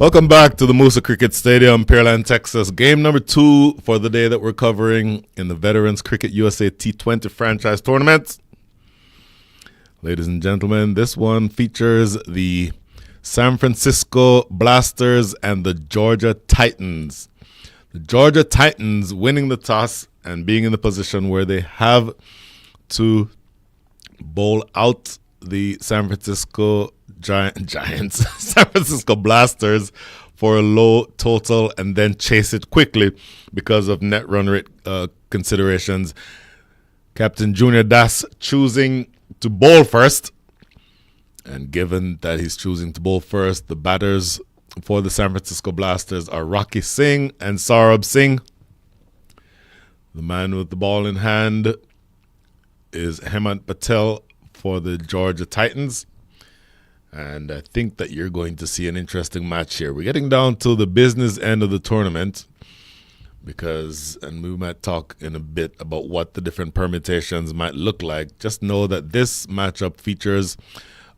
Welcome back to the Moosa Cricket Stadium, Pearland, Texas. Game number 2 for the day that we're covering in the Veterans Cricket USA T20 Franchise Tournament. Ladies and gentlemen, this one features the San Francisco Blasters and the Georgia Titans. The Georgia Titans winning the toss and being in the position where they have to bowl out the San Francisco Giants, San Francisco Blasters for a low total and then chase it quickly because of net run rate considerations. Captain Junior Das choosing to bowl first. And given that he's choosing to bowl first, the batters for the San Francisco Blasters are Rocky Singh and Saurabh Singh. The man with the ball in hand is Hemant Patel for the Georgia Titans. And I think that you're going to see an interesting match here. We're getting down to the business end of the tournament and we might talk in a bit about what the different permutations might look like. Just know that this matchup features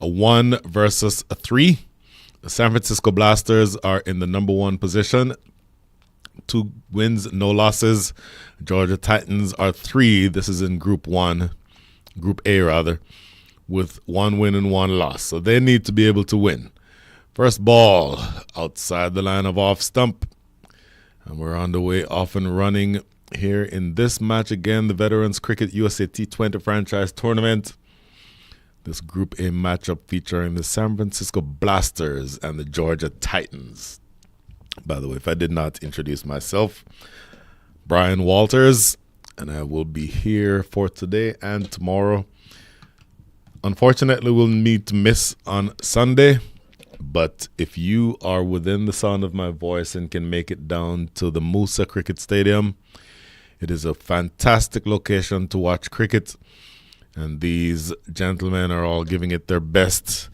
a 1 versus a 3. The San Francisco Blasters are in the number 1 position. 2 wins, no losses. Georgia Titans are 3. This is in Group A rather, with 1 win and 1 loss. So they need to be able to win. First ball outside the line of off stump. And we're on the way off and running here in this match again, the Veterans Cricket USA T20 Franchise Tournament. This Group A matchup featuring the San Francisco Blasters and the Georgia Titans. By the way, if I did not introduce myself, Brian Walters, and I will be here for today and tomorrow. Unfortunately, we'll need to miss on Sunday, but if you are within the sound of my voice and can make it down to the Moosa Cricket Stadium, it is a fantastic location to watch cricket. And these gentlemen are all giving it their best,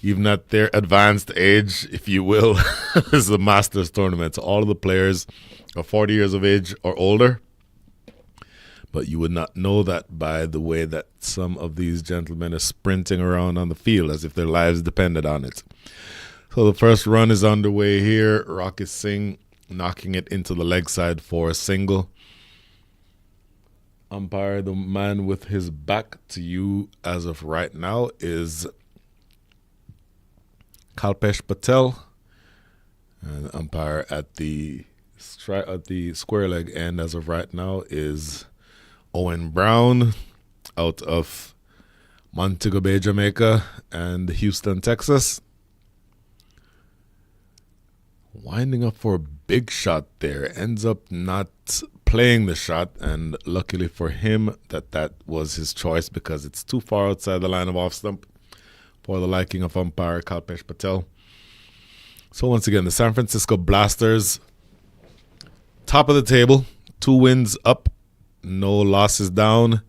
even at their advanced age, if you will. This is a Masters tournament. So all of the players are 40 years of age or older. But you would not know that by the way that some of these gentlemen are sprinting around on the field as if their lives depended on it. So the first run is underway here. Rocky Singh knocking it into the leg side for a single. Umpire, the man with his back to you as of right now, is Kalpesh Patel. And umpire at the square leg end as of right now is Owen Brown out of Montego Bay, Jamaica and Houston, Texas. Winding up for a big shot there. Ends up not playing the shot, and luckily for him that was his choice because it's too far outside the line of off stump for the liking of umpire Kalpesh Patel. So once again, the San Francisco Blasters, top of the table, 2 wins up, no losses down.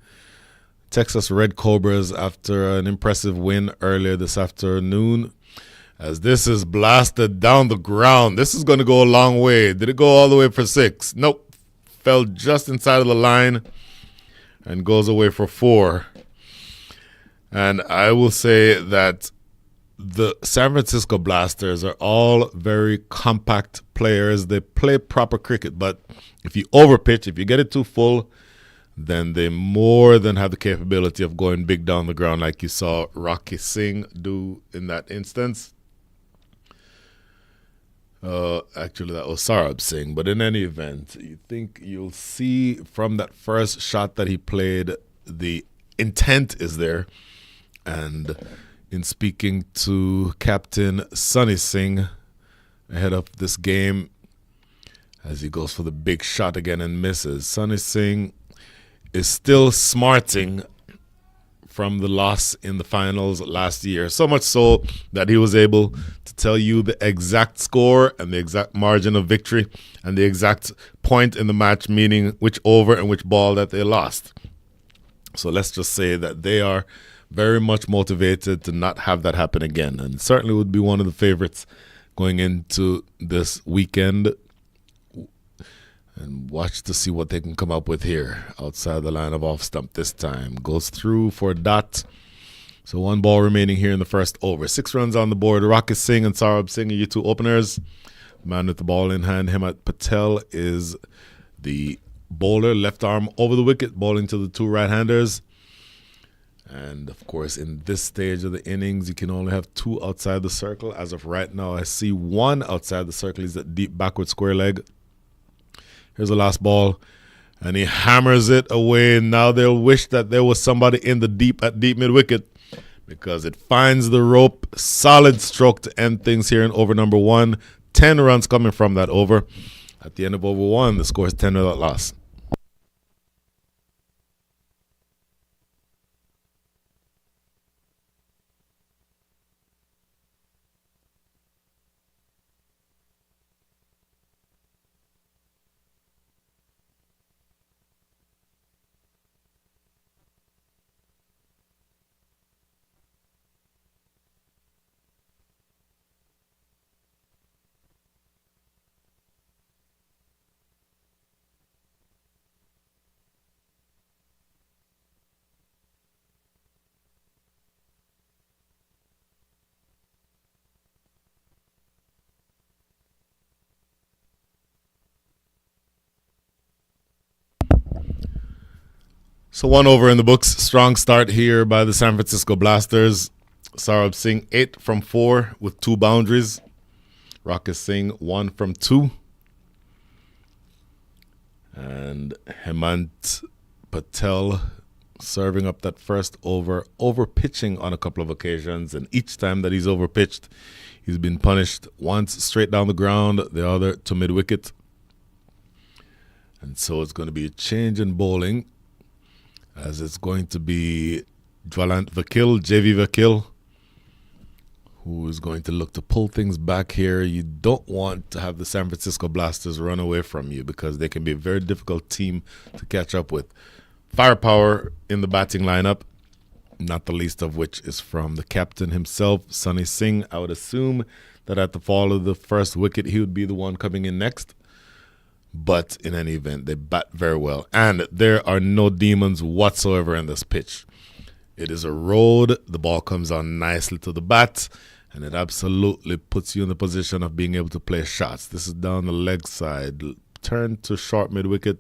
Texas Red Cobras, after an impressive win earlier this afternoon, as this is blasted down the ground. This is going to go a long way. Did it go all the way for 6? Nope. Fell just inside of the line and goes away for 4. And I will say that the San Francisco Blasters are all very compact players. They play proper cricket, but if you overpitch, if you get it too full, then they more than have the capability of going big down the ground like you saw Rocky Singh do in that instance. Actually, that was Saurabh Singh. But in any event, you think you'll see from that first shot that he played, the intent is there. And in speaking to Captain Sunny Singh ahead of this game, as he goes for the big shot again and misses, Sunny Singh is still smarting from the loss in the finals last year. So much so that he was able to tell you the exact score and the exact margin of victory and the exact point in the match, meaning which over and which ball that they lost. So let's just say that they are very much motivated to not have that happen again, and certainly would be one of the favorites going into this weekend. And watch to see what they can come up with here outside the line of off stump this time. Goes through for a dot. So 1 ball remaining here in the first over. 6 runs on the board. Rocket Singh and Saurabh Singh are your 2 openers. The man with the ball in hand, Hemant Patel, is the bowler, left arm over the wicket, bowling to the 2 right-handers. And, of course, in this stage of the innings, you can only have 2 outside the circle. As of right now, I see 1 outside the circle. He's at deep backward square leg. Here's the last ball, and he hammers it away. Now they'll wish that there was somebody in the deep at deep mid-wicket because it finds the rope. Solid stroke to end things here in over number 1. 10 runs coming from that over. At the end of over 1, the score is 10 without loss. So 1 over in the books. Strong start here by the San Francisco Blasters. Saurabh Singh 8 from 4 with 2 boundaries. Rocket Singh 1 from 2. And Hemant Patel serving up that first over, over-pitching on a couple of occasions. And each time that he's over-pitched, he's been punished. Once straight down the ground, the other to mid-wicket. And so it's going to be a change in bowling, as it's going to be Jwalant Vakil, JV Vakil, who is going to look to pull things back here. You don't want to have the San Francisco Blasters run away from you because they can be a very difficult team to catch up with. Firepower in the batting lineup, not the least of which is from the captain himself, Sunny Singh. I would assume that at the fall of the first wicket, he would be the one coming in next. But in any event, they bat very well. And there are no demons whatsoever in this pitch. It is a road. The ball comes on nicely to the bat, and it absolutely puts you in the position of being able to play shots. This is down the leg side. Turn to short mid-wicket.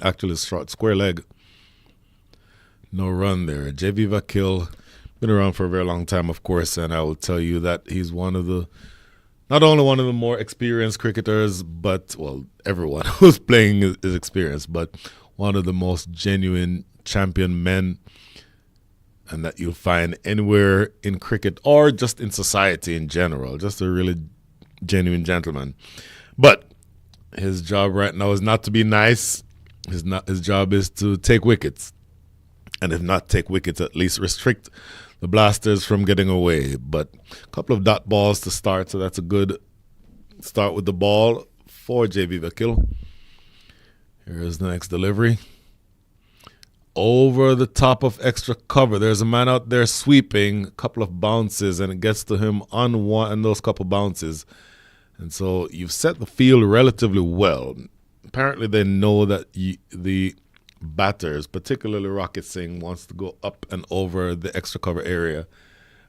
Actually, short square leg. No run there. JV Vakil, been around for a very long time, of course, and I will tell you that he's one of the, not only one of the more experienced cricketers, but, well, everyone who's playing is experienced, but one of the most genuine champion men, and that you'll find anywhere in cricket or just in society in general. Just a really genuine gentleman. But his job right now is not to be nice. His job is to take wickets. And if not take wickets, at least restrict the Blasters from getting away. But a couple of dot balls to start, so that's a good start with the ball for JV Vakil. Here's the next delivery. Over the top of extra cover. There's a man out there sweeping, a couple of bounces, and it gets to him on one and those couple bounces. And so you've set the field relatively well. Apparently they know that the batters, particularly Rocket Singh, wants to go up and over the extra cover area,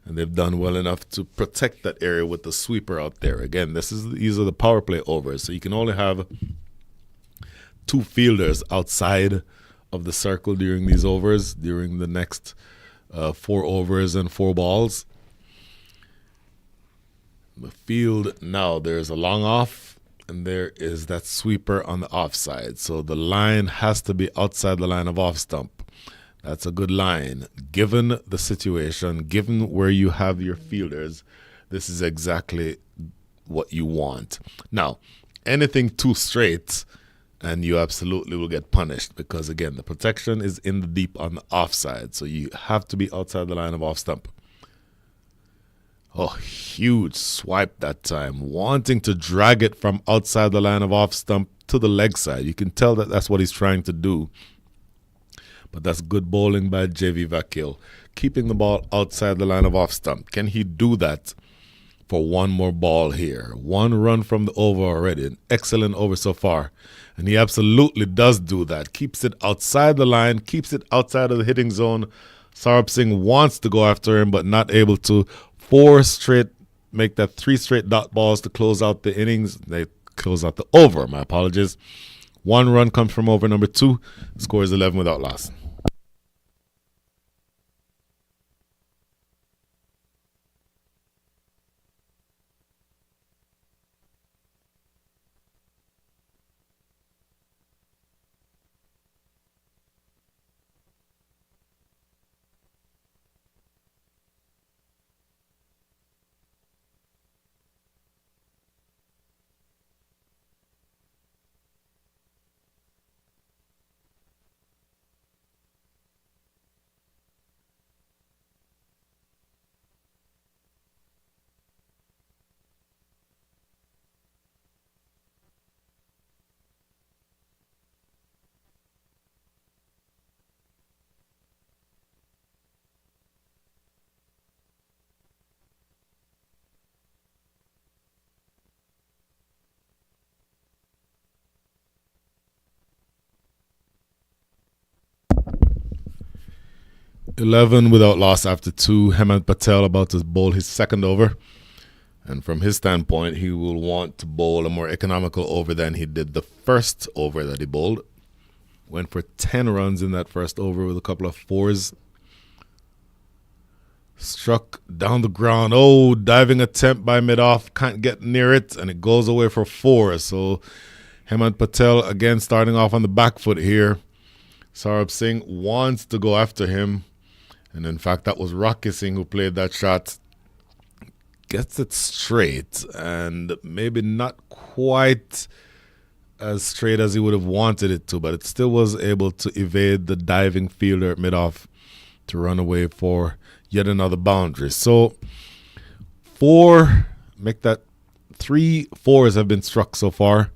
and they've done well enough to protect that area with the sweeper out there. Again, these are the power play overs, so you can only have 2 fielders outside of the circle during these overs, during the next 4 overs and 4 balls. The field now, there's a long off, and there is that sweeper on the offside. So the line has to be outside the line of off stump. That's a good line. Given the situation, given where you have your fielders, this is exactly what you want. Now, anything too straight, and you absolutely will get punished because, again, the protection is in the deep on the offside. So you have to be outside the line of off stump. Oh, huge swipe that time, wanting to drag it from outside the line of off stump to the leg side. You can tell that that's what he's trying to do. But that's good bowling by JV Vakil, keeping the ball outside the line of off stump. Can he do that for one more ball here? 1 run from the over already. An excellent over so far. And he absolutely does do that. Keeps it outside the line, keeps it outside of the hitting zone Saurabh Singh wants to go after him, but not able to. Make that 3 straight dot balls to close out the innings. They close out the over, my apologies. 1 run comes from over number 2. The score is 11 without loss. 11 without loss after 2. Hemant Patel about to bowl his second over. And from his standpoint, he will want to bowl a more economical over than he did the first over that he bowled. Went for 10 runs in that first over with a couple of 4s. Struck down the ground. Oh, diving attempt by mid-off. Can't get near it, and it goes away for 4. So Hemant Patel again starting off on the back foot here. Saurabh Singh wants to go after him. And in fact, that was Rocky Singh who played that shot. Gets it straight, and maybe not quite as straight as he would have wanted it to, but it still was able to evade the diving fielder at mid-off to run away for yet another boundary. So 3 4s have been struck so far,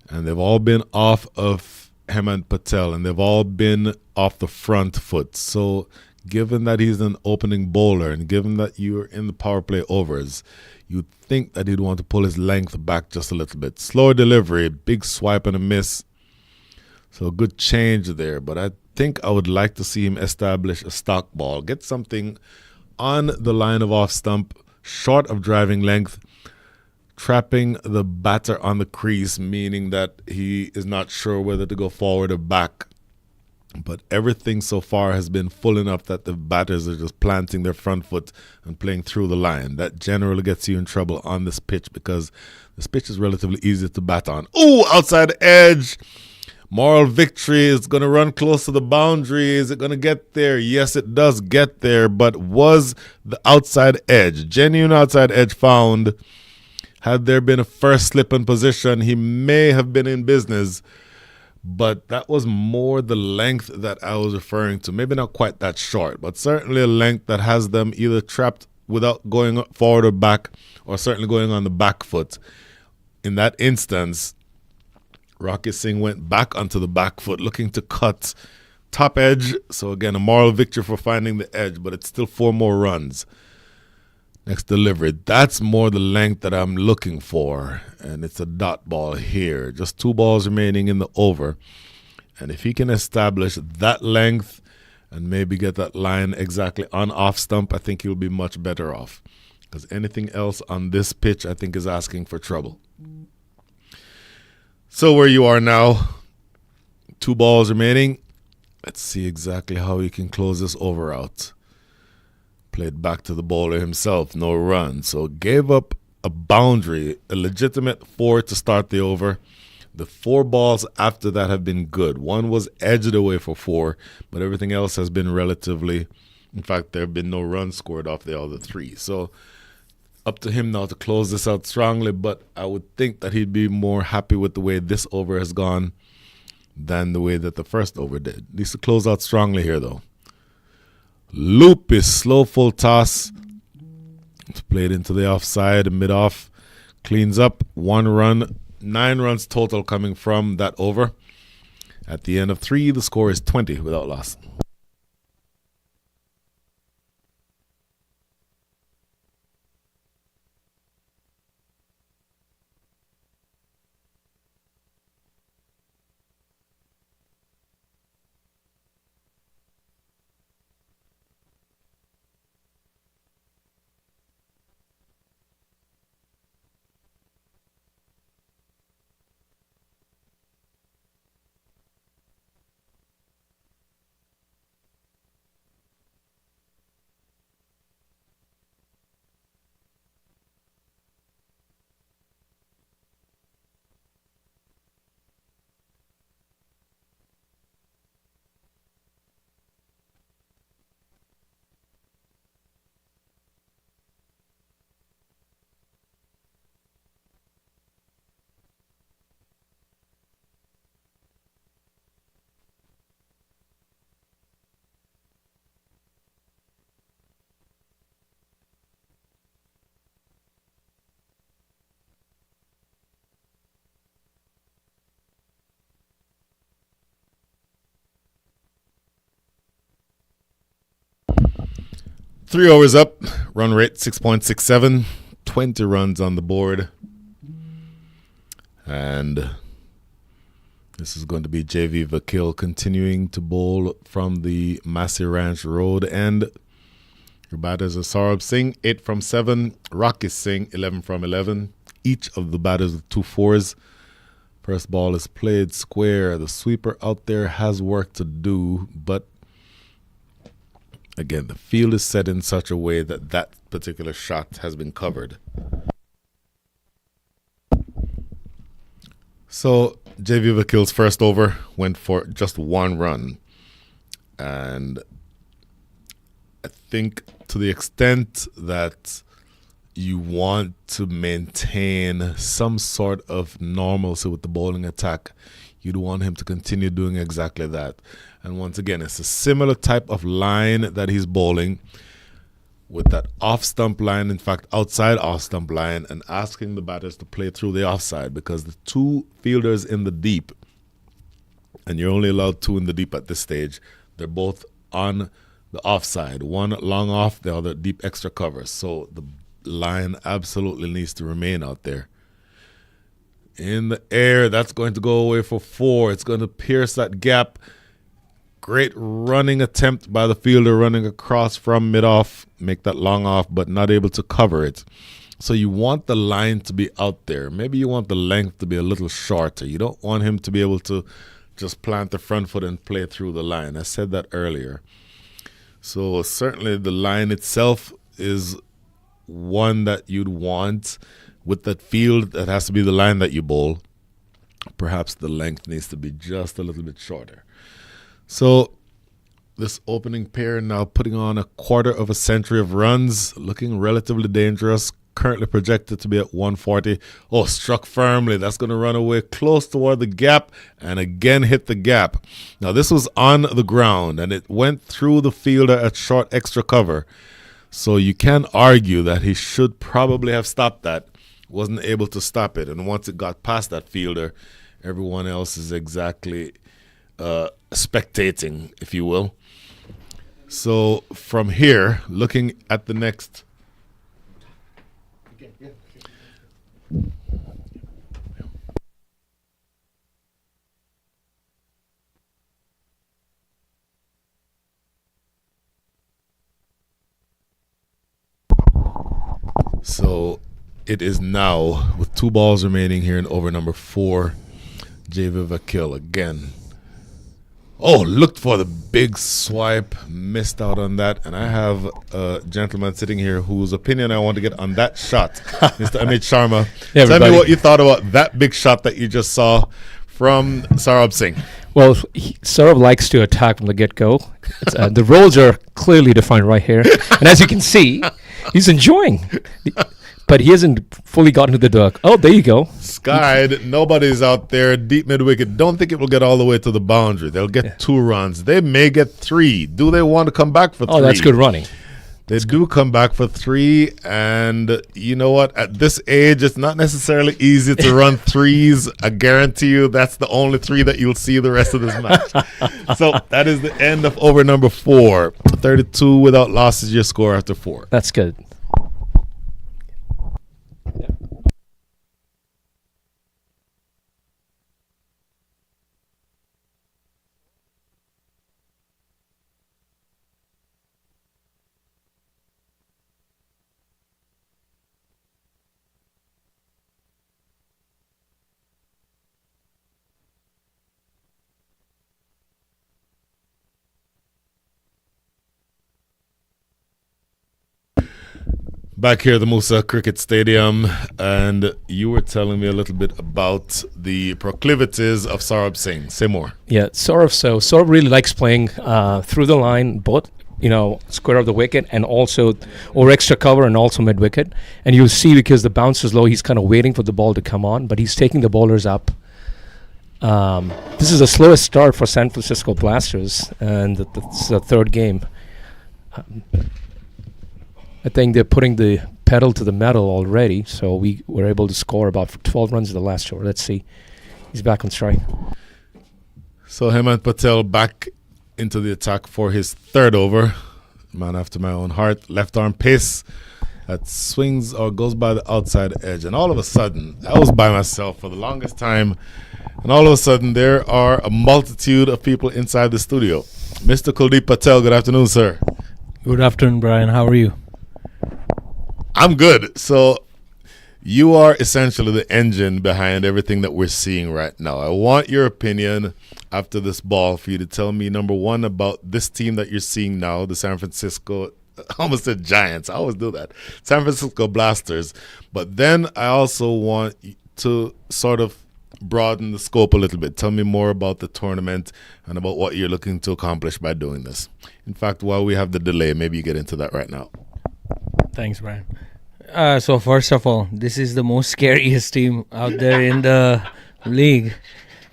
and they've all been off of Hemant Patel, and they've all been off the front foot. So given that he's an opening bowler, and given that you're in the power play overs, you'd think that he'd want to pull his length back just a little bit. Slower delivery, big swipe and a miss. So a good change there. But I think I would like to see him establish a stock ball. Get something on the line of off stump, short of driving length, trapping the batter on the crease, meaning that he is not sure whether to go forward or back. But everything so far has been full enough that the batters are just planting their front foot and playing through the line. That generally gets you in trouble on this pitch because this pitch is relatively easy to bat on. Oh, outside edge. Moral victory is going to run close to the boundary. Is it going to get there? Yes, it does get there, but was the outside edge, genuine outside edge found? Had there been a first slip in position, he may have been in business. But that was more the length that I was referring to. Maybe not quite that short, but certainly a length that has them either trapped without going forward or back, or certainly going on the back foot. In that instance, Rocky Singh went back onto the back foot, looking to cut top edge. So again, a moral victory for finding the edge, but it's still 4 more runs. Next delivery, that's more the length that I'm looking for. And it's a dot ball here. Just 2 balls remaining in the over. And if he can establish that length and maybe get that line exactly on off stump, I think he'll be much better off. Because anything else on this pitch, I think, is asking for trouble. So where you are now, 2 balls remaining. Let's see exactly how he can close this over out. Played back to the bowler himself, no run. So gave up a boundary, a legitimate 4 to start the over. The 4 balls after that have been good. 1 was edged away for 4, but everything else has been relatively, in fact, there have been no runs scored off the other 3. So up to him now to close this out strongly, but I would think that he'd be more happy with the way this over has gone than the way that the first over did. Needs to close out strongly here, though. Loop is slow full toss. It's played into the offside, mid-off. Cleans up, 1 run. 9 runs total coming from that over. At the end of 3, the score is 20 without loss. 3 overs up, run rate 6.67, 20 runs on the board. And this is going to be JV Vakil continuing to bowl from the Massey Ranch Road end. Your batters are Saurabh Singh, 8 from 7. Rocky Singh, 11 from 11. Each of the batters with 2 fours. First ball is played square. The sweeper out there has work to do, but again, the field is set in such a way that that particular shot has been covered. So JV Vakil's first over went for just 1 run. And I think to the extent that you want to maintain some sort of normalcy with the bowling attack, you'd want him to continue doing exactly that. And once again, it's a similar type of line that he's bowling with that off-stump line, in fact, outside off-stump line, and asking the batters to play through the offside, because the 2 fielders in the deep, and you're only allowed 2 in the deep at this stage, they're both on the offside. One long off, the other deep extra cover. So the line absolutely needs to remain out there. In the air, that's going to go away for 4. It's going to pierce that gap. Great running attempt by the fielder running across from mid-off, make that long off, but not able to cover it. So you want the line to be out there. Maybe you want the length to be a little shorter. You don't want him to be able to just plant the front foot and play through the line. I said that earlier. So certainly the line itself is one that you'd want with that field. That has to be the line that you bowl. Perhaps the length needs to be just a little bit shorter. So this opening pair now putting on a 1/4 of a century of runs, looking relatively dangerous, currently projected to be at 140. Oh, struck firmly. That's going to run away close toward the gap and again hit the gap. Now this was on the ground and it went through the fielder at short extra cover. So you can argue that he should probably have stopped that. Wasn't able to stop it. And once it got past that fielder, everyone else is exactly spectating, if you will. So from here, looking at the next. So it is now, with 2 balls remaining here in over number 4, JV Vakil again. Oh, looked for the big swipe, missed out on that. And I have a gentleman sitting here whose opinion I want to get on that shot. Mr. Amit Sharma, tell me what you thought about that big shot that you just saw from Saurabh Singh. Well, Saurabh likes to attack from the get-go. The roles are clearly defined right here. And as you can see, he's enjoying. But he hasn't fully gotten to the duck. Oh, there you go. Skied. Nobody's out there. Deep mid-wicket. Don't think it will get all the way to the boundary. They'll get 2 runs. They may get 3. Do they want to come back for 3? Oh, that's good running. They do come back for 3. And you know what? At this age, it's not necessarily easy to run 3s. I guarantee you that's the only 3 that you'll see the rest of this match. So that is the end of over number 4. 32 without losses, your score after 4. That's good. Back here at the Moosa Cricket Stadium, and you were telling me a little bit about the proclivities of Saurabh Singh. Say more. Yeah, Saurabh really likes playing through the line, both square of the wicket and also over extra cover and also mid wicket. And you'll see because the bounce is low, he's kind of waiting for the ball to come on, but he's taking the bowlers up. This is the slowest start for San Francisco Blasters, and it's the 3rd game. I think they're putting the pedal to the metal already, so we were able to score about 12 runs in the last over. Let's see. He's back on strike. So Hemant Patel back into the attack for his 3rd over. man after my own heart. Left arm pace that swings or goes by the outside edge. And all of a sudden, I was by myself for the longest time. And all of a sudden, there are a multitude of people inside the studio. Mr. Kuldeep Patel, good afternoon, sir. Good afternoon, Brian. How are you? I'm good. So you are essentially the engine behind everything that we're seeing right now. I want your opinion after this ball for you to tell me, number one, about this team that you're seeing now, the San Francisco, I almost said Giants. I always do that. San Francisco Blasters. But then I also want to sort of broaden the scope a little bit. Tell me more about the tournament and about what you're looking to accomplish by doing this. In fact, while we have the delay, maybe you get into that right now. Thanks, Brian. So first of all, this is the most scariest team out there in the league.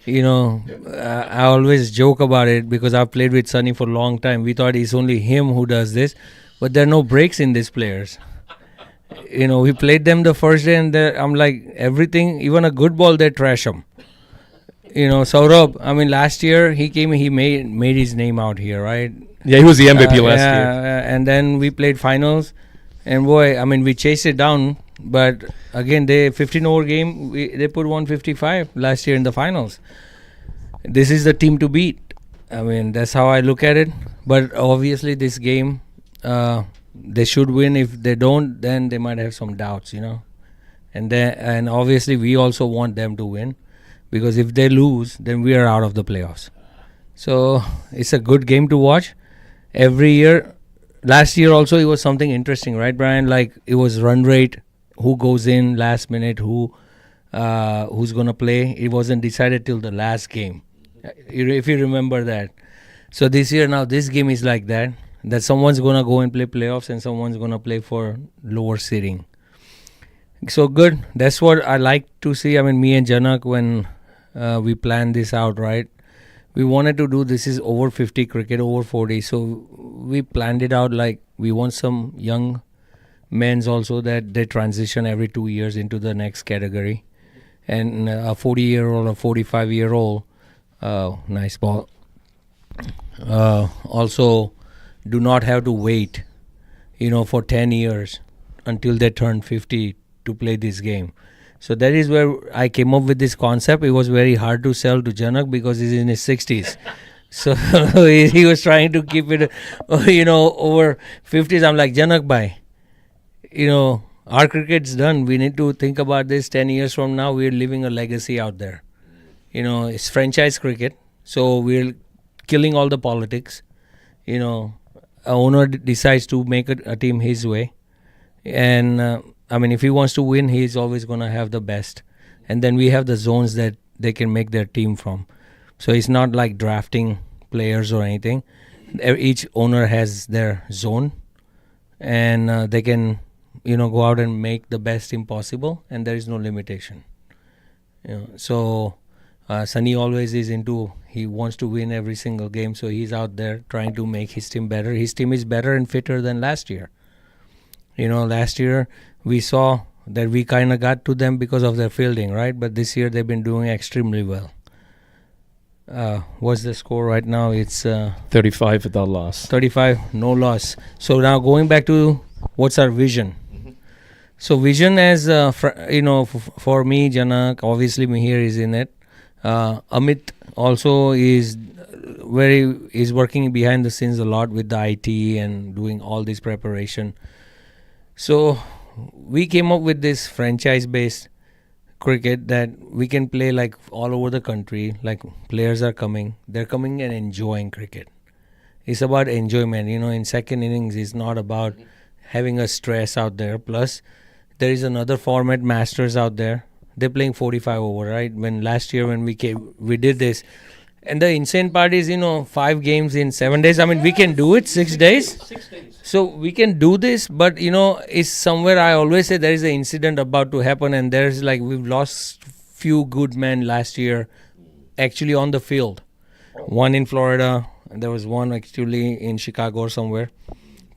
You know, I always joke about it because I've played with Sonny for a long time. We thought it's only him who does this, but there are no breaks in these players. You know, we played them the first day and I'm like, everything, even a good ball, they trash them. You know, Saurabh, I mean, last year he came, he made his name out here, right? Yeah, he was the MVP last year. And then we played finals. And boy, I mean, we chased it down, but again, they 15-over game, they put 155 last year in the finals. This is the team to beat. I mean, that's how I look at it. But obviously, this game, they should win. If they don't, then they might have some doubts, you know. And obviously, we also want them to win, because if they lose, then we are out of the playoffs. So it's a good game to watch every year. Last year also it was something interesting, right, Brian? Like it was run rate, who goes in last minute, who's gonna play. It wasn't decided till the last game, if you remember that. So this year now this game is like that someone's gonna go and play playoffs and someone's gonna play for lower seeding. So good. That's what I like to see. I mean, me and Janak, when we planned this out, right? We wanted to do this is over 50 cricket, over 40. So we planned it out like we want some young men's also that they transition every 2 years into the next category. And a 40-year-old, a 45-year-old, nice ball. Also do not have to wait, you know, for 10 years until they turn 50 to play this game. So that is where I came up with this concept. It was very hard to sell to Janak because he's in his 60s. So he was trying to keep it, you know, over 50s. I'm like, Janak bhai, you know, our cricket's done. We need to think about this 10 years from now. We're leaving a legacy out there. You know, it's franchise cricket. So we're killing all the politics. You know, a owner decides to make a team his way. And I mean, if he wants to win, he's always going to have the best. And then we have the zones that they can make their team from. So it's not like drafting players or anything. Each owner has their zone. And they can, you know, go out and make the best team possible. And there is no limitation. You know, so Sunny always is into, he wants to win every single game. So he's out there trying to make his team better. His team is better and fitter than last year. You know, last year we saw that we kind of got to them because of their fielding, right? But this year they've been doing extremely well. What's the score right now? It's 35 without loss. 35, no loss. So now going back to what's our vision. Mm-hmm. So vision as, you know, for me, Janak, obviously Mihir is in it. Amit also is working behind the scenes a lot with the IT and doing all this preparation. So we came up with this franchise-based cricket that we can play like all over the country. Like players are coming, they're coming and enjoying cricket. It's about enjoyment. You know, in second innings, it's not about having a stress out there. Plus, there is another format, Masters out there. They're playing 45 over, right? When last year when we did this. And the insane part is, you know, 5 games in 7 days. I mean, we can do it 6 days. 6 days. So we can do this, but, you know, it's somewhere I always say there is an incident about to happen, and there's like we've lost few good men last year actually on the field. One in Florida, and there was one actually in Chicago or somewhere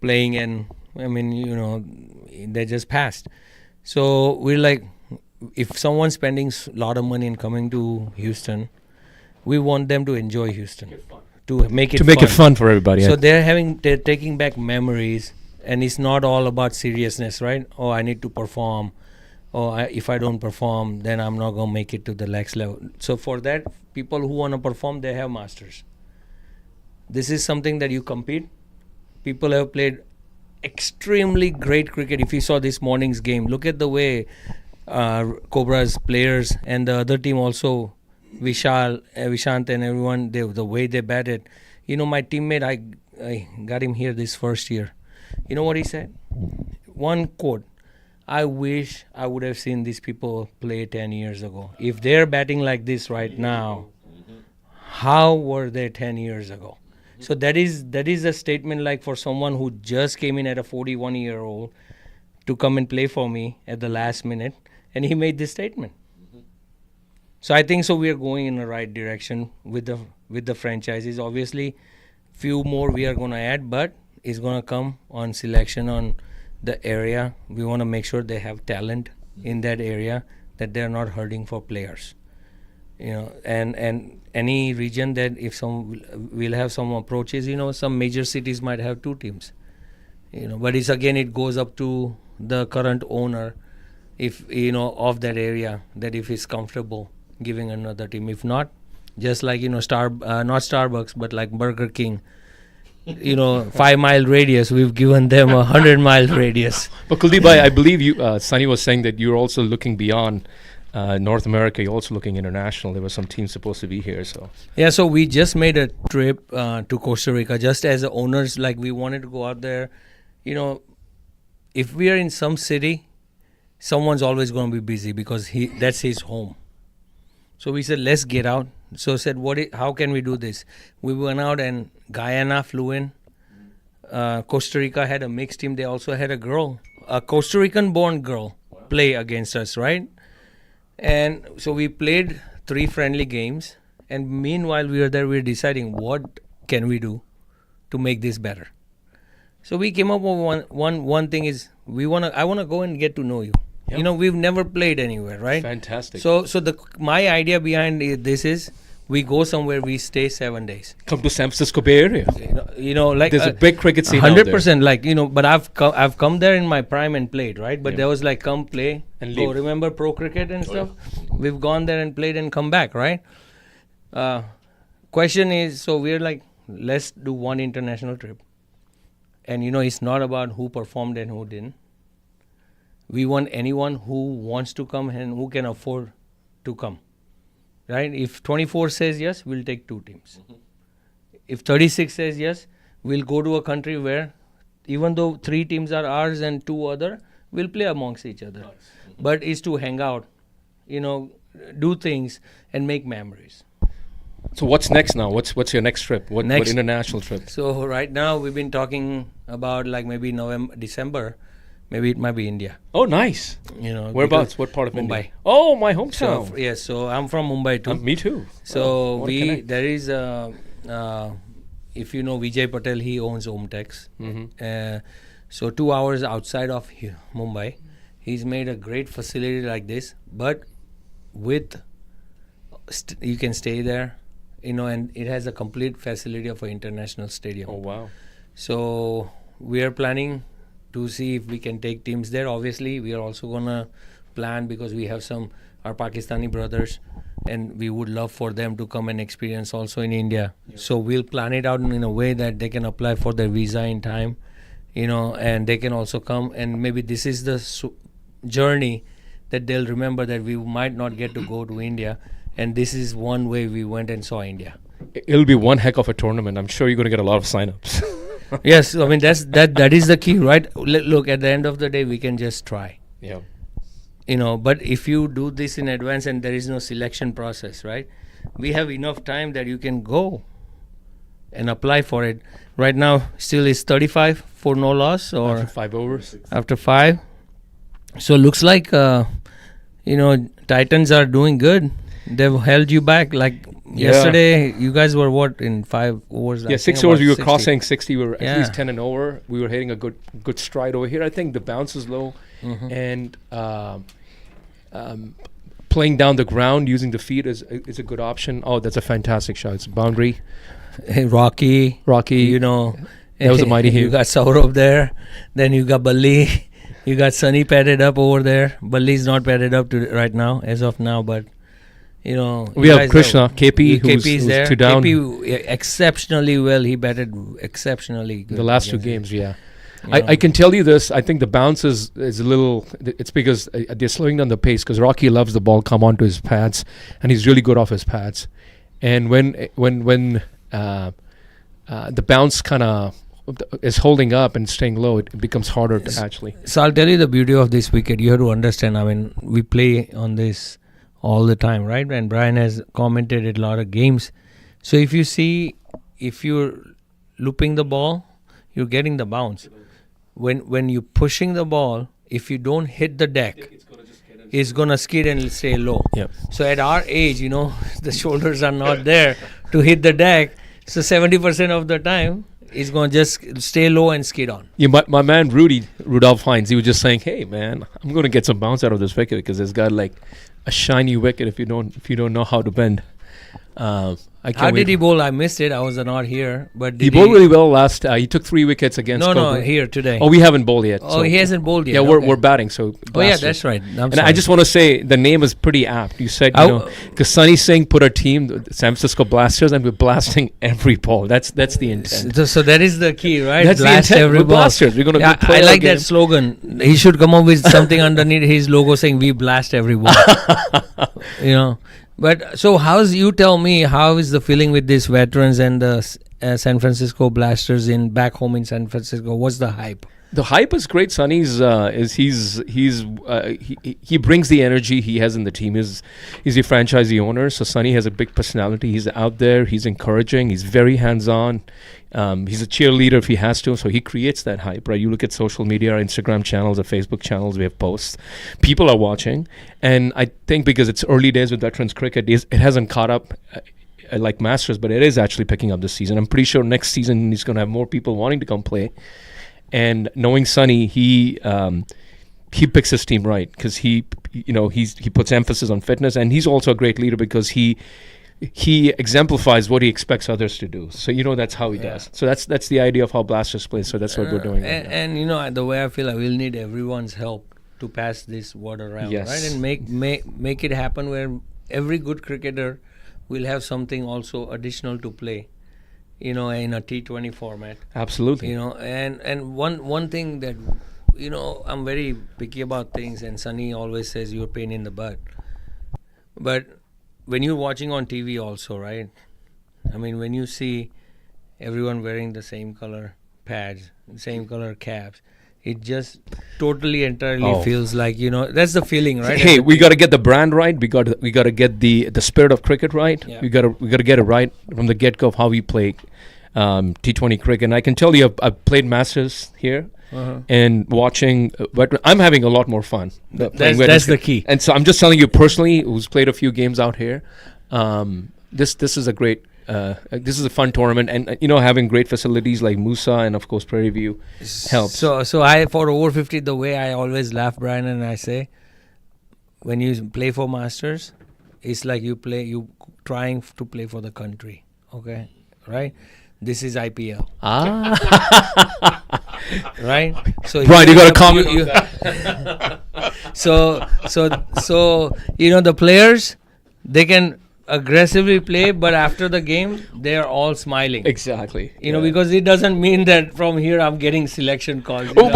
playing, and I mean, you know, they just passed. So we're like, if someone's spending a lot of money and coming to Houston, we want them to enjoy Houston. to make it to make it fun for everybody. So they're taking back memories, and it's not all about seriousness, right? Oh, I need to perform. Oh, if I don't perform, then I'm not gonna make it to the next level. So for that, people who wanna perform, they have masters. This is something that you compete. People have played extremely great cricket. If you saw this morning's game, look at the way Cobra's players and the other team also, Vishant and everyone, the way they batted. You know, my teammate, I got him here this first year. You know what he said? One quote: I wish I would have seen these people play 10 years ago. If they're batting like this right now, how were they 10 years ago? So that is a statement like for someone who just came in at a 41-year-old to come and play for me at the last minute, and he made this statement. So I think so we are going in the right direction with the franchises. Obviously, few more we are going to add, but it's going to come on selection on the area. We want to make sure they have talent in that area, that they're not hurting for players. You know, and any region that if we'll have some approaches, you know, some major cities might have 2 teams, you know, but it goes up to the current owner, if you know, of that area, that if he's comfortable giving another team. If not, just like, you know, not Starbucks, but like Burger King, you know, 5-mile radius, we've given them a 100-mile radius. But Kuldeep, I believe you, Sunny was saying that you're also looking beyond North America. You're also looking international. There were some teams supposed to be here. So yeah, so we just made a trip to Costa Rica, just as the owners. Like, we wanted to go out there. You know, if we are in some city, someone's always going to be busy because that's his home. So we said, let's get out. So said, how can we do this? We went out, and Guyana flew in. Costa Rica had a mixed team. They also had a Costa Rican born girl, play against us, right? And so we played 3 friendly games, and meanwhile we were there, we were deciding what can we do to make this better. So we came up with one thing is I want to go and get to know you. Yep. You know, we've never played anywhere, right? Fantastic. So my idea behind this is we go somewhere, we stay 7 days. Come to San Francisco Bay Area. You know, like there's a big cricket scene 100%, like, you know, but I've come there in my prime and played, right? But there was like, come play and leave. Remember pro cricket and stuff? Yeah. We've gone there and played and come back, right? Question is, so we're like, let's do one international trip. And, you know, it's not about who performed and who didn't. We want anyone who wants to come and who can afford to come. Right? If 24 says yes, we'll take 2 teams. Mm-hmm. If 36 says yes, we'll go to a country where, even though 3 teams are ours and 2 other, we'll play amongst each other. Nice. Mm-hmm. But it's to hang out, you know, do things and make memories. So what's next now? What's your next trip? What international trip? So right now we've been talking about like maybe November, December. Maybe it might be India. Oh, nice. You know, whereabouts? What part of Mumbai. India? Oh, my hometown. So, yes, so I'm from Mumbai too. Me too. So there is if you know Vijay Patel, he owns Omtex. Mm-hmm. So 2 hours outside of Mumbai, he's made a great facility like this, but with you can stay there, you know, and it has a complete facility of an international stadium. Oh wow! So we are planning to see if we can take teams there. Obviously, we are also gonna plan, because we have our Pakistani brothers, and we would love for them to come and experience also in India. Yeah. So we'll plan it out in a way that they can apply for their visa in time, you know, and they can also come, and maybe this is the journey that they'll remember, that we might not get to go to India, and this is one way we went and saw India. It'll be one heck of a tournament. I'm sure you're going to get a lot of signups. Yes, I mean that is the key, right? Look, at the end of the day, we can just try. Yeah. You know, but if you do this in advance and there is no selection process, right? We have enough time that you can go and apply for it. Right now, still is 35 for no loss, or after 5 overs. After 5, so looks like you know, Titans are doing good. They've held you back. Like yesterday, you guys were what in 5 overs? Yeah, 6 overs. We were crossing 60. We were at least 10 and over. We were hitting a good stride over here. I think the bounce is low, and playing down the ground using the feet is a good option. Oh, that's a fantastic shot. It's a boundary. Rocky. Rocky. You know, That was a mighty You hit. got Saurabh there. Then you got Balli. You got Sunny padded up over there. Balli's not padded up right now, as of now, but you know. We have Krishna, KP, who's there. two down. KP exceptionally well. He batted exceptionally good. The last two against games, him. yeah. You know. I can tell you this. I think the bounce is a little. It's because they're slowing down the pace because Rocky loves the ball come onto his pads, and he's really good off his pads. And when the bounce kind of is holding up and staying low, it becomes harder to actually. So I'll tell you the beauty of this wicket. You have to understand. I mean, we play on this all the time, right? And Brian has commented a lot of games. So if you see, if you're looping the ball, you're getting the bounce. When you're pushing the ball, if you don't hit the deck, it's gonna skid and stay low. Yep. So at our age, you know, the shoulders are not there to hit the deck. So 70% of the time, it's gonna just stay low and skid on. Yeah, my man Rudolph Hines, he was just saying, "Hey man, I'm gonna get some bounce out of this wicket because it's got like a shiny wicket if you don't know how to bend." I can't How wait. did he bowl? I missed it. I was not here. But He did bowled really well last. He took 3 wickets against. No, Coburn. here today. Oh, we haven't bowled yet. Oh, so- he hasn't bowled yet. Yeah, okay. we're batting. So. Oh yeah, Blasters. that's right. And I just want to say the name is pretty apt. You said, because Sunny Singh put our team, the San Francisco Blasters, and we're blasting every ball. That's the intent. So that is the key, right? That's Blast the intent. every We're ball. blasters. We're gonna. Yeah, play I our like game. that slogan. He should come up with something underneath his logo saying "We blast every ball." You know. But so, you tell me, how is the feeling with these veterans and the San Francisco Blasters back home in San Francisco? What's the hype? The hype is great. Sonny's he brings the energy he has in the team. He's a franchisee owner, so Sonny has a big personality. He's out there. He's encouraging. He's very hands-on. He's a cheerleader if he has to, so he creates that hype, right? You look at social media, our Instagram channels, our Facebook channels, we have posts. People are watching, and I think because it's early days with veterans cricket, it hasn't caught up like Masters, but it is actually picking up this season. I'm pretty sure next season he's going to have more people wanting to come play. And knowing Sonny, he picks his team right because he puts emphasis on fitness, and he's also a great leader because he exemplifies what he expects others to do. So that's how he does. So that's the idea of how Blasters play. So that's what we're doing. Right now. And the way I feel, I will need everyone's help to pass this word around, Yes. right? And make it happen where every good cricketer will have something also additional to play. In a T20 format. Absolutely. And one thing that, I'm very picky about things, and Sunny always says you're a pain in the butt. But when you're watching on TV also, right? I mean, when you see everyone wearing the same color pads, same color caps, it just totally entirely feels like, that's the feeling, right? Hey, we got to get the brand right. We got to get the spirit of cricket right. Yeah. We got to get it right from the get go of how we play T20 cricket. And I can tell you, I've played Masters here, and watching. I'm having a lot more fun. That's the key. And so I'm just telling you personally, who's played a few games out here. This is a great. This is a fun tournament, and having great facilities like Moosa and of course Prairie View helps. So I, for over 50, the way I always laugh, Brian, and I say, when you play for Masters, it's like you trying to play for the country. Okay, right? This is IPL. Right? So Brian, you got to comment. So the players, they can aggressively play, but after the game they are all smiling. Exactly. Because it doesn't mean that from here I'm getting selection calls. Well,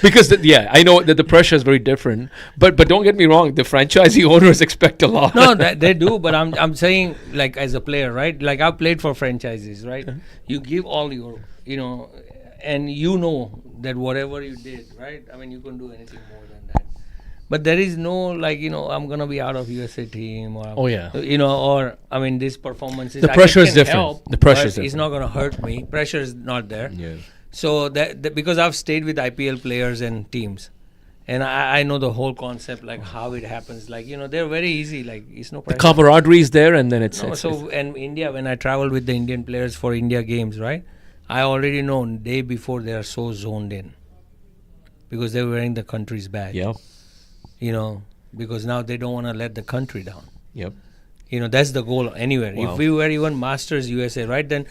because I know that the pressure is very different. But don't get me wrong, the franchisee owners expect a lot. No, they do. But I'm saying, like, as a player, right? Like, I've played for franchises, right? You give all your, and that whatever you did, right? I mean, you couldn't do anything more than that. But there is no, I'm going to be out of USA team. Or this performance is... The pressure is different. The pressure is different. It's not going to hurt me. Pressure is not there. Yeah. So, that because I've stayed with IPL players and teams. And I know the whole concept, like how it happens. Like, they're very easy. Like, it's no pressure. The camaraderie is there, and then it's... And India, when I traveled with the Indian players for India games, right? I already know day before they are so zoned in. Because they're wearing the country's badge. Yeah. Because now they don't want to let the country down. Yep. That's the goal anywhere. Wow. If we were even Masters USA, right, then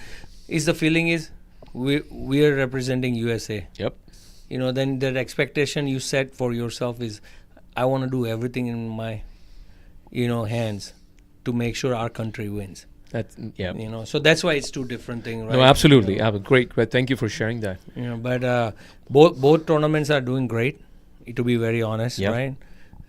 the feeling is we are representing USA. Yep. Then the expectation you set for yourself is, I want to do everything in my hands to make sure our country wins. That's So that's why it's two different things, right? No, absolutely. Great. Thank you for sharing that. But both tournaments are doing great, to be very honest, Yeah. right?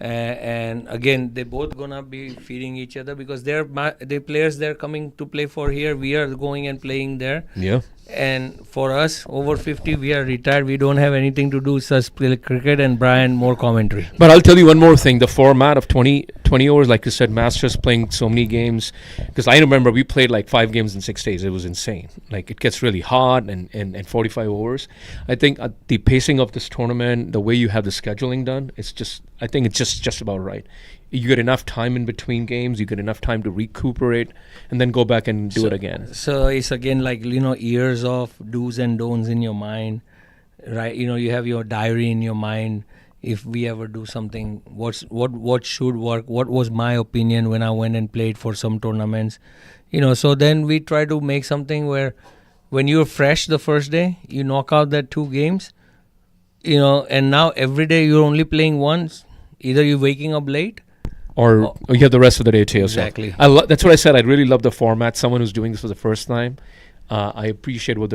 And again, they both gonna be feeding each other because the players they're coming to play for here. We are going and playing there. Yeah. And for us, over 50, we are retired. We don't have anything to do, just play cricket, and Brian, more commentary. But I'll tell you one more thing. The format of 20 overs, like you said, Masters playing so many games. Because I remember we played like 5 games in 6 days. It was insane. Like, it gets really hot and 45 overs. I think the pacing of this tournament, the way you have the scheduling done, I think it's just about right. You get enough time in between games. You get enough time to recuperate and then go back and do it again. So it's again like, years of do's and don'ts in your mind, right? You have your diary in your mind. If we ever do something, what should work? What was my opinion when I went and played for some tournaments? So then we try to make something where when you're fresh the first day, you knock out that 2 games, and now every day you're only playing once. Either you're waking up late, or you have the rest of the day to yourself. Exactly. That's what I said. I really love the format. Someone who's doing this for the first time. I appreciate what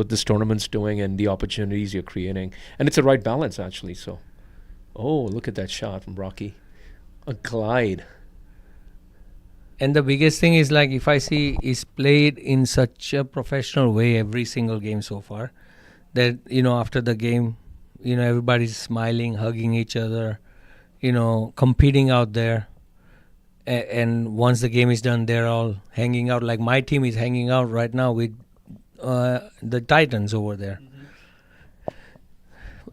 this tournament's doing and the opportunities you're creating. And it's a right balance, actually. So, look at that shot from Rocky. A glide. And the biggest thing is, like, if I see is played in such a professional way every single game so far, that, after the game, everybody's smiling, hugging each other, competing out there. And once the game is done, they're all hanging out. Like, my team is hanging out right now with the Titans over there.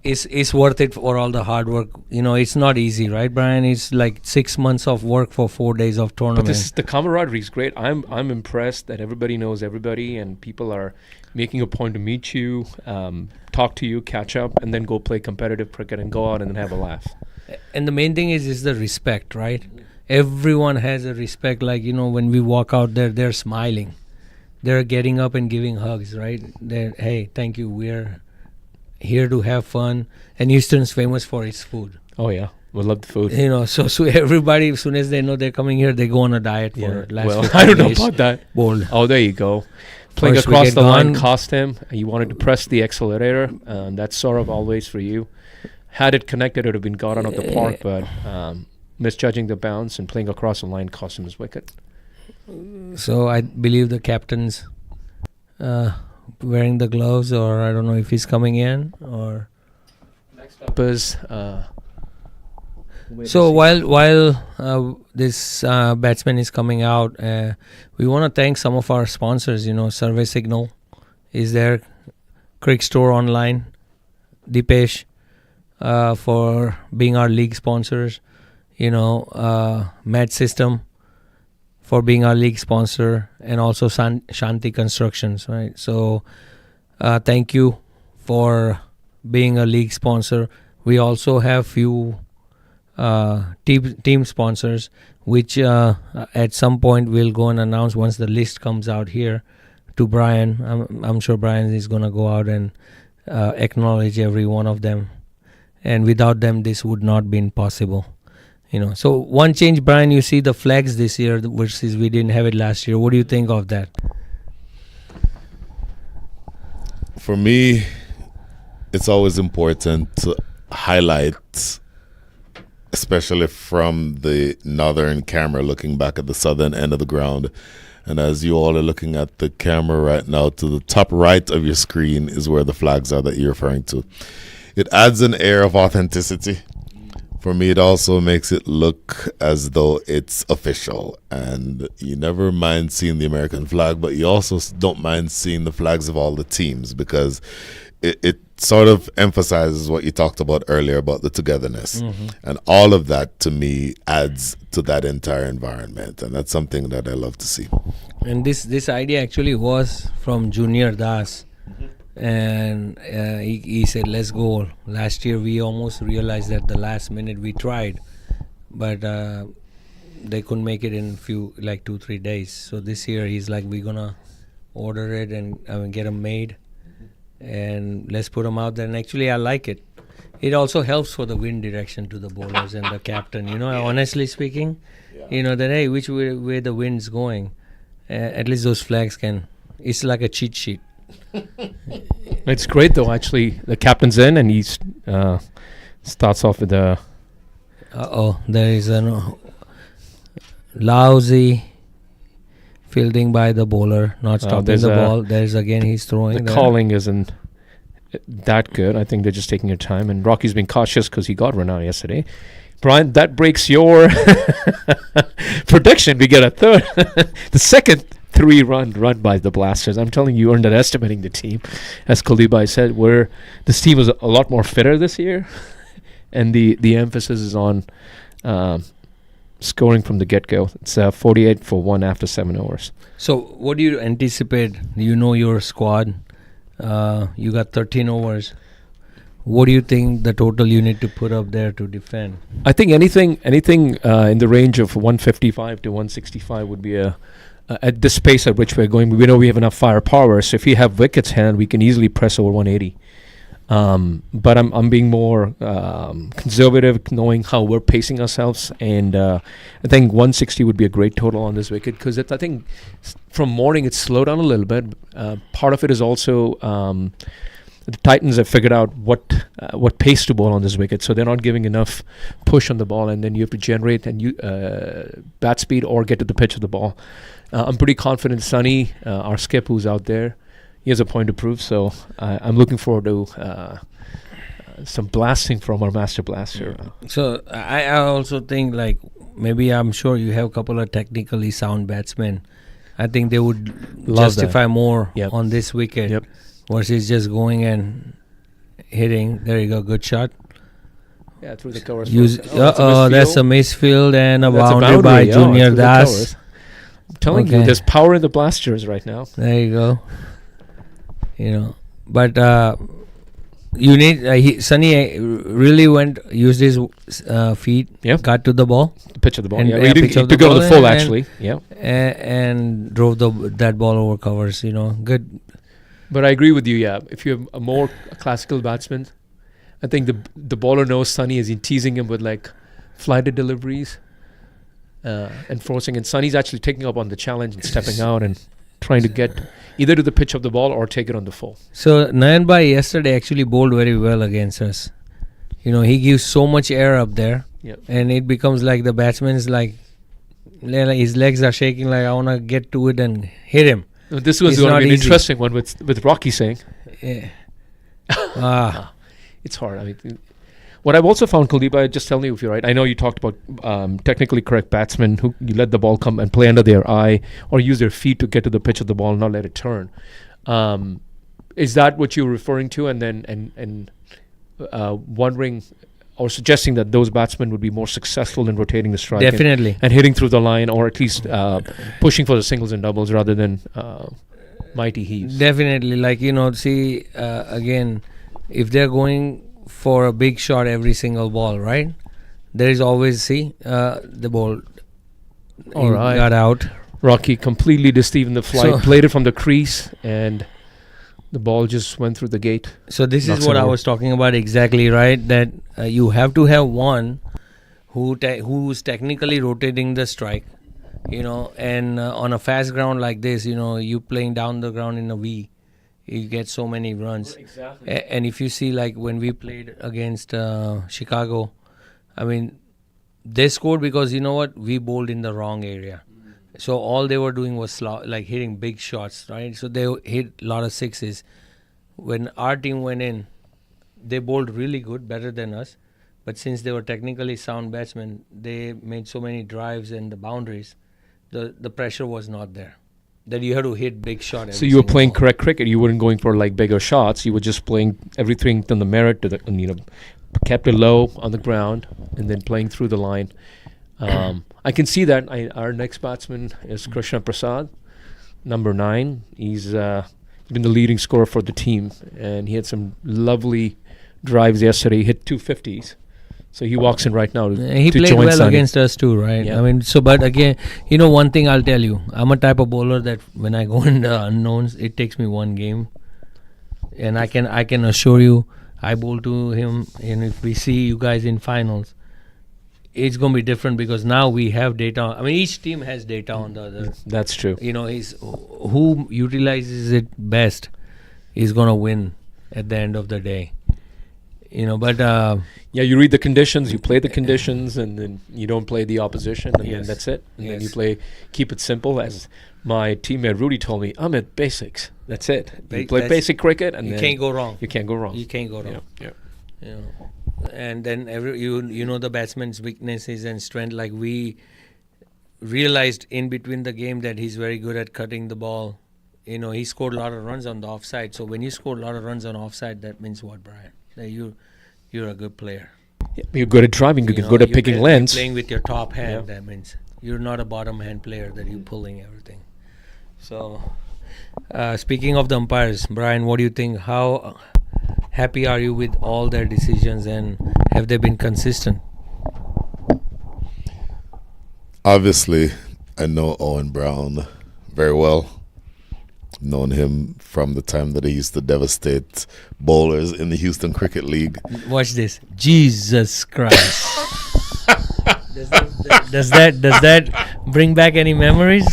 It's worth it for all the hard work. It's not easy, right, Brian? It's like 6 months of work for 4 days of tournament. But the camaraderie is great. I'm impressed that everybody knows everybody and people are making a point to meet you, talk to you, catch up, and then go play competitive cricket and go out and then have a laugh. And the main thing is the respect, right? Everyone has a respect. Like, when we walk out there, they're smiling. They're getting up and giving hugs, right? Hey, thank you. We're here to have fun. And Houston's famous for its food. Oh, yeah. We love the food. So everybody, as soon as they know they're coming here, they go on a diet for it. I don't know about that. Bold. Oh, there you go. Playing First across wicket the line gone. cost him. You wanted to press the accelerator. That's sort of always for you. Had it connected, it would have been gone out of the park, but misjudging the bounce and playing across the line cost him his wicket. So I believe the captain's wearing the gloves, or I don't know if he's coming in, or... Next up is... So while this batsman is coming out, we want to thank some of our sponsors. Survey Signal is there, Crick Store Online, Dipesh for being our league sponsors. Med System for being our league sponsor, and also Shanti Constructions. Right. So thank you for being a league sponsor. We also have few team sponsors, which at some point we'll go and announce once the list comes out here to Brian. I'm sure Brian is going to go out and acknowledge every one of them, and without them this would not been possible. So one change, Brian, you see the flags this year versus we didn't have it last year. What do you think of that? For me, it's always important to highlight, especially from the northern camera looking back at the southern end of the ground. And as you all are looking at the camera right now, to the top right of your screen is where the flags are that you're referring to. It adds an air of authenticity. For me, it also makes it look as though it's official. And you never mind seeing the American flag, but you also don't mind seeing the flags of all the teams, because it sort of emphasizes what you talked about earlier about the togetherness. Mm-hmm. And all of that, to me, adds to that entire environment. And that's something that I love to see. And this idea actually was from Junior Das. Mm-hmm. And he said, let's go. Last year, we almost realized that the last minute we tried. But they couldn't make it in 2-3 days. So this year he's like, we're gonna order it and get them made, and let's put them out there. And actually, I like it. It also helps for the wind direction to the bowlers and the captain. Honestly speaking, that hey, which way the wind's going. At least those flags can. It's like a cheat sheet. It's great though. Actually, the captain's in, and he starts off with a. There is a lousy fielding by the bowler, not stopping the ball. There's again, he's throwing. The calling isn't that good. I think they're just taking their time, and Rocky's been cautious because he got run out yesterday. Brian, that breaks your prediction. We get a third, the second 3-run run by the Blasters. I'm telling you, you're underestimating the team. As Kuldeep said, this team was a lot more fitter this year, and the emphasis is on scoring from the get-go. It's 48 for 1 after 7 overs. So what do you anticipate? Your squad. You got 13 overs. What do you think the total you need to put up there to defend? I think anything in the range of 155 to 165 would be at this pace at which we're going. We know we have enough firepower, so if we have wickets hand, we can easily press over 180. But I'm being more conservative, knowing how we're pacing ourselves, and I think 160 would be a great total on this wicket, because I think from morning it's slowed down a little bit. Part of it is also the Titans have figured out what pace to bowl on this wicket, so they're not giving enough push on the ball, and then you have to generate bat speed or get to the pitch of the ball. I'm pretty confident Sunny, our skip who's out there, he has a point to prove, so I'm looking forward to some blasting from our master blaster. So I also think, maybe I'm sure you have a couple of technically sound batsmen. I think they would justify more on this wicket versus just going and hitting. There you go, good shot. Yeah, through the covers. That's a misfield and a boundary by Junior Das. I'm telling you, there's power in the Blasters right now. There you go. But you need Sunny really used his feet, got to the ball, the pitch of the ball. And he took it on the full actually, and drove that ball over covers. Good. But I agree with you. Yeah, if you're a more classical batsman, I think the bowler knows Sunny is teasing him with flighted deliveries, and forcing. And Sunny's actually taking up on the challenge and stepping out and trying to get either to the pitch of the ball or take it on the full. So Nayan Bhai yesterday actually bowled very well against us. He gives so much air up there, and it becomes like the batsman's his legs are shaking, I want to get to it and hit him. This was going to be an interesting one with Rocky saying. Yeah. It's hard. I mean, what I've also found, Kuldeep, just tell me if you're right. I know you talked about technically correct batsmen who you let the ball come and play under their eye or use their feet to get to the pitch of the ball and not let it turn. Is that what you're referring to? And then wondering or suggesting that those batsmen would be more successful in rotating the strike, definitely, and hitting through the line, or at least pushing for the singles and doubles rather than mighty heaves. Definitely, again, if they're going for a big shot every single ball, right? There is always the ball. All right, got out. Rocky completely deceived in the flight, played it from the crease, and the ball just went through the gate. So this is what I was talking about exactly, right? That you have to have one who's technically rotating the strike, and on a fast ground like this, you playing down the ground in a V, you get so many runs. Exactly. And if you see when we played against Chicago, I mean, they scored because we bowled in the wrong area. So all they were doing was hitting big shots, right? So they hit a lot of sixes. When our team went in, they bowled really good, better than us. But since they were technically sound batsmen, they made so many drives and the boundaries, the pressure was not there. That you had to hit big shot. So you were playing correct cricket. You weren't going for bigger shots. You were just playing everything on the merit to kept it low on the ground and then playing through the line. I can see that. Our next batsman is Krishna Prasad, number 9. He's been the leading scorer for the team, and he had some lovely drives yesterday. He hit 250s. So he walks in right now He to played join well Sunny. against us too, right? Yeah. I mean, but again, one thing I'll tell you, I'm a type of bowler that when I go in the unknowns, it takes me one game, and I can assure you, I bowl to him, and if we see you guys in finals, it's gonna be different because now we have data. I mean, each team has data on the other. That's true. He's who utilizes it best is gonna win at the end of the day. But Yeah, you read the conditions, you play the conditions, and then you don't play the opposition, and then Yes. that's it. And then you Yes. keep it simple. As my teammate Rudy told me, I'm at basics. That's it. You play That's- basic cricket, and you then can't go wrong. You can't go wrong. You can't go wrong. Yeah. And then the batsman's weaknesses and strength. Like we realized in between the game that he's very good at cutting the ball. He scored a lot of runs on the offside. So when you score a lot of runs on offside, that means what, Brian? That you're a good player. Yeah, you're good at driving. You're good at picking you're lengths. playing with your top hand. Yeah. That means you're not a bottom hand player that you're pulling everything. So speaking of the umpires, Brian, what do you think? How happy are you with all their decisions, and have they been consistent? Obviously, I know Owen Brown very well. Known him from the time that he used to devastate bowlers in the Houston Cricket League. Watch this. Jesus Christ. Does that bring back any memories?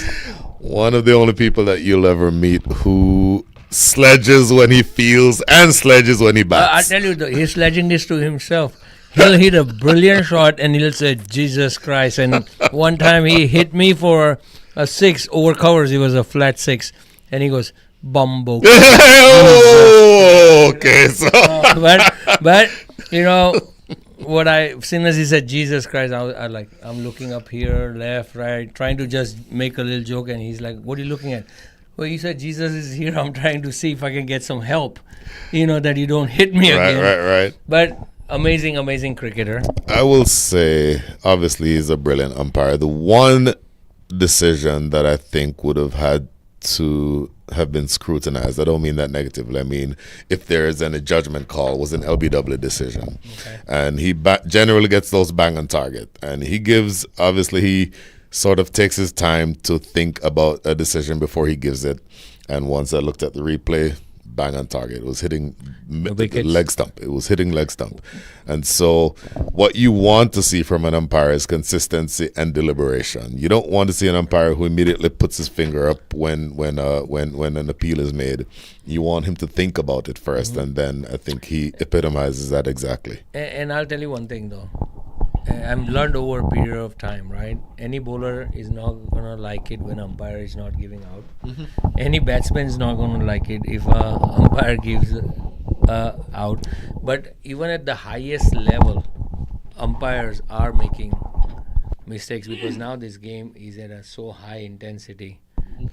One of the only people that you'll ever meet who sledges when he feels and sledges when he I bats. tell you, he's sledging this to himself. He'll hit a brilliant shot and he'll say, Jesus Christ. And one time he hit me for a 6 over covers. It was a flat 6. And he goes, Bumbo. Oh, okay. So but what as soon as he said Jesus Christ, I'm looking up here, left, right, trying to just make a little joke, and he's like, what are you looking at? Well, you said Jesus is here. I'm trying to see if I can get some help, that you don't hit me again. right. But amazing cricketer. I will say, obviously, he's a brilliant umpire. The one decision that I think would have had to have been scrutinized, I don't mean that negatively, I mean if there is any judgment call, was an LBW decision. Okay. And he generally gets those bang on target, and he sort of takes his time to think about a decision before he gives it. And once I looked at the replay, bang on target. It was hitting leg stump. It was hitting leg stump. And so what you want to see from an umpire is consistency and deliberation. You don't want to see an umpire who immediately puts his finger up when an appeal is made. You want him to think about it first, and then I think he epitomizes that exactly. And I'll tell you one thing though. I've learned over a period of time, right? Any bowler is not gonna like it when umpire is not giving out. Any batsman is not gonna like it if umpire gives out. But even at the highest level, umpires are making mistakes because now this game is at a so high intensity,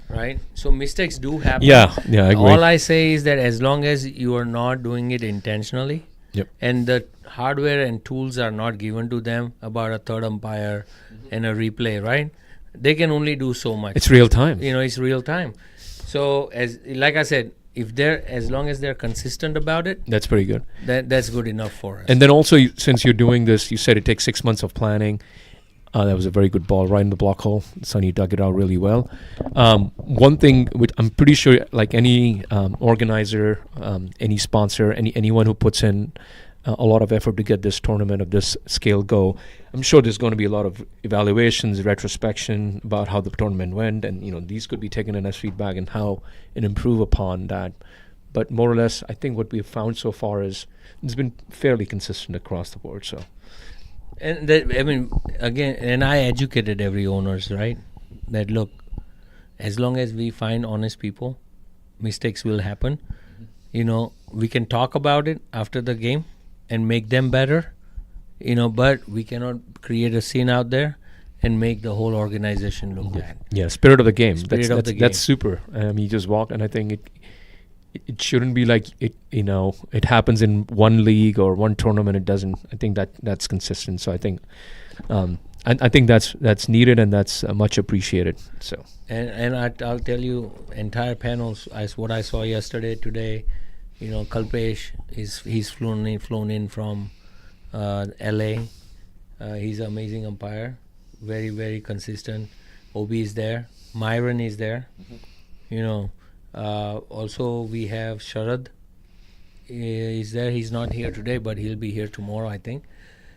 right? So mistakes do happen. Yeah, I agree. All I say is that as long as you are not doing it intentionally, Yep. and the hardware and tools are not given to them about a third umpire and a replay, right? They can only do so much. It's real time. It's real time. So like I said, as long as they're consistent about it, That's pretty good. that's good enough for us. And then also, since you're doing this, you said it takes 6 months of planning. That was a very good ball right in the block hole. Sonny dug it out really well. One thing which I'm pretty sure, like any organizer, any sponsor, anyone who puts in a lot of effort to get this tournament of this scale go, I'm sure there's going to be a lot of evaluations, retrospection about how the tournament went, and these could be taken in as feedback and how and improve upon that. But more or less, I think what we've found so far is it's been fairly consistent across the board. So. And again, I educated every owners, right? That look, as long as we find honest people, mistakes will happen. We can talk about it after the game and make them better, but we cannot create a scene out there and make the whole organization look bad. Yeah, spirit of the game. Spirit of the game. That's super. You just walked, and I think it shouldn't be like it. It happens in one league or one tournament. It doesn't. I think that's consistent. So I think, I think that's needed and that's much appreciated. So. And I'll tell you, entire panels. What I saw yesterday, today, Kalpesh he's flown in from L.A. He's an amazing umpire, very, very consistent. Obi is there. Myron is there. You know, also we have Sharad. He's there. He's not here today, but he'll be here tomorrow, I think.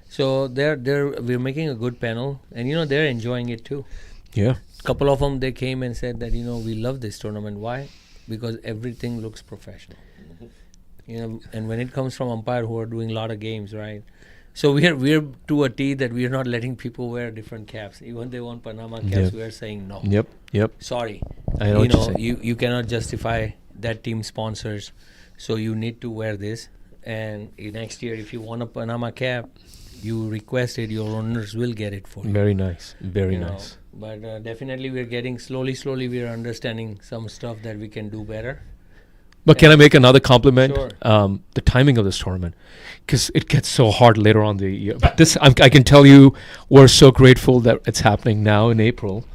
So we're making a good panel, and you know they're enjoying it too. Yeah. Couple of them, they came and said that, you know, we love this tournament. Why? Because everything looks professional. You know, and when it comes from umpire who are doing a lot of games, right? So we're to a T that we're not letting people wear different caps. Even they want Panama caps, we are saying no. Yep. Sorry. I know You what you're know, saying. you cannot justify that team sponsors. So you need to wear this. And next year, if you want a Panama cap, you request it, your owners will get it for you. Very nice. Very You know, nice. but definitely we're getting slowly we're understanding some stuff that we can do better. But can I make another compliment? Sure. The timing of this tournament, because it gets so hard later on the year. But I can tell you, we're so grateful that it's happening now in April,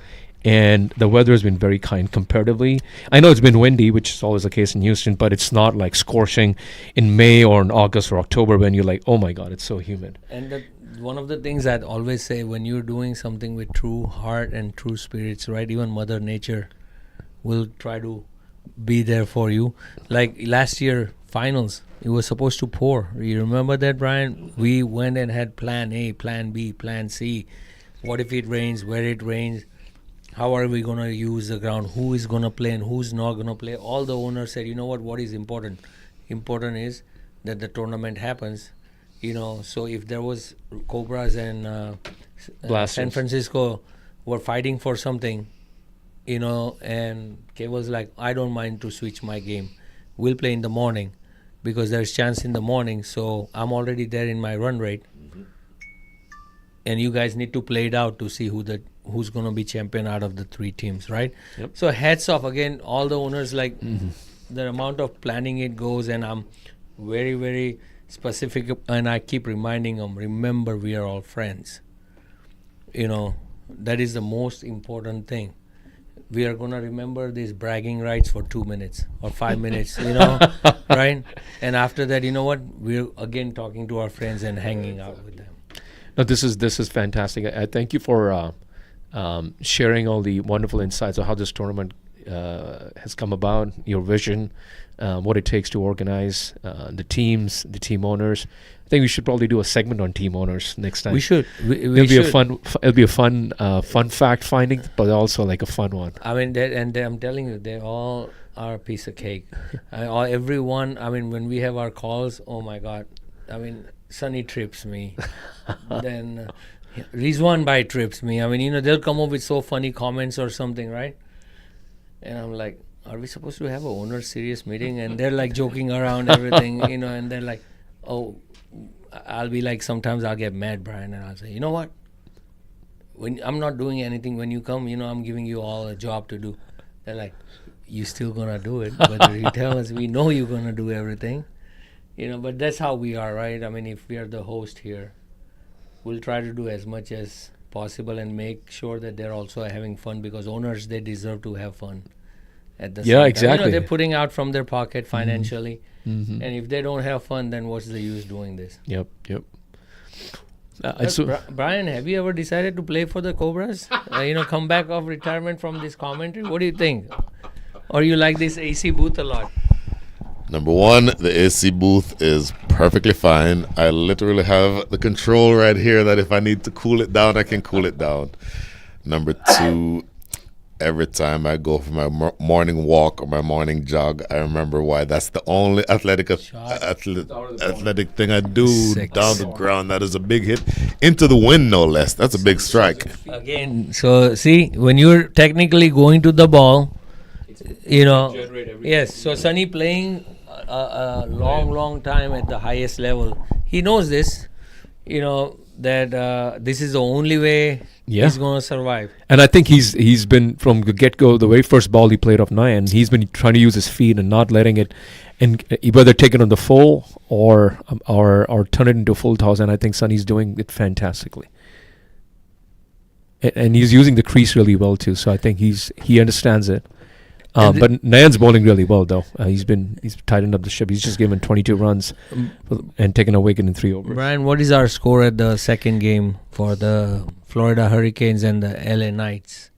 and the weather has been very kind comparatively. I know it's been windy, which is always the case in Houston, but it's not like scorching in May or in August or October when you're like, oh my God, it's so humid. And one of the things I'd always say, when you're doing something with true heart and true spirits, right? Even Mother Nature will try to be there for you. Like last year, finals, it was supposed to pour. You remember that, Brian? We went and had plan A, plan B, plan C. What if it rains? Where it rains? How are we going to use the ground? Who is going to play and who's not going to play? All the owners said, you know what is important? Important is that the tournament happens. You know, so if there was Cobras and San Francisco were fighting for something, you know, and Cable's like, I don't mind to switch my game. We'll play in the morning because there's chance in the morning. So I'm already there in my run rate. And you guys need to play it out to see who's going to be champion out of the three teams, right? Yep. So hats off again, all the owners, like the amount of planning it goes, and I'm very, very specific, and I keep reminding them, remember, we are all friends. You know, that is the most important thing. We are going to remember these bragging rights for 2 minutes or 5 minutes, you know, right? And after that, you know what? We're again talking to our friends and hanging out with them. No, this is fantastic. I thank you for sharing all the wonderful insights of how this tournament has come about, your vision, what it takes to organize the teams, the team owners. I think we should probably do a segment on team owners next time. We should. It'll be a fun fact finding, but also like a fun one. I mean, I'm telling you, they all are a piece of cake. Everyone. I mean, when we have our calls, oh my God. I mean, Sunny trips me. Then Rizwan Bhai trips me. I mean, you know, they'll come up with so funny comments or something, right? And I'm like, are we supposed to have a owner serious meeting? And they're like joking around everything, you know, and they're like, oh, I'll be like, sometimes I'll get mad, Brian, and I'll say, you know what? When I'm not doing anything, when you come, you know, I'm giving you all a job to do. They're like, you still gonna do it. Whether you tell us, we know you're gonna do everything. You know, but that's how we are, right? I mean, if we are the host here, we'll try to do as much as possible and make sure that they're also having fun, because owners, they deserve to have fun at the same time. Exactly. You know, they're putting out from their pocket financially. And if they don't have fun, then what's the use doing this? Yep. Brian, have you ever decided to play for the Cobras? You know, come back of retirement from this commentary? What do you think? Or you like this AC booth a lot? Number one, the AC booth is perfectly fine. I literally have the control right here that if I need to cool it down, I can cool it down. Number two, every time I go for my morning walk or my morning jog, I remember why that's the only athletic thing I do down the ground. That is a big hit into the wind, no less. That's a big strike. Again, so see, when you're technically going to the ball, you know, yes, so Sunny playing a long time at the highest level, he knows this, you know, that this is the only way he's going to survive. And I think he's been from the get-go, the very first ball he played off 9, he's been trying to use his feet and not letting it, and whether take it on the full or turn it into a full toss. And I think Sonny's doing it fantastically. And he's using the crease really well too. So I think he understands it. But Nan's bowling really well though. He's tightened up the ship. He's just given 22 runs and taken a wicket in 3 overs. Brian, what is our score at the second game for the Florida Hurricanes and the LA Knights?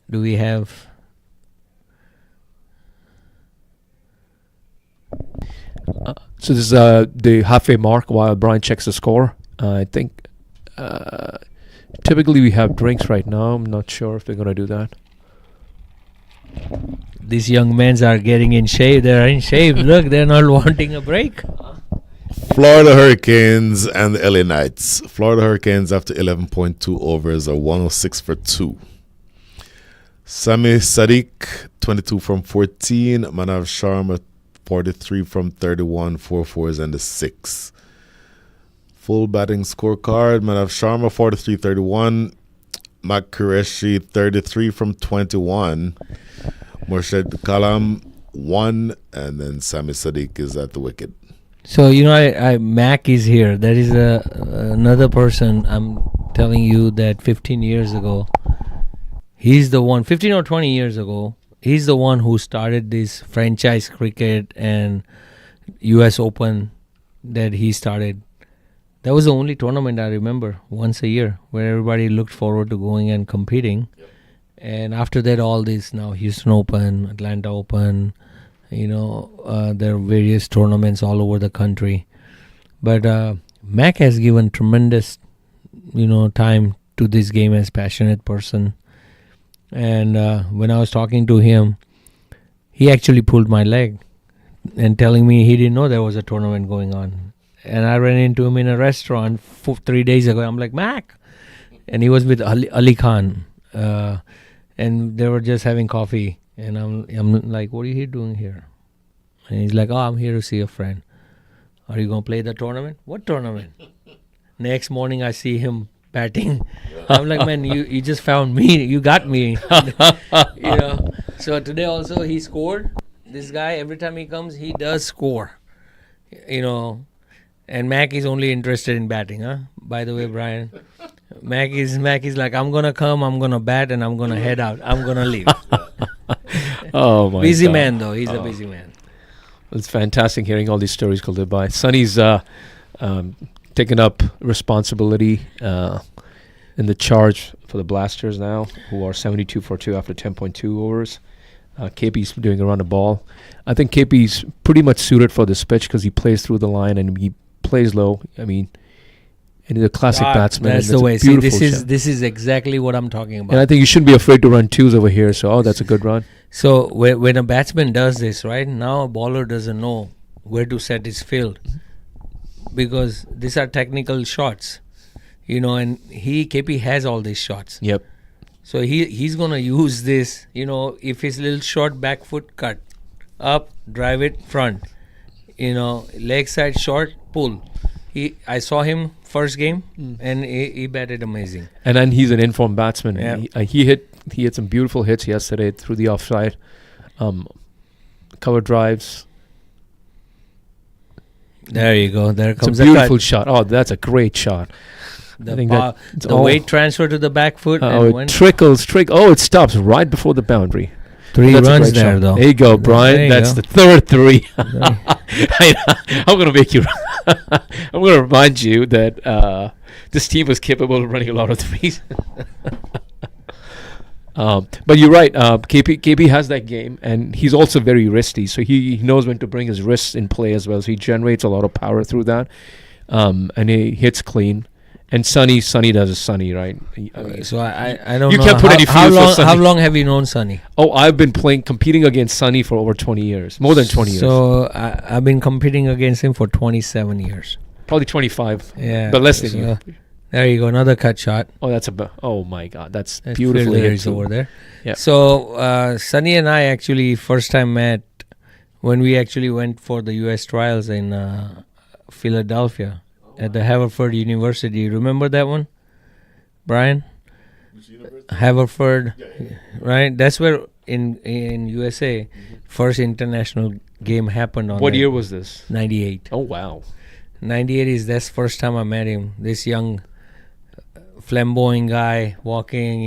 Do we have? So this is the halfway mark while Brian checks the score. I think typically we have drinks right now. I'm not sure if they're going to do that. These young men are getting in shape. They're in shape. Look, they're not wanting a break. Florida Hurricanes and the LA Knights. Florida Hurricanes after 11.2 overs are 106 for 2. Sami Sadiq, 22 from 14. Manav Sharma, 43 from 31. 4 fours and a 6. Full batting scorecard. Manav Sharma, 43-31. Mac Qureshi, 33 from 21. Murshid Kalam, 1. And then Sami Sadiq is at the wicket. So, Mac is here. That is another person. I'm telling you that 15 years ago, he's the one, 15 or 20 years ago, he's the one who started this franchise cricket and US Open that he started. That was the only tournament I remember, once a year, where everybody looked forward to going and competing. Yep. And after that, all this now, Houston Open, Atlanta Open, there are various tournaments all over the country. But Mac has given tremendous, time to this game as passionate person. And when I was talking to him, he actually pulled my leg and telling me he didn't know there was a tournament going on. And I ran into him in a restaurant 3 days ago. I'm like, Mac. And he was with Ali Khan. And they were just having coffee. And I'm like, what are you doing here? And he's like, I'm here to see a friend. Are you going to play the tournament? What tournament? Next morning, I see him batting. I'm like, man, you just found me. You got me. So today also he scored. This guy, every time he comes, he does score. And Mac is only interested in batting, huh? By the way, Brian, Mac is like, I'm gonna come, I'm gonna bat, and I'm gonna head out. I'm gonna leave. Oh my! Busy God. man though. He's a busy man. It's fantastic hearing all these stories called by. Sonny's taking up responsibility in the charge for the Blasters now, who are 72 for 2 after 10.2 overs. KP's doing around the ball. I think KP's pretty much suited for this pitch because he plays through the line and he plays low. I mean, and he's a classic batsman. That's the way. See, this is exactly what I'm talking about. And I think you shouldn't be afraid to run twos over here. So, that's a good run. So when a batsman does this, right, now a bowler doesn't know where to set his field because these are technical shots, and KP has all these shots. Yep. So he's going to use this, if his little short back foot cut, up, drive it front, leg side short, pull. I saw him first game and he batted amazing. And then he's an informed batsman. Yeah. He hit some beautiful hits yesterday through the offside, cover drives. There you go. There comes a beautiful shot. Oh, that's a great shot. The weight transfer to the back foot. It trickles. Oh, it stops right before the boundary. 3 runs there, though. There you go, Brian. That's the third 3. I'm going to make you... I'm going to remind you that this team was capable of running a lot of threes. But you're right. KP has that game, and he's also very wristy, so he knows when to bring his wrists in play as well. So he generates a lot of power through that, and he hits clean. And Sonny does a Sonny, right? So I don't know. You can't put any fuel for Sonny. How long have you known Sonny? Oh, I've been competing against Sonny for over 20 years, more than 20 years. So I've been competing against him for 27 years. Probably 25. Yeah, but less than you. There you go, another cut shot. Oh, oh my God, that's beautiful. He's over there. Yeah. So Sonny and I actually first time met when we actually went for the U.S. trials in Philadelphia. At the Haverford University. You remember that one, Brian? Which university? Haverford, right? That's where in USA, first international game happened on. What year was this? 98. Oh, wow. 98 is that's first time I met him. This young flamboyant guy walking,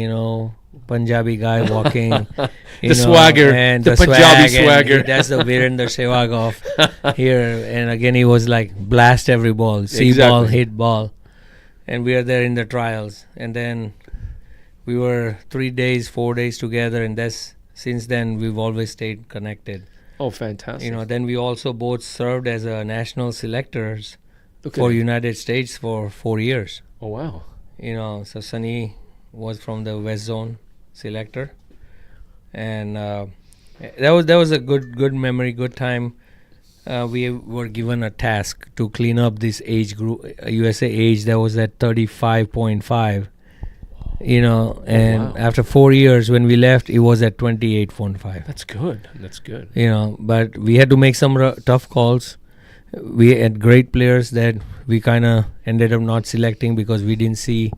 Punjabi guy walking. The swagger, and the swag, Punjabi and swagger. That's the Virender Sehwag of here. And again, he was like, blast every ball, see ball, Exactly. hit ball. And we are there in the trials. And then we were 3 days, 4 days together. And since then, we've always stayed connected. Oh, fantastic. Then we also both served as national selectors Look for at it. United States for 4 years. Oh, wow. So Sunny was from the West Zone selector, and that was a good memory, good time. We were given a task to clean up this age group, USA age that was at 35.5. And wow. after 4 years, when we left, it was at 28.5. That's good. That's good. But we had to make some tough calls. We had great players that we kind of ended up not selecting because we didn't see,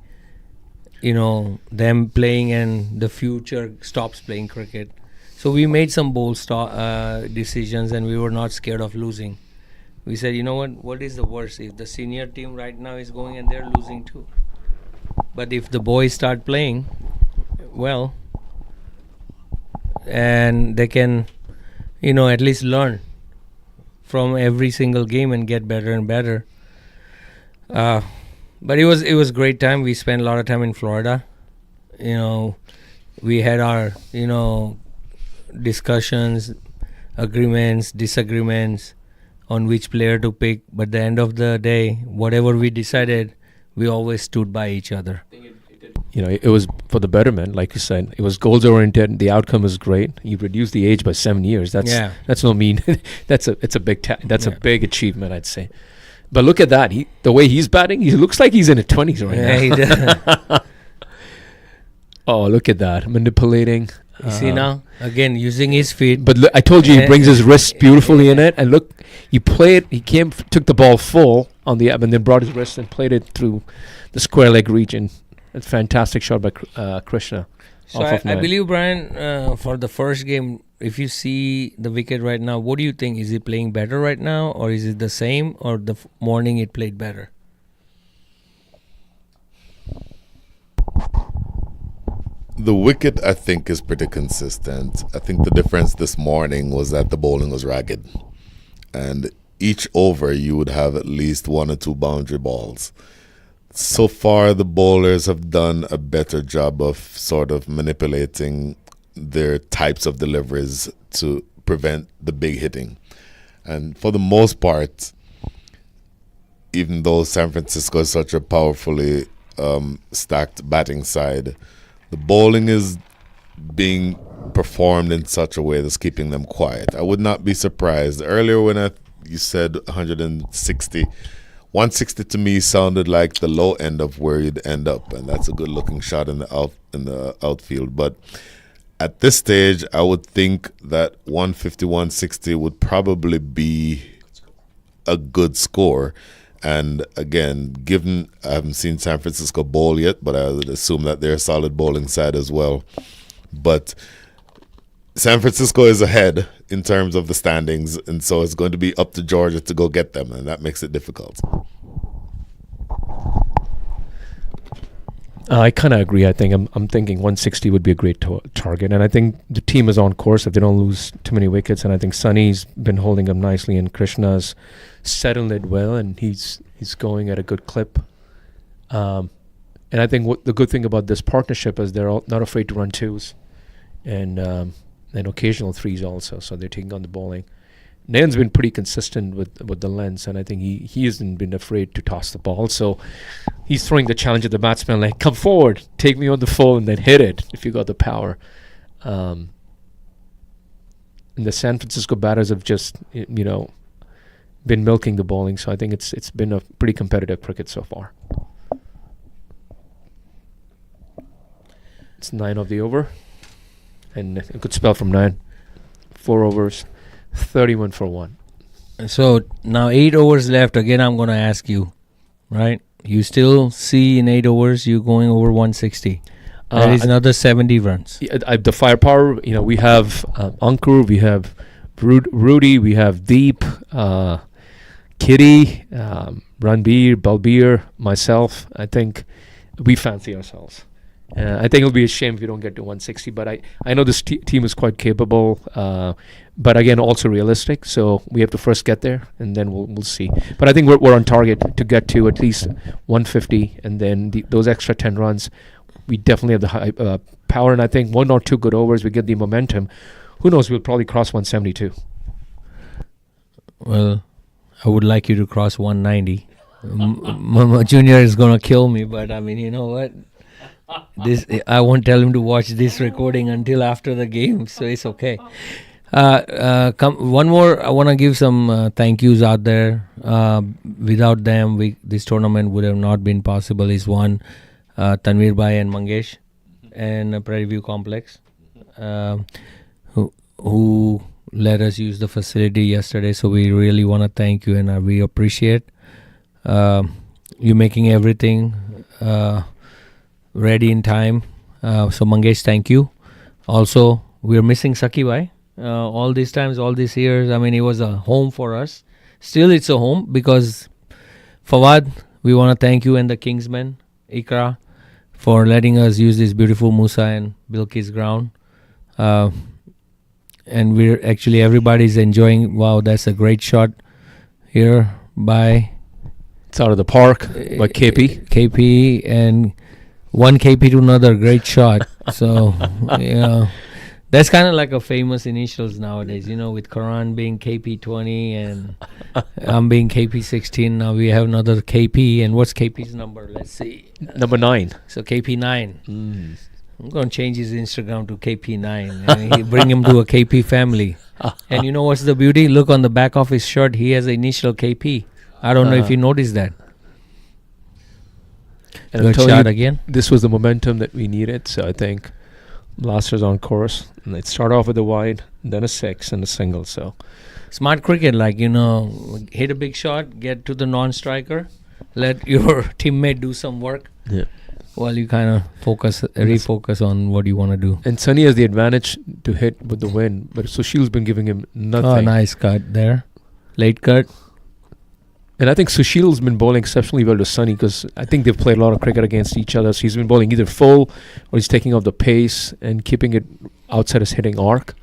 them playing and the future stops playing cricket. So we made some bold decisions, and we were not scared of losing. We said, what is the worst? If the senior team right now is going and they're losing too. But if the boys start playing well, and they can, at least learn from every single game and get better and better. But it was great time. We spent a lot of time in Florida. We had our discussions, agreements, disagreements on which player to pick. But at the end of the day, whatever we decided, we always stood by each other. It was for the betterment, like you said. It was goals oriented. The outcome was great. You reduced the age by 7 years. That's no mean. It's a big a big achievement, I'd say. But look at that. The way he's batting, he looks like he's in his 20s right now. He does. Oh, look at that, manipulating. You see now, again using his feet. But I told you he brings his wrist beautifully in it. And look, he played. He took the ball full on the and then brought his wrist and played it through the square leg region. A fantastic shot by Krishna. So I believe, Brian, for the first game, if you see the wicket right now, what do you think? Is it playing better right now, or is it the same, or the morning it played better? The wicket, I think, is pretty consistent. I think the difference this morning was that the bowling was ragged. And each over, you would have at least one or two boundary balls. So far, the bowlers have done a better job of sort of manipulating their types of deliveries to prevent the big hitting. And for the most part, even though San Francisco is such a powerfully stacked batting side, the bowling is being performed in such a way that's keeping them quiet. I would not be surprised. Earlier when you said 160, 160 to me sounded like the low end of where you'd end up, and that's a good-looking shot in the outfield. But at this stage, I would think that 150, 160 would probably be a good score. And again, given I haven't seen San Francisco bowl yet, but I would assume that they're a solid bowling side as well. But San Francisco is ahead in terms of the standings, and so it's going to be up to Georgia to go get them, and that makes it difficult. I kind of agree. I think I'm thinking 160 would be a great target, and I think the team is on course if they don't lose too many wickets. And I think Sunny's been holding up nicely, and Krishna's settled it well, and he's going at a good clip. And I think the good thing about this partnership is they're all not afraid to run twos, and occasional threes also. So they're taking on the bowling. Nayan's been pretty consistent with the lens, and I think he hasn't been afraid to toss the ball. So he's throwing the challenge at the batsman, like, come forward, take me on the full, and then hit it if you got the power. And the San Francisco batters have just, been milking the bowling. So I think it's been a pretty competitive cricket so far. It's 9 of the over, and a good spell from 9. 4 overs. 31 for 1. So now 8 overs left. Again, I'm going to ask you, right? You still see in 8 overs you going over 160. That is another 70 runs. The firepower, we have Ankur, we have Rudy, we have Deep, Kitty, Ranbir, Balbir, myself. I think we fancy ourselves. I think it'll be a shame if we don't get to 160. But I know this team is quite capable, but again also realistic. So we have to first get there, and then we'll see. But I think we're on target to get to at least 150, and then those extra 10 runs, we definitely have the high power. And I think 1 or 2 good overs, we get the momentum. Who knows? We'll probably cross 172. Well, I would like you to cross 190. Junior is gonna kill me, but I mean, you know what? This I won't tell him to watch this recording until after the game, so it's okay. One more. I want to give some thank yous out there. Without them, this tournament would have not been possible. Is one Tanveer Bhai and Mangesh and Prairie View Complex, who let us use the facility yesterday. So we really want to thank you, and we appreciate you making everything ready in time. So Mangesh, thank you. Also, we're missing Saki Bhai. All these times, all these years, I mean, it was a home for us. Still, it's a home because Fawad, we want to thank you and the Kingsmen, Ikra, for letting us use this beautiful Moosa and Bilkis ground. And we're actually, everybody's enjoying. Wow, that's a great shot here by... It's out of the park by KP. KP and one KP to another, great shot. So, that's kind of like a famous initials nowadays, with Karan being KP20 and I'm being KP16. Now we have another KP. And what's KP's number? Let's see. Number 9. So KP9. I'm going to change his Instagram to KP9 and bring him to a KP family. And you know what's the beauty? Look on the back of his shirt. He has the initial KP. I don't know if you noticed that. And Good shot again. This was the momentum that we needed. So I think Blasters on course. And they'd start off with a wide, then a 6 and a single. So smart cricket, hit a big shot, get to the non-striker, let your teammate do some work. Yeah. While you kind of refocus on what you want to do. And Sunny has the advantage to hit with the wind, but Sushil's been giving him nothing. Oh, nice cut there. Late cut. And I think Sushil's been bowling exceptionally well to Sunny because I think they've played a lot of cricket against each other. So he's been bowling either full or he's taking off the pace and keeping it outside his hitting arc.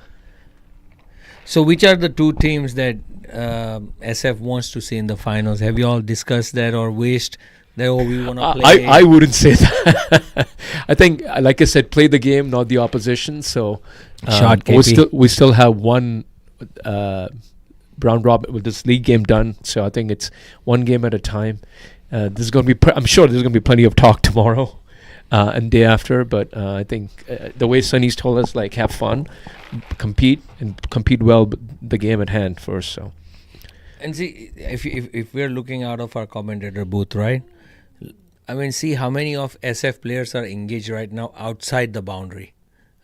So which are the two teams that SF wants to see in the finals? Have you all discussed that or wished that we want to play? I wouldn't say that. I think, like I said, play the game, not the opposition. So we still have one round robin with this league game done. So I think it's one game at a time. This is going to be. I'm sure there's going to be plenty of talk tomorrow and day after. But I think the way Sunny's told us, have fun, compete well, but the game at hand first. So. And see, if we're looking out of our commentator booth, right? I mean, see how many of SF players are engaged right now outside the boundary.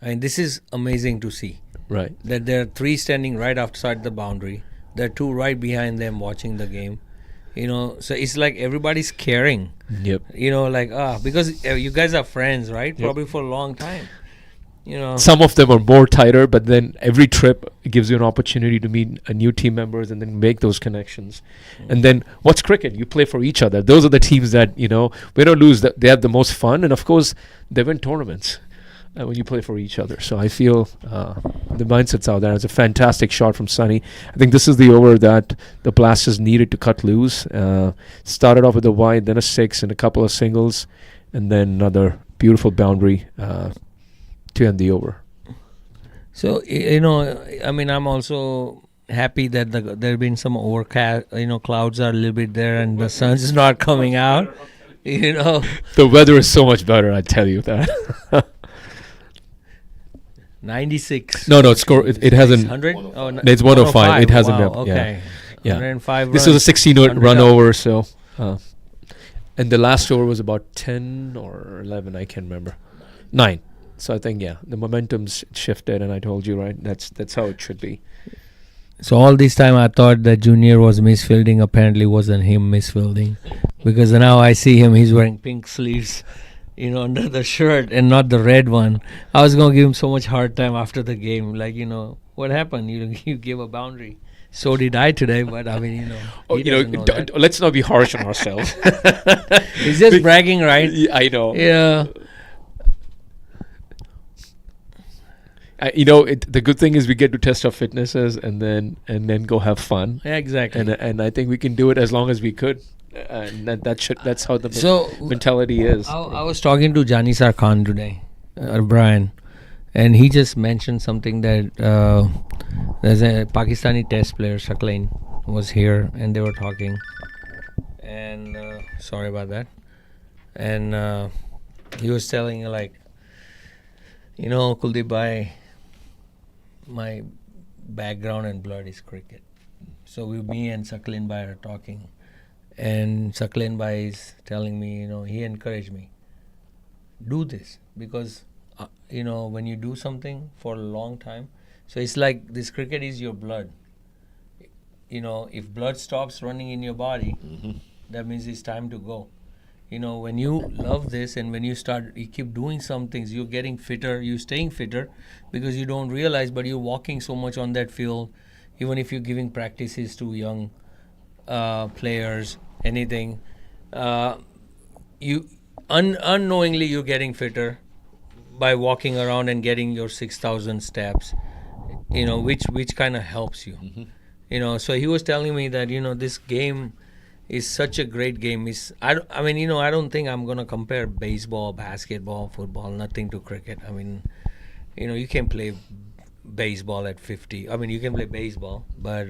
I mean, this is amazing to see. Right. That there are 3 standing right outside the boundary. There are 2 right behind them watching the game. So it's like everybody's caring. Yep. Because you guys are friends, right? Yep. Probably for a long time. Some of them are more tighter, but then every trip gives you an opportunity to meet new team members and then make those connections. And then what's cricket? You play for each other. Those are the teams that, win or lose, they have the most fun. And of course, they win tournaments when you play for each other. So I feel the mindset's out there. It's a fantastic shot from Sunny. I think this is the over that the Blasters needed to cut loose. Started off with a wide, then a 6 and a couple of singles, and then another beautiful boundary to end the over. So, I mean, I'm also happy that there have been some overcast, clouds are a little bit there and the sun's not coming out, The weather is so much better, I tell you that. 96. No, it hasn't. 100? Oh, no, it's 105. It hasn't. Wow, okay. Yeah. 105 This was a 16 run over, so. And the last over was about 10 or 11, I can't remember. 9. So I think, the momentum's shifted, and I told you, right, that's how it should be. So all this time I thought that Junior was misfielding. Apparently wasn't him misfielding. Because now I see him, he's wearing pink sleeves, under the shirt and not the red one. I was going to give him so much hard time after the game. What happened? You gave a boundary. So did I today, but I mean, let's not be harsh on ourselves. He's just bragging, right? I know. Yeah. The good thing is we get to test our fitnesses and then go have fun. Yeah, exactly. And I think we can do it as long as we could. And that's how the So mentality is. I was talking to Janisar Khan today, Brian, and he just mentioned something that there's a Pakistani test player, Shaklain, was here, and they were talking. And sorry about that. And he was telling Kuldeep bhai, my background and blood is cricket. So me and Shaklain bhai are talking. And Shaklain bhai is telling me, he encouraged me, do this, because when you do something for a long time, so it's like this cricket is your blood. If blood stops running in your body, that means it's time to go. When you love this and when you keep doing some things, you're getting fitter, you're staying fitter because you don't realize, but you're walking so much on that field, even if you're giving practices to young players, anything, you unknowingly you're getting fitter by walking around and getting your 6,000 steps, which kind of helps you. So he was telling me that this game is such a great game. I don't think I'm gonna compare baseball, basketball, football, nothing to cricket. You can play baseball at 50. You can play baseball, but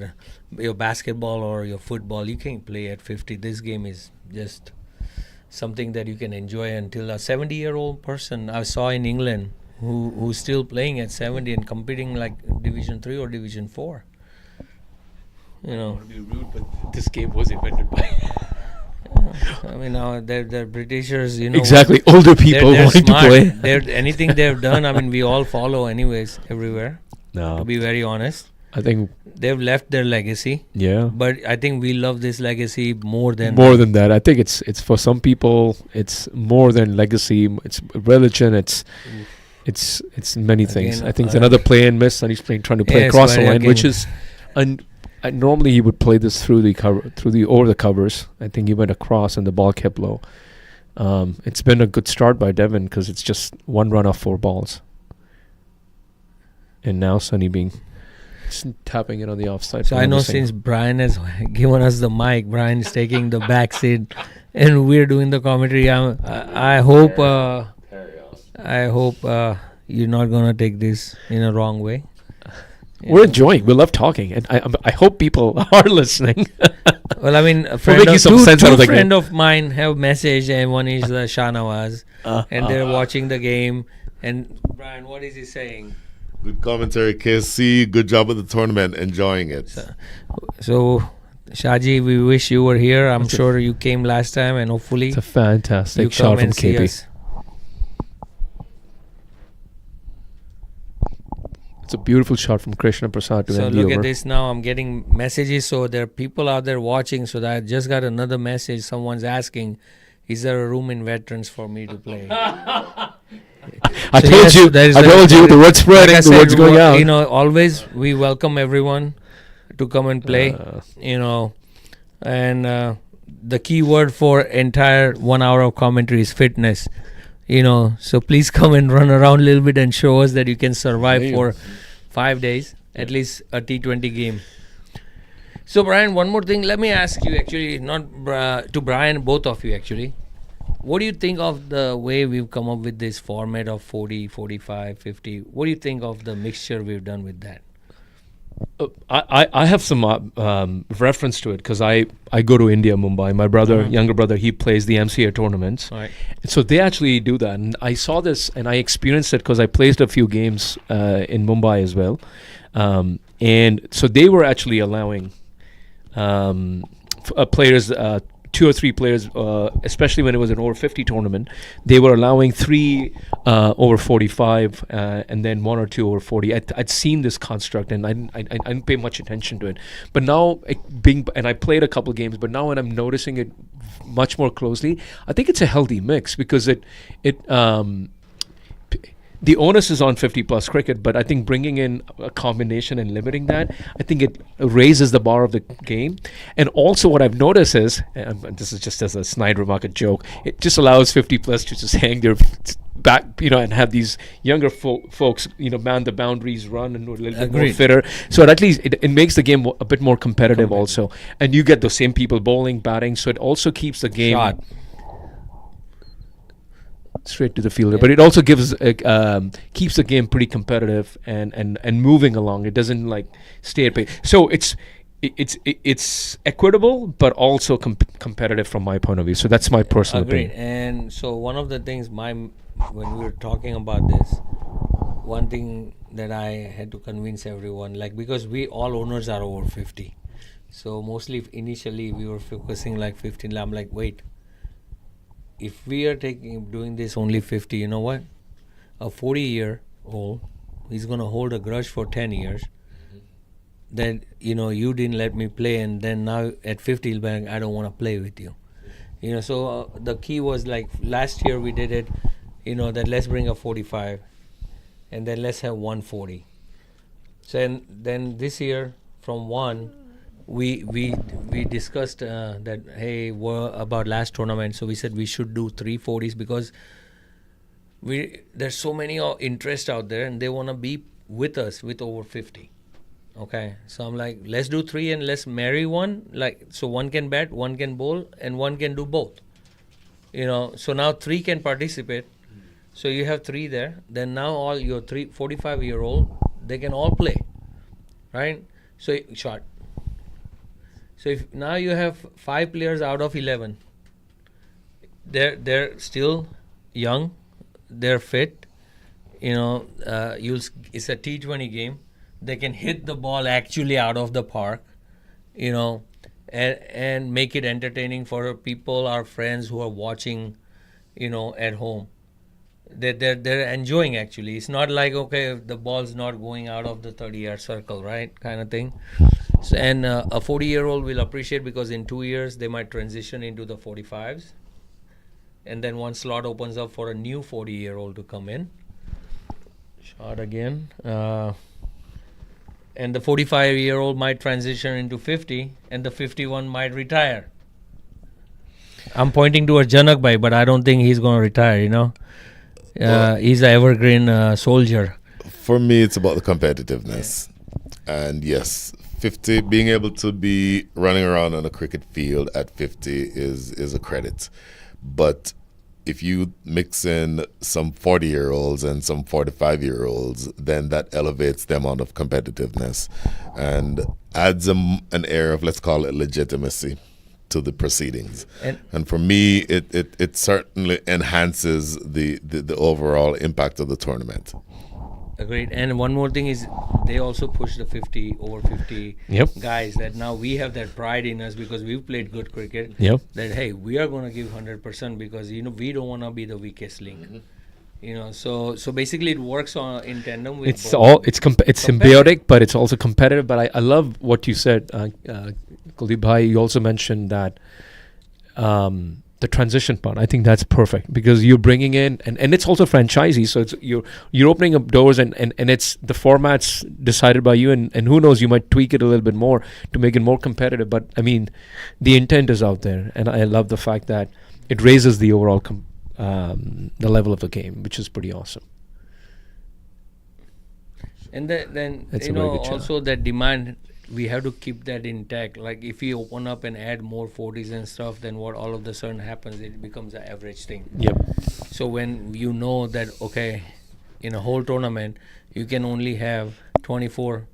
your basketball or your football, you can't play at 50. This game is just something that you can enjoy until a 70-year-old person I saw in England who's still playing at 70 and competing like Division 3 or Division 4. I don't want to be rude, but this game was invented by they're Britishers, exactly, older people they're wanting smart. to play. Anything they've done, we all follow anyways, everywhere. No, to be very honest, I think they've left their legacy. Yeah, but I think we love this legacy more than that. I think it's for some people, it's more than legacy. It's religion. It's many things. I think it's another play and miss, and he's trying to play across the line, which is, normally he would play this through the over the covers. I think he went across and the ball kept low. It's been a good start by Devon because it's just one run off 4 balls. And now Sonny being tapping it on the offside. So I know since Brian has given us the mic, Brian is taking the back seat, and we're doing the commentary. I hope you're not gonna take this in a wrong way. We're enjoying. We love talking, and I hope people are listening. Well, a friend of mine have messaged, and one is Shahnawaz, and they're watching the game. And Brian, what is he saying? Good commentary, KC. Good job with the tournament. Enjoying it. So Shaji, we wish you were here. I'm sure you came last time, and hopefully it's a fantastic shot from KP. It's a beautiful shot from Krishna Prasad to end the over. So look at this now. I'm getting messages. So there are people out there watching. So that I just got another message. Someone's asking, is there a room in Veterans for me to play? I told you the word spreading, the word's going out. Always we welcome everyone to come and play. And the key word for entire 1 hour of commentary is fitness. So please come and run around a little bit and show us that you can survive for 5 days, at least a T20 game. So Brian, one more thing. Let me ask you actually, not to Brian, both of you actually. What do you think of the way we've come up with this format of 40, 45, 50? What do you think of the mixture we've done with that? I have some reference to it because I go to India, Mumbai. My brother, younger brother, he plays the MCA tournaments. Right. So they actually do that. And I saw this and I experienced it because I played a few games in Mumbai as well. And so they were actually allowing players, 2 or 3 players, especially when it was an over 50 tournament, they were allowing 3 over 45 and then 1 or 2 over 40. I'd seen this construct and I didn't pay much attention to it. But now, and I played a couple games, but now when I'm noticing it much more closely, I think it's a healthy mix because the onus is on 50 plus cricket, but I think bringing in a combination and limiting that, I think it raises the bar of the game. And also what I've noticed is, and this is just as a snide remark, a joke, it just allows 50 plus to just hang their back, and have these younger folks, man the boundaries, run and a little bit more Agreed. fitter. So at least it makes the game a bit more competitive also. And you get the same people bowling, batting, so it also keeps the game Shot. straight to the fielder. Yeah. But it also gives keeps the game pretty competitive and moving along. It doesn't like stay at pace. So it's equitable, but also competitive from my point of view. So that's my personal Agreed. opinion. And so one of the things when we were talking about this, one thing that I had to convince everyone, like, because we all owners are over 50, so mostly initially we were focusing like 15. I'm like, wait, if we are doing this only 50, you know what, a 40-year-old is going to hold a grudge for 10 years that you didn't let me play, and then now at 50 he'll be like, I don't want to play with you. So the key was, like, last year we did it, that let's bring a 45 and then let's have 140. So and then this year from one we discussed that, hey, about last tournament, so we said we should do 340s because there's so many interest out there and they want to be with us with over 50. Okay, so I'm like, let's do 3 and let's marry one, like, so one can bat, one can bowl, and one can do both. So now 3 can participate. So you have 3 there. Then now all your 45-year-old, they can all play, right? So shot. So if now you have 5 players out of 11, they're still young, they're fit. It's a T20 game. They can hit the ball actually out of the park, and make it entertaining for people, our friends who are watching, at home. They're enjoying actually. It's not like, okay, the ball's not going out of the 30-yard circle, right, kind of thing. So, and a 40-year-old will appreciate, because in 2 years they might transition into the 45s, and then one slot opens up for a new 40-year-old to come in. Shot again. And the 45-year-old might transition into 50, and the 51 might retire. I'm pointing towards Janak Bhai, but I don't think he's going to retire, he's an evergreen soldier. For me, it's about the competitiveness. And yes, 50, being able to be running around on a cricket field at 50 is a credit. But if you mix in some 40-year-olds and some 45-year-olds, then that elevates the amount of competitiveness and adds an air of, let's call it, legitimacy to the proceedings. And for me, it certainly enhances the overall impact of the tournament. Agreed. And one more thing is, they also push the over 50 guys, that now we have that pride in us because we've played good cricket. Yep. That, hey, we are going to give 100% because we don't want to be the weakest link. So basically it works in tandem with It's both. it's symbiotic, but it's also competitive. But I love what you said, Kuldeep Bhai. You also mentioned that the transition part. I think that's perfect because you're bringing in, and it's also franchisee, so it's you're opening up doors, and it's the format's decided by you, and who knows, you might tweak it a little bit more to make it more competitive. But I mean, the intent is out there, and I love the fact that it raises the overall the level of the game, which is pretty awesome. And then That's a very good also shot. that demand, we have to keep that intact. Like if we open up and add more 40s and stuff, then what all of the sudden happens, it becomes an average thing. Yep. So when you know that, okay, in a whole tournament you can only have 24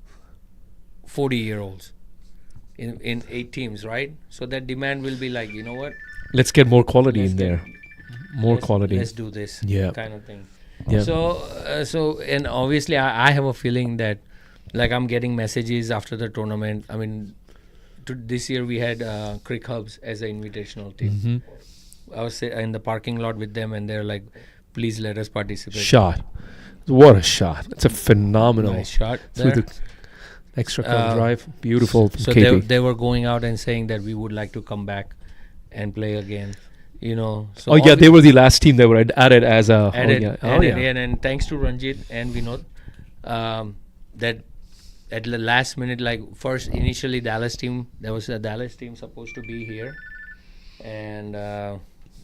40-year-olds in 8 teams, right? So that demand will be like, you know what, Let's get more quality Let's in get- there. More quality. let's do this Yeah. kind of thing. Yeah. So and obviously I have a feeling that, like, I'm getting messages after the tournament. I mean, this year we had Crick Hubs as an invitational team. Mhm. I was in the parking lot with them, and they're like, please let us participate. Shot. What a shot. It's a phenomenal Nice shot through there. the extra cover drive. Beautiful from So KP. they were going out and saying that we would like to come back and play again. So Oh yeah, they were the last team that were added as a. added, yeah. in, and thanks to Ranjit and Vinod, that at the last minute, like first initially there was a Dallas team supposed to be here, and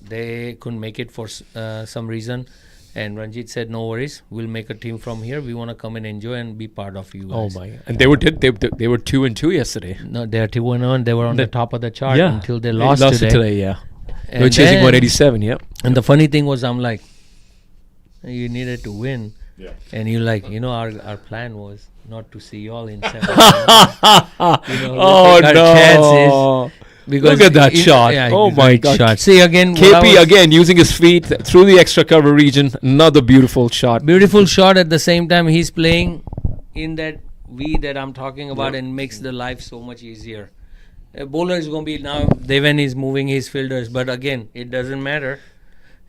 they couldn't make it for some reason, And Ranjit said, "No worries, we'll make a team from here. We want to come and enjoy and be part of you Oh guys." my! And they were 2-2 yesterday. No, they are 2-1. They were on the top of the chart Yeah. until they They lost it today. today. Yeah, they were And chasing then- 187. Yep. And the funny thing was, I'm like, you needed to win. Yeah. And you like, our plan was not to see y'all in 7. Oh no! Look at that shot. Oh my great God. shot. See again, what I KP was- again using his feet through the extra cover region. Another beautiful shot. beautiful shot. At the same time, he's playing in that V that I'm talking about, and makes the life so much easier. A bowler is going to be now. Devan is moving his fielders, but again, it doesn't matter,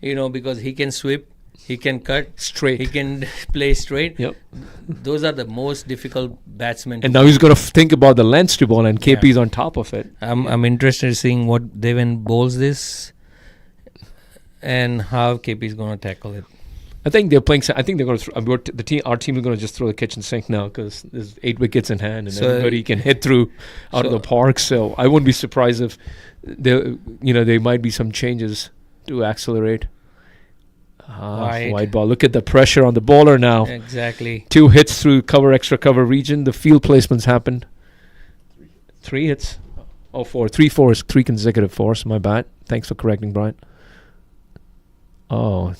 because he can sweep, he can cut, Straight. he can play straight. Yep. Those are the most difficult batsmen. And now he's going to think about the lengths to bowl, and KP's on top of it. I'm interested in seeing what Devan bowls this, and how KP is going to tackle it. I think they're playing. I think they're going to. Our team is going to just throw the kitchen sink now because there's 8 wickets in hand, and So- everybody can hit through out of the park. So I wouldn't be surprised if there might be some changes to accelerate. Wide ball. Look at the pressure on the bowler now. Exactly. 2 hits through extra cover region. The field placements happened. 3 hits. Oh, 4. 3 fours. 3 consecutive fours. My bad. Thanks for correcting, Brian. Oh,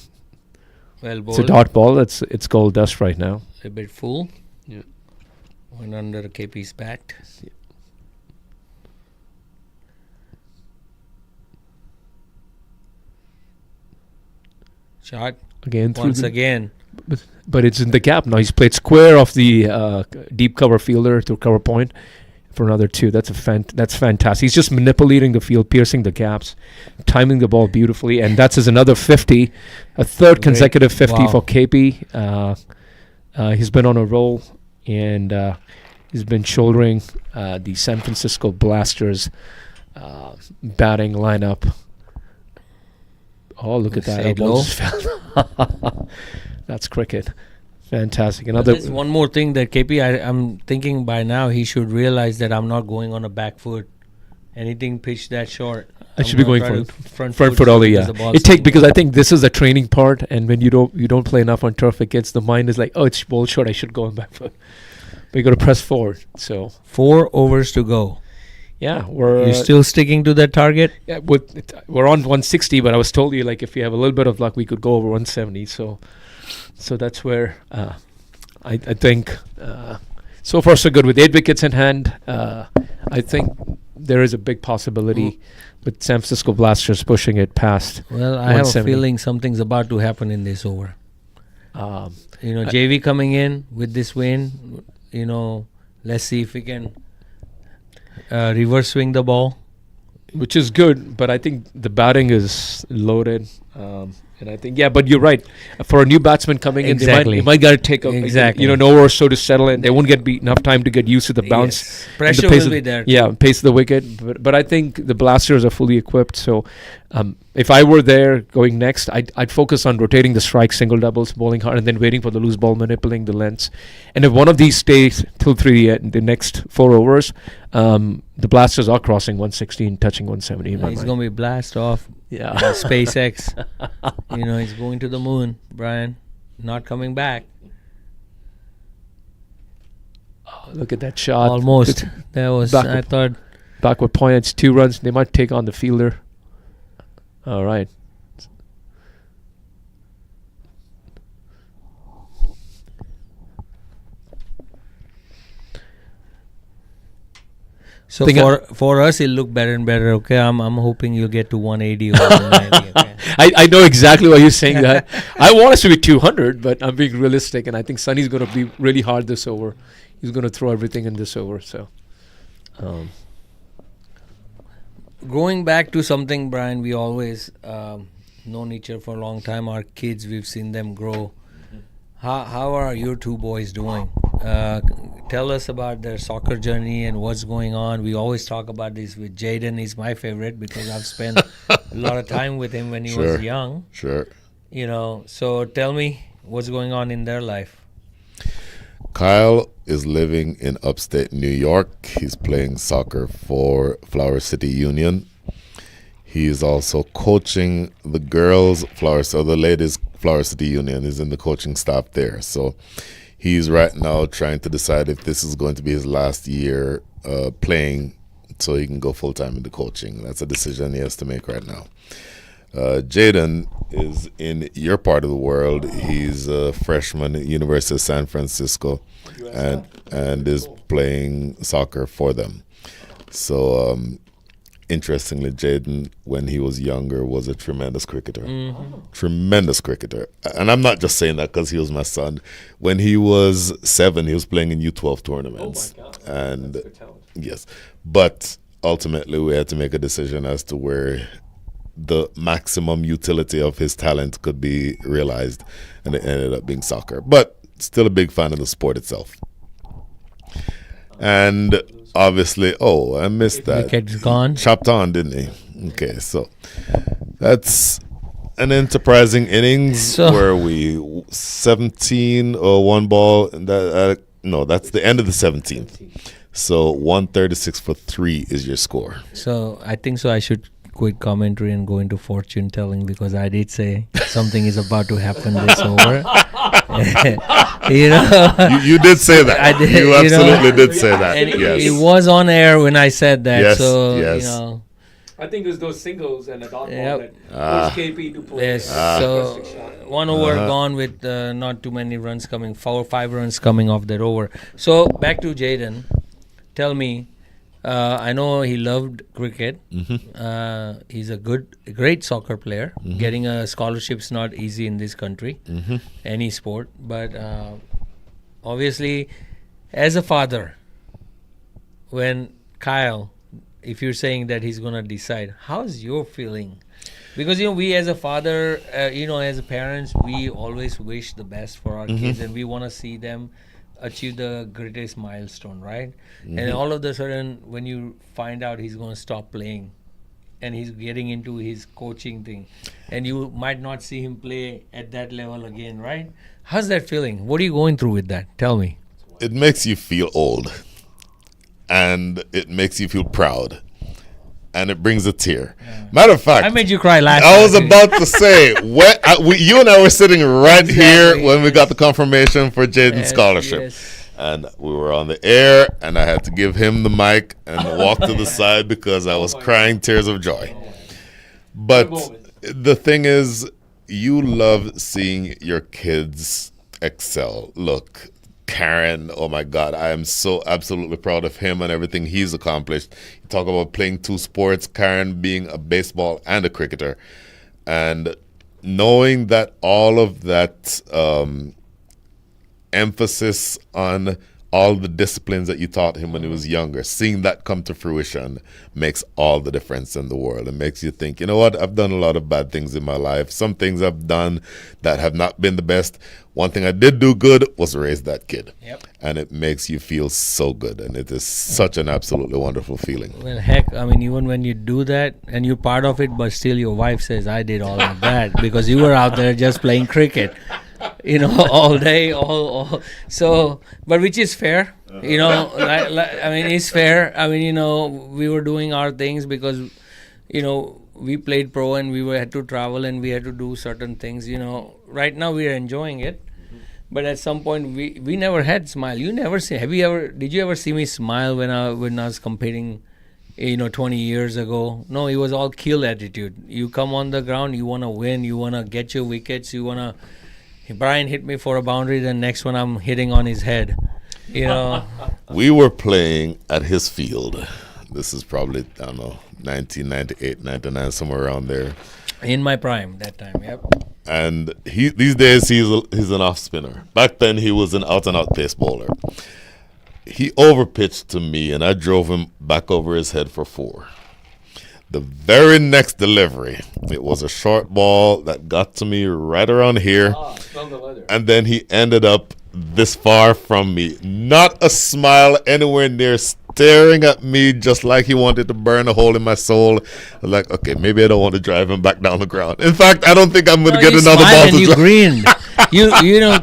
Well it's a bowled. dot ball. It's gold dust right now. A bit full. Yeah. Went under KP's bat. Shot Again, through once the, again. but it's in the gap now. He's played square off the deep cover fielder to cover point for another 2. That's fantastic. He's just manipulating the field, piercing the gaps, timing the ball beautifully, and that's his another 50, a third Great. consecutive 50 Wow. for KP. He's been on a roll, and he's been shouldering the San Francisco Blasters batting lineup. Oh, look at that! Say it Elbow low. just fell. That's cricket. Fantastic. But Another there's one more thing that KP, I'm thinking by now he should realize that I'm not going on a back foot. Anything pitched that short, I should be going for for front foot only. because Yeah, the ball's it take coming because out. I think this is the training part, and when you don't play enough on turf, it gets the mind is like, oh, it's ball short. I should go on back foot. But you got to press forward. So 4 overs to go. yeah, we're You're still sticking to that target? we're on 160, but I was told you like if you have a little bit of luck, we could go over 170. So that's where I think so far so good with 8 wickets in hand. I think there is a big possibility with San Francisco Blasters pushing it past. Well, I have a 170. feeling something's about to happen in this over. JV coming in with this win. Let's see if we can reverse swing the ball. Which is good, but I think the batting is loaded. And I think, but you're right. For a new batsman coming Exactly. in, they might got to take Exactly. an hour or so to settle in. They won't get enough time to get used to the bounce. Yes. and Pressure the pace will of be there. Yeah, pace of the wicket. But I think the Blasters are fully equipped. So if I were there going next, I'd focus on rotating the strike, single doubles, bowling hard, and then waiting for the loose ball, manipulating the lengths. And if one of these stays till the next 4 overs, the Blasters are crossing 116, touching 170. in my He's mind. going to be blast off. Yeah. SpaceX. He's going to the moon, Brian. Not coming back. Look at that shot. Almost. That was, Back I up. thought. Backward point. It's 2 runs. They might take on the fielder. All right. So Think for us, it'll look better and better. Okay, I'm hoping you'll get to 180 or 190. Okay. I know exactly why you're saying that. I want us to be 200, but I'm being realistic, and I think Sonny's going to be really hard this over. He's going to throw everything in this over. So, Going back to something, Brian, we always known each other for a long time. Our kids, we've seen them grow. How are your 2 boys doing? Tell us about their soccer journey and what's going on. We always talk about this with Jaden. He's my favorite because I've spent a lot of time with him when he was young. Sure. So tell me what's going on in their life. Kyle is living in upstate New York. He's playing soccer for Flower City Union. He is also coaching the girls, the ladies' Florida City Union, is in the coaching staff there. So he's right now trying to decide if this is going to be his last year playing so he can go full-time into coaching. That's a decision he has to make right now. Jaden is in your part of the world. He's a freshman at University of San Francisco and is playing soccer for them. So interestingly, Jaden, when he was younger, was a tremendous cricketer. Tremendous cricketer. And I'm not just saying that because he was my son. When he was 7, he was playing in U12 tournaments. Oh my God. And That's good talent. yes, but ultimately we had to make a decision as to where the maximum utility of his talent could be realized, and it ended up being soccer. But still a big fan of the sport itself. And obviously, I missed that. Wicket's gone. Chopped on, didn't he? Okay, so that's an enterprising innings. So- Where we 17 or 1 ball, and no, that's the end of the 17th. So 136 for 3 is your score. So I think so. I should quit commentary and go into fortune telling, because I did say something is about to happen this over. You did say that. I did, You absolutely did say that. And Yes. it was on air when I said that. Yes, So yes. I think it was those singles and a dot ball Yep. that forced KP to play. Yes. So 1 over gone with not too many runs coming, 4 or 5 runs coming off that over. So back to Jaden. Tell me, I know he loved cricket. He's a great soccer player. Getting a scholarship's not easy in this country, any sport. But obviously, as a father, when Kyle, if you're saying that he's going to decide, how's your feeling? Because, we as a father, as parents, we always wish the best for our kids, and we want to see them achieve the greatest milestone, right? And all of a sudden, when you find out he's going to stop playing and he's getting into his coaching thing, and you might not see him play at that level again, right? How's that feeling? What are you going through with that? Tell me. It makes you feel old, and it makes you feel proud, and it brings a tear. Matter of fact, I made you cry last I was time. about to say, you and I were sitting right here Exactly. when we got the confirmation for Jaden's Yes, scholarship. yes. And we were on the air, and I had to give him the mic and walk to the side because I was crying tears of joy. But the thing is, you love seeing your kids excel. Look, Karen, oh my God, I am so absolutely proud of him and everything he's accomplished. You talk about playing 2 sports, Karen being a baseball and a cricketer. And knowing that all of that emphasis on all the disciplines that you taught him when he was younger, seeing that come to fruition makes all the difference in the world. It makes you think, you know what, I've done a lot of bad things in my life. Some things I've done that have not been the best. One thing I did do good was raise that kid. Yep. And it makes you feel so good. And it is such an absolutely wonderful feeling. Well, heck, I mean, even when you do that and you're part of it, but still your wife says, I did all of that because you were out there just playing cricket, all day, all. So, but which is fair, I mean, it's fair. I mean, we were doing our things because, we played pro and we had to travel and we had to do certain things, Right now we are enjoying it. But at some point, we never had smile. You never see. Did you ever see me smile when I was competing, 20 years ago? No, it was all kill attitude. You come on the ground, you want to win, you want to get your wickets, you want to. Brian hit me for a boundary, then next one I'm hitting on his head. We were playing at his field. This is probably, I don't know, 1998, 99, somewhere around there. In my prime that time, yep. And these days he's an off spinner. Back then he was an out and out pace bowler. He overpitched to me and I drove him back over his head for 4. The very next delivery, it was a short ball that got to me right around here. And then he ended up this far from me. Not a smile anywhere near, staring at me just like he wanted to burn a hole in my soul. I was like, okay, maybe I don't want to drive him back down the ground. In fact, I don't think I'm going to get another ball to you drive. grinned.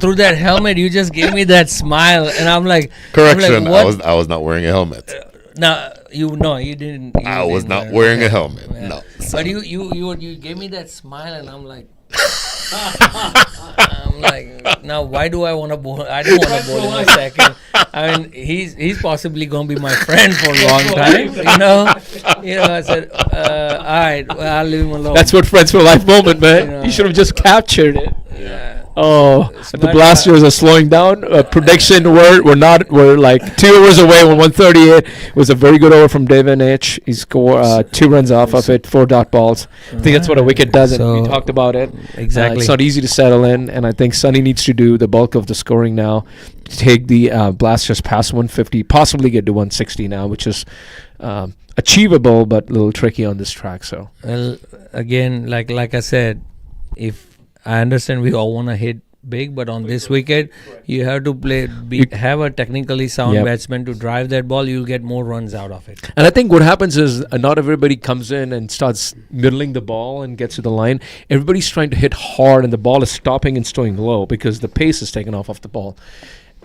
Through that helmet, you just gave me that smile, and I'm like, Correction, what? I was not wearing a helmet. No, you didn't. I was not wearing a helmet. Yeah. No. But you gave me that smile, and I'm like, I'm like, now why do I want to bowl? I don't want to bowl in the second. I mean, he's possibly going to be my friend for a long time. I said, all right, well, I'll leave him alone. That's what friends for life moment, man. You know. You should have just captured it. Yeah. Oh, the Smart Blasters are slowing down. Prediction: we're like 2 overs away on 138. It was a very good over from Devin H. He scored 2 runs off of it, 4 dot balls. I think that's what a wicket does, and we So, talked about it. Exactly. It's not easy to settle in, and I think Sonny needs to do the bulk of the scoring now to take the Blasters past 150, possibly get to 160 now, which is achievable but a little tricky on this track. So, Well, again, like I said, if I understand we all want to hit big, but on this wicket, you have to have a technically sound Yep. batsman to drive that ball. You'll get more runs out of it. and I think what happens is not everybody comes in and starts middling the ball and gets to the line. Everybody's trying to hit hard, and the ball is stopping and staying low because the pace is taken off the ball.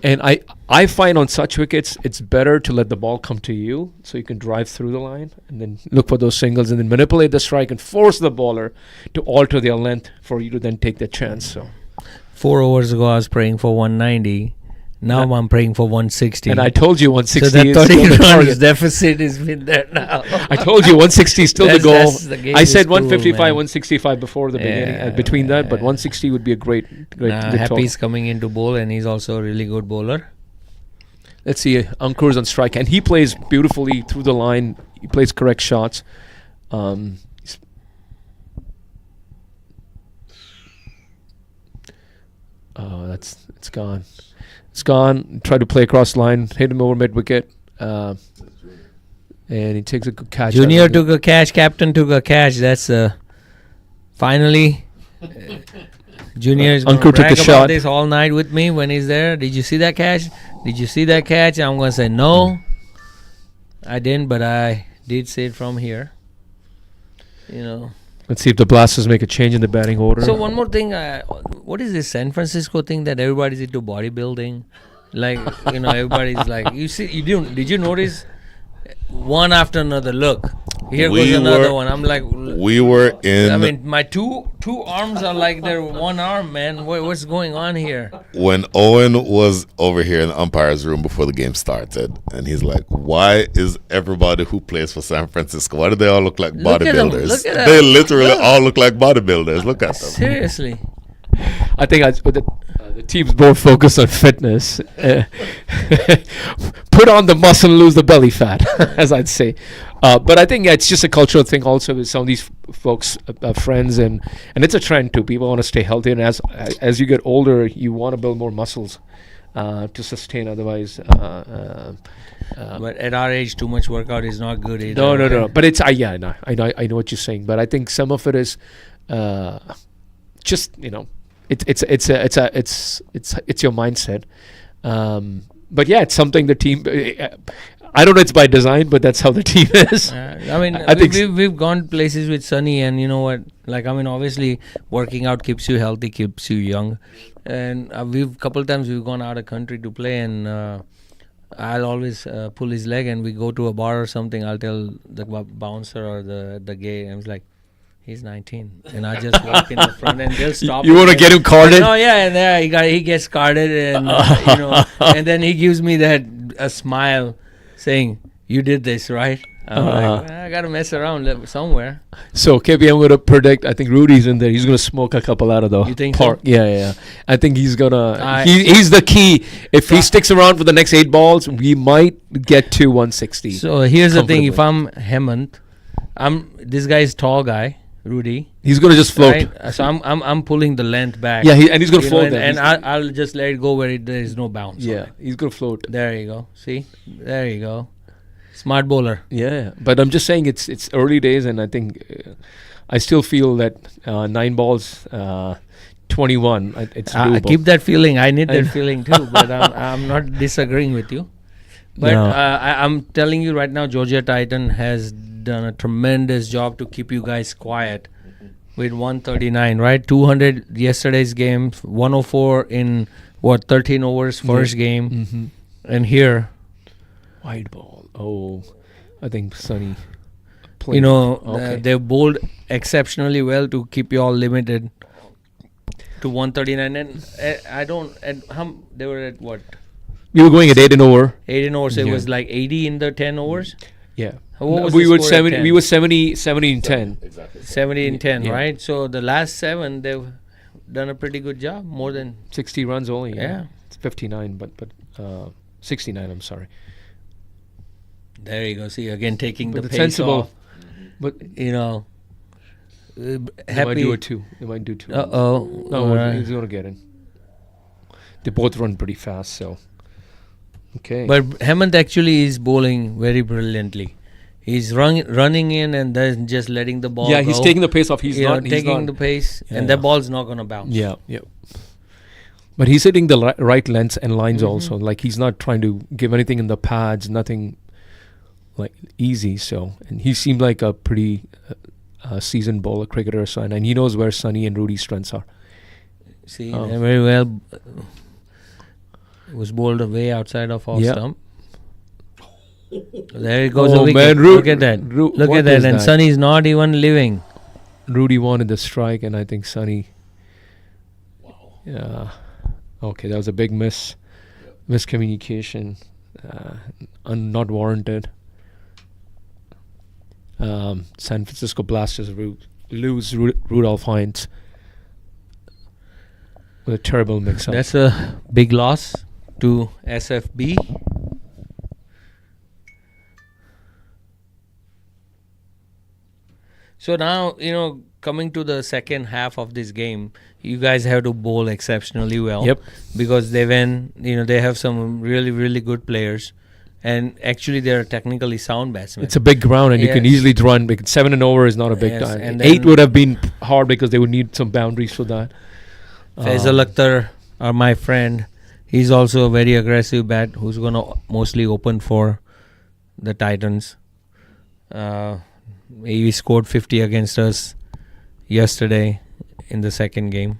And I find on such wickets, it's better to let the ball come to you so you can drive through the line and then look for those singles and then manipulate the strike and force the bowler to alter their length for you to then take the chance. So 4 overs ago, I was praying for 190. Now I'm praying for 160. and I told you 160 so that is still 30 the runs target. deficit has been there now. I told you 160 is still the goal. The game I is said cool, 155, man. 165 before the beginning, Yeah, between that, but yeah. 160 would be a great good Happy's total. coming into bowl, and he's also a really good bowler. Let's see, Ankur's on strike, and he plays beautifully through the line. He plays correct shots. He's- Oh, it's gone. It's gone. Try to play across line, hit him over mid wicket, and he takes a good catch. Junior took a catch. Captain took a catch. That's finally. Junior is going to Ankur took brag the about shot. this all night with me when he's there. Did you see that catch? Did you see that catch? I'm going to say no. I didn't, but I did see it from here. You know. Let's see if the Blasters make a change in the batting order. So one more thing, what is this San Francisco thing that everybody's into bodybuilding? Like, everybody's like, did you notice one after another? Look, here We goes another were- one. I'm like, We were in I mean, my two arms are like they're one arm, man. What's going on here? when Owen was over here in the umpire's room before the game started, and he's like, "Why is everybody who plays for San Francisco? Why do they all look like Look at 'em, bodybuilders? look at They 'em. literally Look. all look like bodybuilders. Look at them." Seriously. I think the team's more focused on fitness. Put on the muscle and lose the belly fat, as I'd say. But I think it's just a cultural thing also with some of these folks, friends, and it's a trend too. People want to stay healthy, and as you get older, you want to build more muscles to sustain. Otherwise, But at our age, too much workout is not good either. no. But it's I know what you're saying. But I think some of it is just it's your mindset. But yeah, it's something the team. I don't know. It's by design, but that's how the team is. I mean, I think we've gone places with Sunny, and you know what? Like, I mean, obviously, working out keeps you healthy, keeps you young, and couple times we've gone out of country to play, and I'll always pull his leg, and we go to a bar or something. I'll tell the bouncer or the gay, I was like, he's 19, and I just walk in the front, and they'll stop. You want to get him carded? Oh yeah, and there he gets carded, and and then he gives me a smile, saying, "You did this, right?" I'm like, I gotta mess around somewhere. So KP, I'm gonna predict. I think Rudy's in there. He's gonna smoke a couple out of the You think park. so? Yeah. I think he's gonna. I- He's the key. If he sticks around for the next 8 balls, we might get to 160. So here's the thing: if comfortably. I'm Hemant, this guy's tall guy, Rudy. He's gonna just float. Right? So I'm pulling the length back. Yeah, and he's gonna You know, float. and, then. and I'll just let it go where there is no bounce. on Yeah, it. he's gonna float. There you go. See, there you go. Smart bowler. Yeah, but I'm just saying it's early days, and I think I still feel that 9 balls, 21. It's I doable. keep that feeling. I need that I- feeling too, but I'm not disagreeing with you. But No. I'm telling you right now, Georgia Titan has done a tremendous job to keep you guys quiet with 139, right? 200 yesterday's game, 104 in 13 overs first game, Mhm. and here, Wide ball. Oh, I think Sonny. you know, Okay. they've bowled exceptionally well to keep you all limited. to 139, and they were at what, We were going at 8 and over. 8 and over, so it Yeah. was like 80 in the 10 overs. Yeah. What was we the were score at 70. 10? We were 70 and 10. Exactly. 70 and 10, Yeah. right? So the last 7, they've done a pretty good job. More than 60 runs only. Yeah. It's 59, but 69. I'm sorry. there you go. See again, taking But the it's pace sensible. off. But You know, they might happy. do it too. They might do two. Uh-oh. He's going to get in. They both run pretty fast, so. Okay. But Hemant actually is bowling very brilliantly. He's running in and then just letting the ball yeah, go. he's taking the pace off. He's You know, not he's taking not, the pace, Yeah. and that ball's not going to bounce. Yeah, yeah. But he's hitting the right lengths and lines Mhm. also. Like he's not trying to give anything in the pads, nothing like easy. So, and he seemed like a pretty seasoned bowler, cricketer, so, and he knows where Sunny and Rudy's strengths are. See, Oh. very well. It was bowled way outside of off Yeah. stump. There it goes. Oh, a wicket. man, Look at that. Ru- Look what at that. is And that? Sunny's not even living. Rudy wanted the strike, and I think Sunny. Yeah. Okay, that was a big miscommunication, not warranted. San Francisco Blasters lose Rudolph Hines with a terrible mix-up. That's a big loss to SFB. So now, coming to the second half of this game, you guys have to bowl exceptionally well. Yep. Because they they have some really, really good players. And actually, they're technically sound batsmen. It's a big ground, and you can Yes. easily run. Because 7 and over is not a big Yes, time. and 8 then- would have been hard because they would need some boundaries for that. Faisal Akhtar, my friend, he's also a very aggressive bat who's going to mostly open for the Titans. He scored 50 against us yesterday in the second game.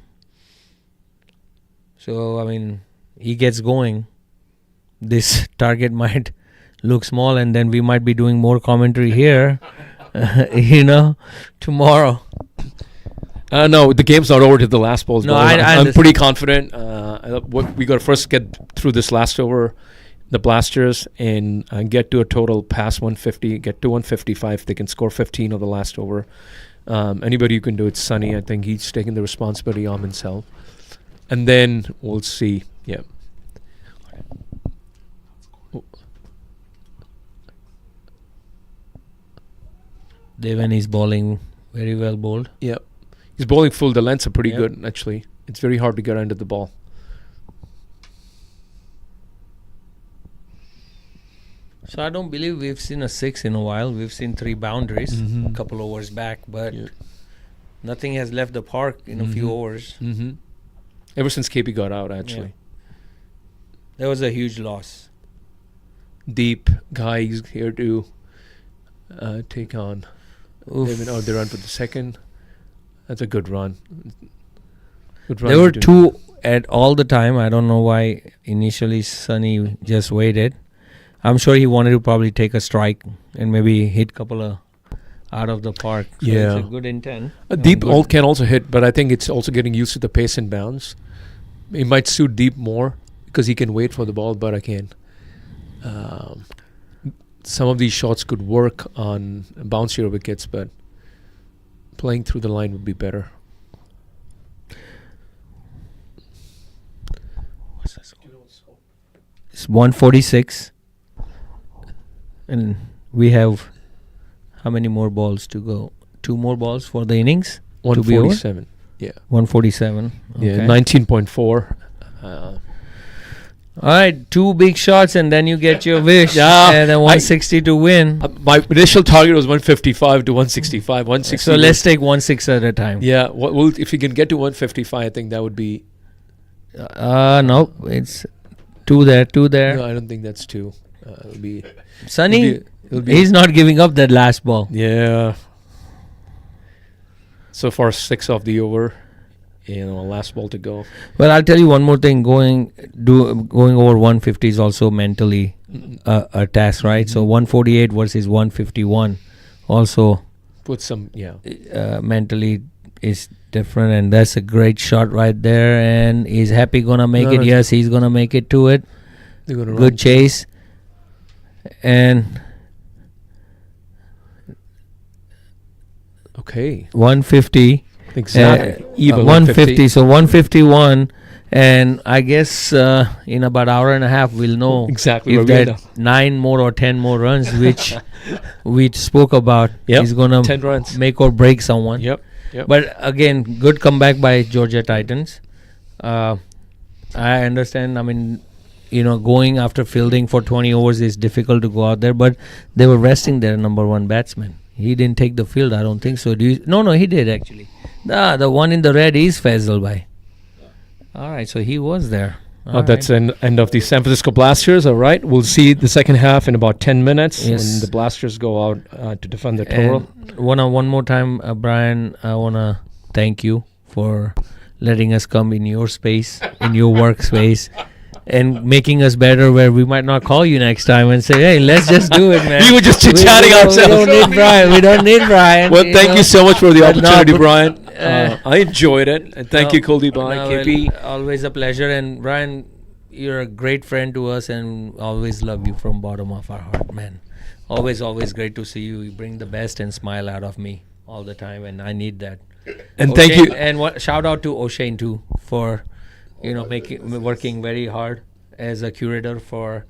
So, I mean, he gets going. This target might look small, and then we might be doing more commentary here, tomorrow. No, the game's not over till the last ball's No, ball. I I'm understand. pretty confident. We got to first get through this last over, the Blasters, and get to a total past 150, get to 155. They can score 15 of the last over. Anybody who can do it, Sunny. I think he's taking the responsibility on himself. And then we'll see. Yeah. Devan is bowling very well bowled. Yep. He's bowling full. The lengths are pretty Yep. good, actually. It's very hard to get under the ball. So I don't believe we've seen a 6 in a while. We've seen 3 boundaries Mhm. a couple overs back, but Yeah. nothing has left the park in a few Mhm. overs. Mm-hmm. Ever since KP got out, actually. That was a huge loss. Deep guy, he's here to take on. Oof. They run for the second. That's a good run. Good run. There were between- 2 at all the time. I don't know why initially Sunny just waited. I'm sure he wanted to probably take a strike and maybe hit couple of out of the park. So Yeah. it's a good intent. Deep good. can also hit, but I think it's also getting used to the pace and bounce. It might suit Deep more because he can wait for the ball, but again, some of these shots could work on bouncier wickets, but playing through the line would be better. It's 146. And we have how many more balls to go? 2 more balls for the innings? To be over? 147. 147. Yeah, Okay. 19.4. All right, 2 big shots and then you get your wish. Yeah, And then 160 to win. My initial target was 155 to 165. 160. So let's take 1-6 at a time. Yeah, if you can get to 155, I think that would be. No, it's 2 there, 2 there. No, I don't think that's 2. It'll be. Sunny, It'll be. he's not giving up that last ball. Yeah. So far, 6 off the over. Last ball to go. Well, I'll tell you one more thing. Going over 150 is also mentally a task, right? So 148 versus 151 also Put some, mentally is different, and that's a great shot right there. And is Happy gonna make No, it? no, Yes, he's gonna make it to it. They're gonna Good run. chase, and Okay. 150. Exactly. Even 150. So 151, and I guess in about hour and a half we'll know Exactly where if we end that up. 9 more or 10 more runs, which we spoke about, Yep. is gonna 10 runs. make or break someone. Yep. Yep. But again, good comeback by Georgia Titans. I understand. I mean, going after fielding for 20 overs is difficult to go out there, but they were resting their number one batsman. He didn't take the field, I don't think so. No, he did actually. The one in the red is Faisal Bhai. All right, so he was there. That's an end of the San Francisco Blasters. All right, we'll see the second half in about 10 minutes Yes. when the Blasters go out to defend the total. And one more time, Brian, I want to thank you for letting us come in your space, in your workspace, and making us better where we might not call you next time and say, hey, let's just do it, man. We were just chit-chatting ourselves. We don't need Brian. We don't need Brian. Well, thank you so much for the But no, opportunity, but, Brian. I enjoyed it. And thank you, Kuldeep Bhai, KP. well, always a pleasure. And Brian, you're a great friend to us, and always love you from bottom of our heart, man. Always great to see you. You bring the best and smile out of me all the time, and I need that. And thank you. And shout out to O'Shane too for working very hard as a curator for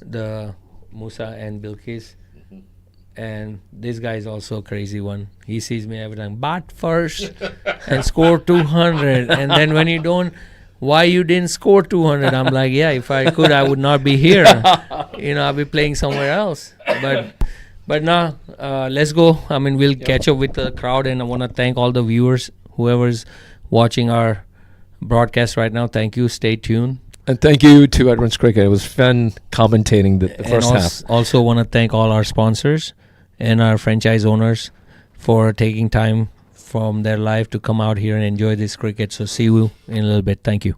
the Moosa and Bilkis. And this guy is also a crazy one. He sees me every time, bat first and score 200. And then when you don't, why you didn't score 200? I'm like, yeah, if I could, I would not be here. I'll be playing somewhere else. But now, let's go. I mean, we'll catch up with the crowd, and I want to thank all the viewers, whoever's watching our broadcast right now. Thank you. Stay tuned. And thank you to Edwards Cricket. It was fun commentating the first half. Also want to thank all our sponsors and our franchise owners for taking time from their life to come out here and enjoy this cricket. So see you in a little bit. Thank you.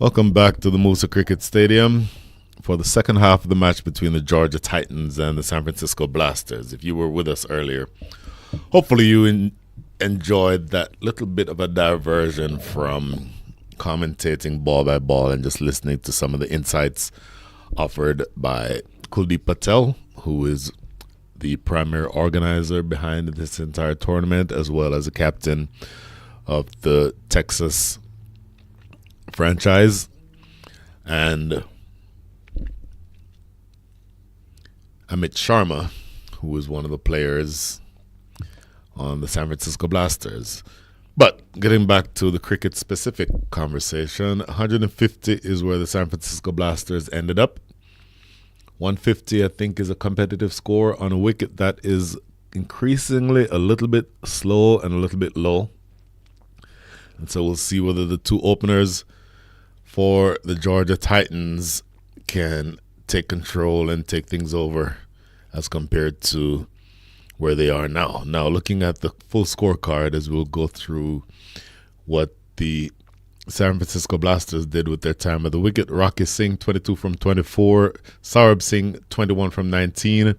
Welcome back to the Moosa Cricket Stadium for the second half of the match between the Georgia Titans and the San Francisco Blasters. If you were with us earlier, hopefully you enjoyed that little bit of a diversion from commentating ball by ball and just listening to some of the insights offered by Kuldeep Patel, who is the primary organizer behind this entire tournament, as well as the captain of the Texas franchise, and Amit Sharma, who is one of the players on the San Francisco Blasters. But getting back to the cricket specific conversation, 150 is where the San Francisco Blasters ended up. 150, I think, is a competitive score on a wicket that is increasingly a little bit slow and a little bit low. And so we'll see whether the two openers for the Georgia Titans can take control and take things over as compared to where they are now. Now, looking at the full scorecard as we'll go through what the San Francisco Blasters did with their time at the wicket. Rocky Singh, 22 from 24. Saurabh Singh, 21 from 19.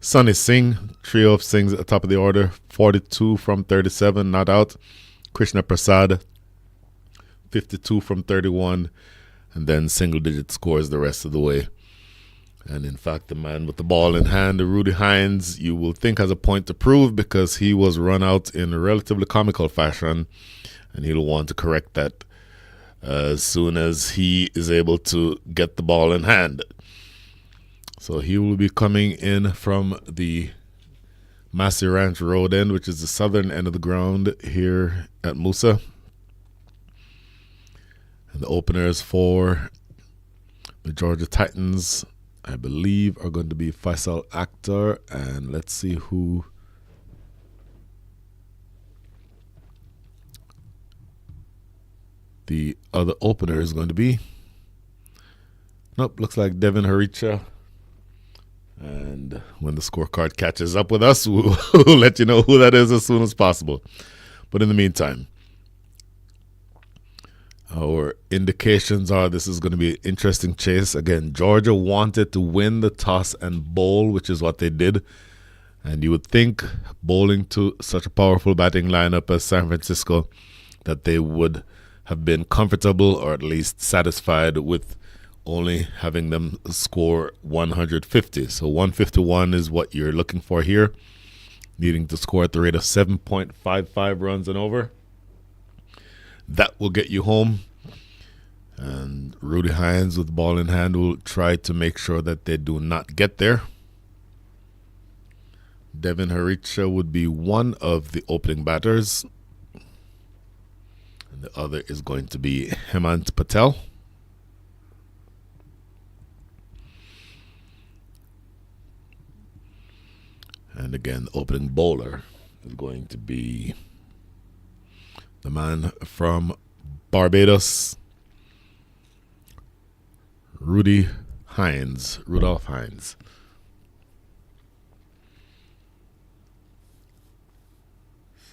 Sunny Singh, trio of Singhs at the top of the order, 42 from 37, not out. Krishna Prasad, 52 from 31, and then single-digit scores the rest of the way. And in fact, the man with the ball in hand, Rudy Hines, you will think has a point to prove because he was run out in a relatively comical fashion, and he'll want to correct that as soon as he is able to get the ball in hand. So he will be coming in from the Massey Ranch Road end, which is the southern end of the ground here at Moosa. And the openers for the Georgia Titans, I believe, are going to be Faisal Akhtar, and let's see who the other opener is going to be. Nope, looks like Devin Haricha. And when the scorecard catches up with us, we'll let you know who that is as soon as possible. But in the meantime, our indications are this is going to be an interesting chase. Again, Georgia wanted to win the toss and bowl, which is what they did. And you would think, bowling to such a powerful batting lineup as San Francisco, that they would have been comfortable or at least satisfied with only having them score 150. So 151 is what you're looking for here, needing to score at the rate of 7.55 runs and over. That will get you home. And Rudy Hines with the ball in hand will try to make sure that they do not get there. Devin Haricha would be one of the opening batters. And the other is going to be Hemant Patel. And again, the opening bowler is going to be the man from Barbados, Rudolph Hines.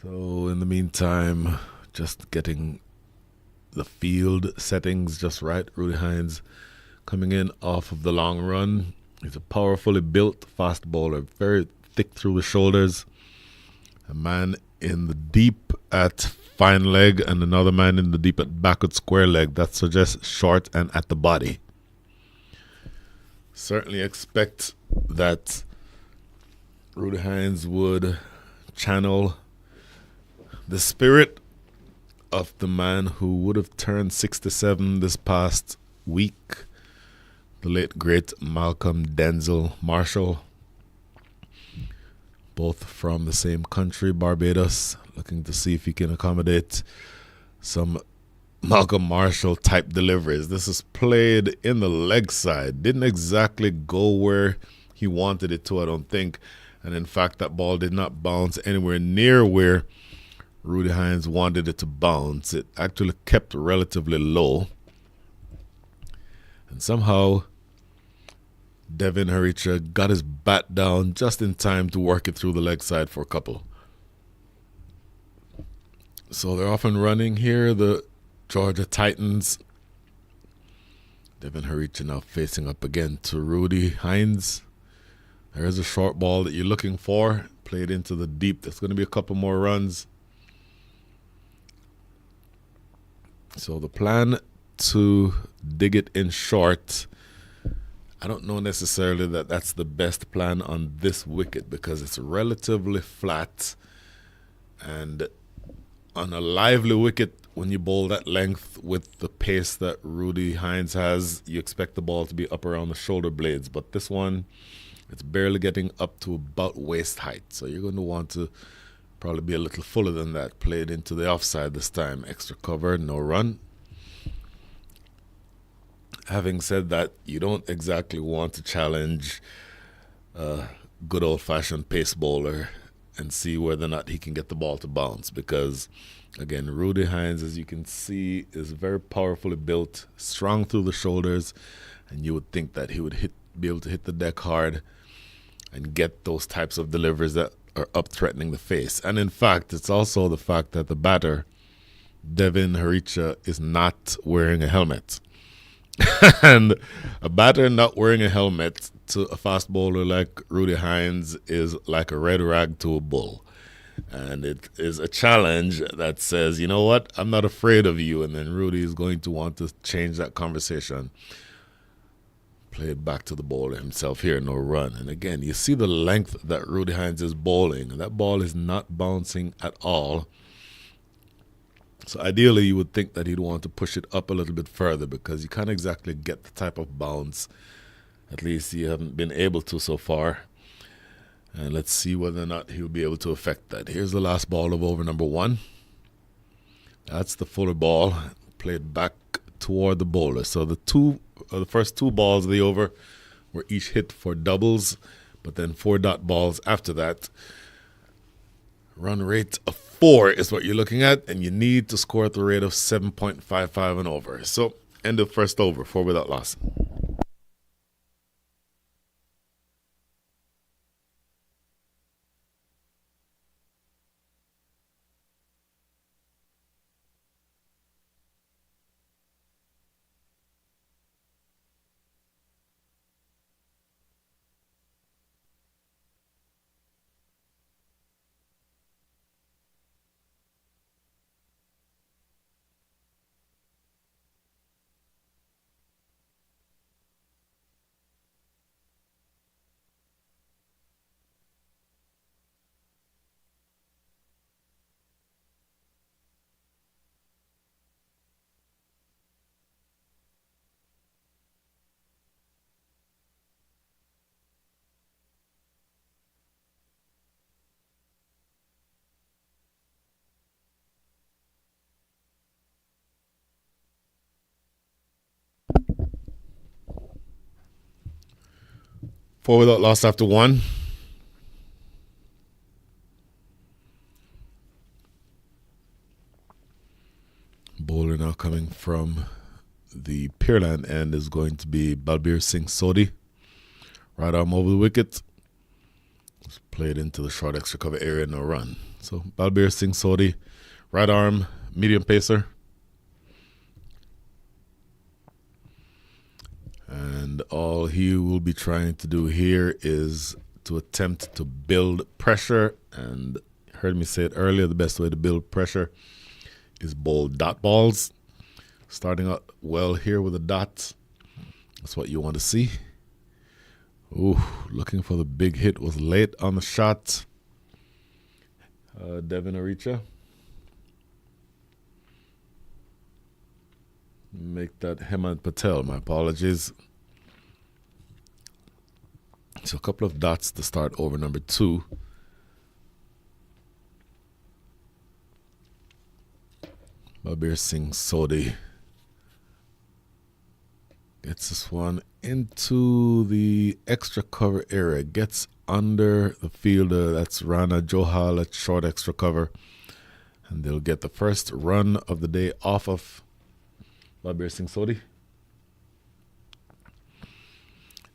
So in the meantime, just getting the field settings just right. Rudy Hines coming in off of the long run. He's a powerfully built fast bowler, very thick through the shoulders. A man in the deep at fine leg and another man in the deep at backward square leg. That suggests short and at the body. Certainly expect that Rudy Hines would channel the spirit of the man who would have turned 67 this past week, the late great Malcolm Denzel Marshall. Both from the same country, Barbados, looking to see if he can accommodate some Malcolm Marshall type deliveries. This is played in the leg side. Didn't exactly go where he wanted it to, I don't think. And in fact, that ball did not bounce anywhere near where Rudy Hines wanted it to bounce. It actually kept relatively low. And somehow Devin Haricha got his bat down just in time to work it through the leg side for a couple. So they're off and running here, the Georgia Titans. Devin Haricha now facing up again to Rudy Hines. There's a short ball that you're looking for. Played into the deep. There's going to be a couple more runs. So the plan to dig it in short, I don't know necessarily that that's the best plan on this wicket because it's relatively flat. And on a lively wicket, when you bowl that length with the pace that Rudy Hines has, you expect the ball to be up around the shoulder blades. But this one, it's barely getting up to about waist height. So you're going to want to probably be a little fuller than that. Played into the offside this time. Extra cover, no run. Having said that, you don't exactly want to challenge a good old-fashioned pace bowler and see whether or not he can get the ball to bounce because, again, Rudy Hines, as you can see, is very powerfully built, strong through the shoulders, and you would think that he would be able to hit the deck hard and get those types of deliveries that are up threatening the face. And in fact, it's also the fact that the batter, Devin Haricha, is not wearing a helmet. And a batter not wearing a helmet to a fast bowler like Rudy Hines is like a red rag to a bull. And it is a challenge that says, you know what, I'm not afraid of you. And then Rudy is going to want to change that conversation. Play it back to the bowler himself here, no run. And again, you see the length that Rudy Hines is bowling. And that ball is not bouncing at all. So ideally, you would think that he'd want to push it up a little bit further because you can't exactly get the type of bounce. At least you haven't been able to so far. And let's see whether or not he'll be able to affect that. Here's the last ball of over number 1. That's the fuller ball played back toward the bowler. So the first 2 balls of the over were each hit for doubles, but then 4 dot balls after that. Run rate of 4 is what you're looking at, and you need to score at the rate of 7.55 and over. So, end of first over, 4 without loss. Four without loss after 1. Bowler now coming from the Pearland end is going to be Balbir Singh Sodhi. Right arm over the wicket. Just played into the short extra cover area, no run. So Balbir Singh Sodhi, right arm, medium pacer. And all he will be trying to do here is to attempt to build pressure. And you heard me say it earlier, the best way to build pressure is bowl dot balls. Starting out well here with a dot. That's what you want to see. Ooh, looking for the big hit, was late on the shot. Devin Haricha. Make that Hemant Patel, my apologies. So a couple of dots to start over number 2. Balbir Singh Sodhi gets this one into the extra cover area. Gets under the fielder. That's Rana Johal at short extra cover. And they'll get the first run of the day off of Balbir Singh Sodhi.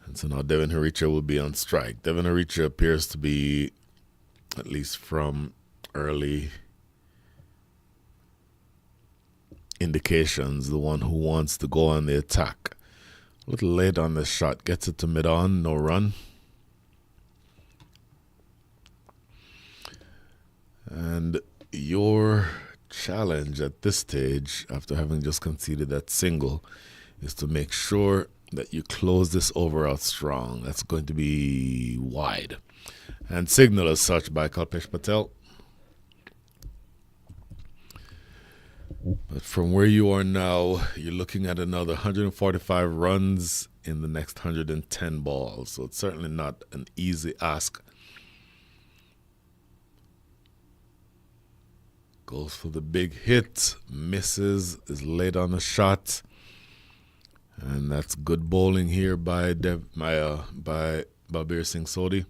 And so now Devin Haricha will be on strike. Devin Haricha appears to be, at least from early indications, the one who wants to go on the attack. A little late on this shot. Gets it to mid-on, no run. And your challenge at this stage, after having just conceded that single, is to make sure that you close this over out strong. That's going to be wide. And signal as such by Kalpesh Patel. But from where you are now, you're looking at another 145 runs in the next 110 balls. So it's certainly not an easy ask. Goes for the big hit. Misses. Is late on the shot. And that's good bowling here by Balbir Singh Sodhi.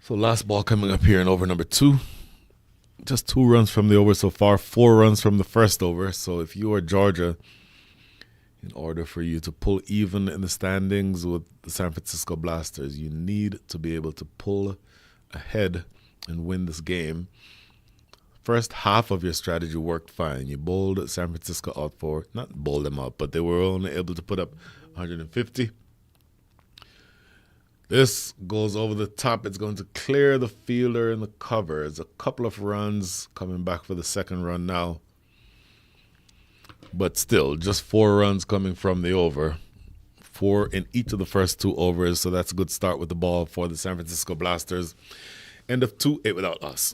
So last ball coming up here in over number 2. Just 2 runs from the over so far, 4 runs from the first over. So if you are Georgia, in order for you to pull even in the standings with the San Francisco Blasters, you need to be able to pull ahead and win this game. First half of your strategy worked fine. You bowled San Francisco out for, not bowled them out, but they were only able to put up 150. This goes over the top. It's going to clear the fielder and the cover. It's a couple of runs coming back for the second run now. But still, just 4 runs coming from the over. 4 in each of the first 2 overs. So that's a good start with the ball for the San Francisco Blasters. End of 2, 8 without loss.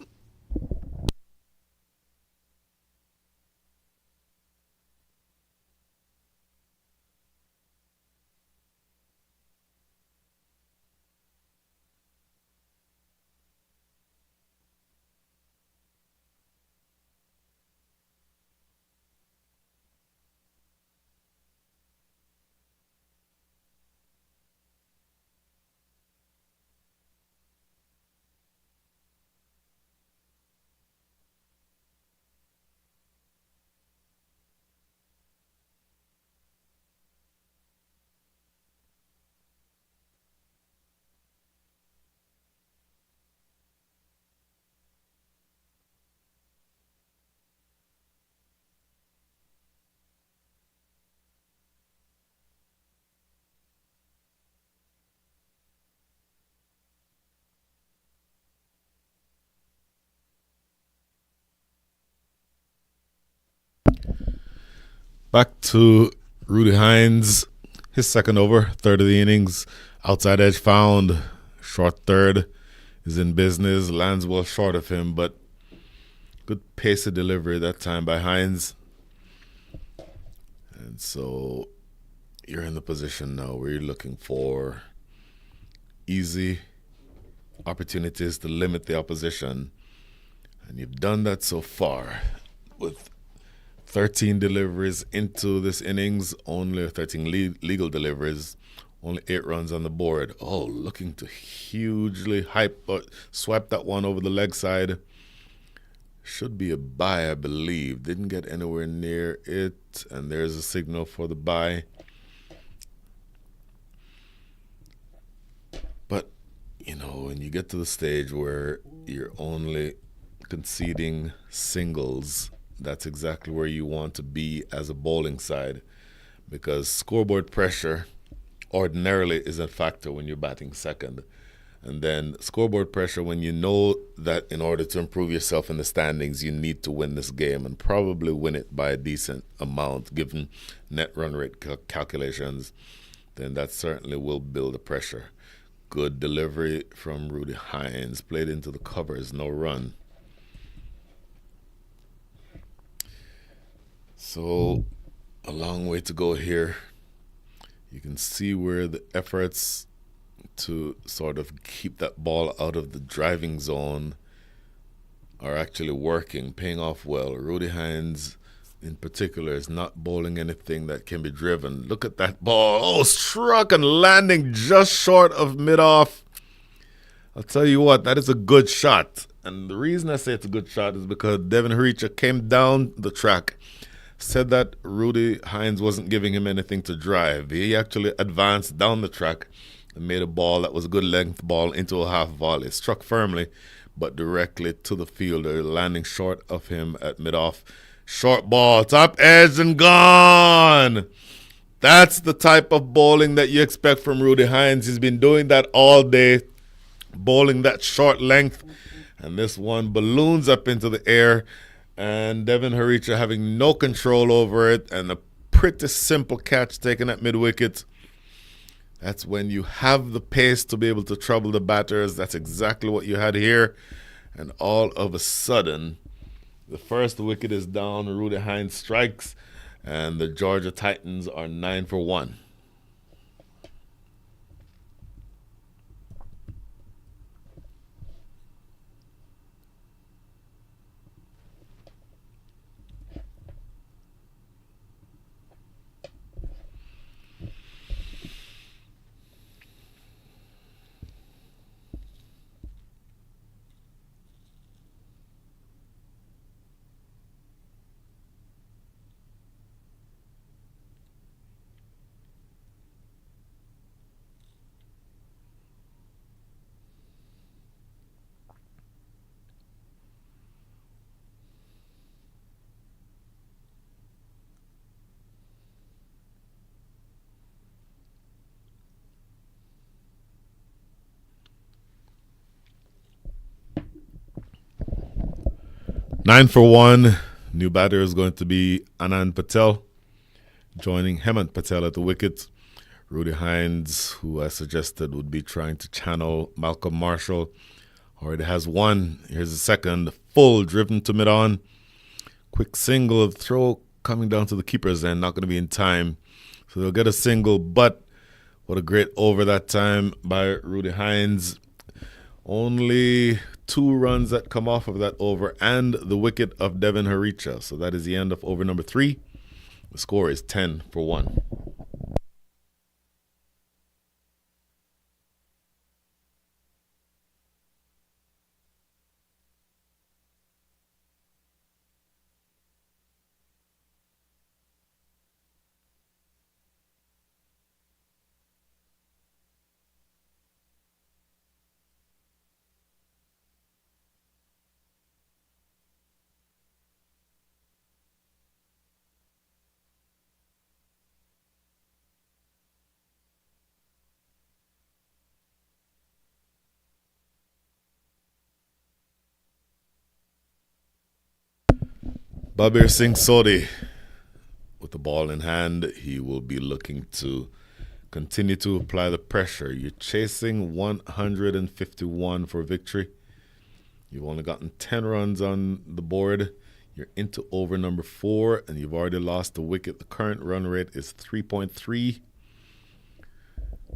Back to Rudy Hines. His second over, third of the innings. Outside edge found. Short third is in business. Lands well short of him, but good pace of delivery that time by Hines. And so you're in the position now where you're looking for easy opportunities to limit the opposition. And you've done that so far with 13 deliveries into this innings, only 13 legal deliveries, only 8 runs on the board. Oh, looking to hugely swipe that one over the leg side. Should be a bye, I believe. Didn't get anywhere near it, and there's a signal for the bye. But, when you get to the stage where you're only conceding singles, that's exactly where you want to be as a bowling side, because scoreboard pressure ordinarily is a factor when you're batting second. And then scoreboard pressure when you know that in order to improve yourself in the standings, you need to win this game and probably win it by a decent amount, given net run rate calculations, then that certainly will build the pressure. Good delivery from Rudy Hines. Played into the covers, no run. So, a long way to go here. You can see where the efforts to sort of keep that ball out of the driving zone are actually working, paying off well. Rudy Hines, in particular, is not bowling anything that can be driven. Look at that ball. Oh, struck and landing just short of mid-off. I'll tell you what, that is a good shot. And the reason I say it's a good shot is because Devin Haricha came down the track, said that Rudy Hines wasn't giving him anything to drive. He actually advanced down the track and made a ball that was a good length ball into a half volley. Struck firmly, but directly to the fielder, landing short of him at mid-off. Short ball, top edge and gone. That's the type of bowling that you expect from Rudy Hines. He's been doing that all day, bowling that short length. And this one balloons up into the air. And Devin Haricha having no control over it. And a pretty simple catch taken at mid-wicket. That's when you have the pace to be able to trouble the batters. That's exactly what you had here. And all of a sudden, the first wicket is down. Rudy Hines strikes. And the Georgia Titans are 9 for 1. Nine for 1. New batter is going to be Anand Patel, joining Hemant Patel at the wicket. Rudy Hines, who I suggested would be trying to channel Malcolm Marshall, already has one. Here's the second, full driven to mid-on. Quick single, throw coming down to the keeper's end, not going to be in time. So they'll get a single, but what a great over that time by Rudy Hines. Only 2 runs that come off of that over and the wicket of Devin Haricha. So that is the end of over number 3. The score is 10 for 1. Babir Singh Sodhi, with the ball in hand, he will be looking to continue to apply the pressure. You're chasing 151 for victory. You've only gotten 10 runs on the board. You're into over number 4, and you've already lost the wicket. The current run rate is 3.3,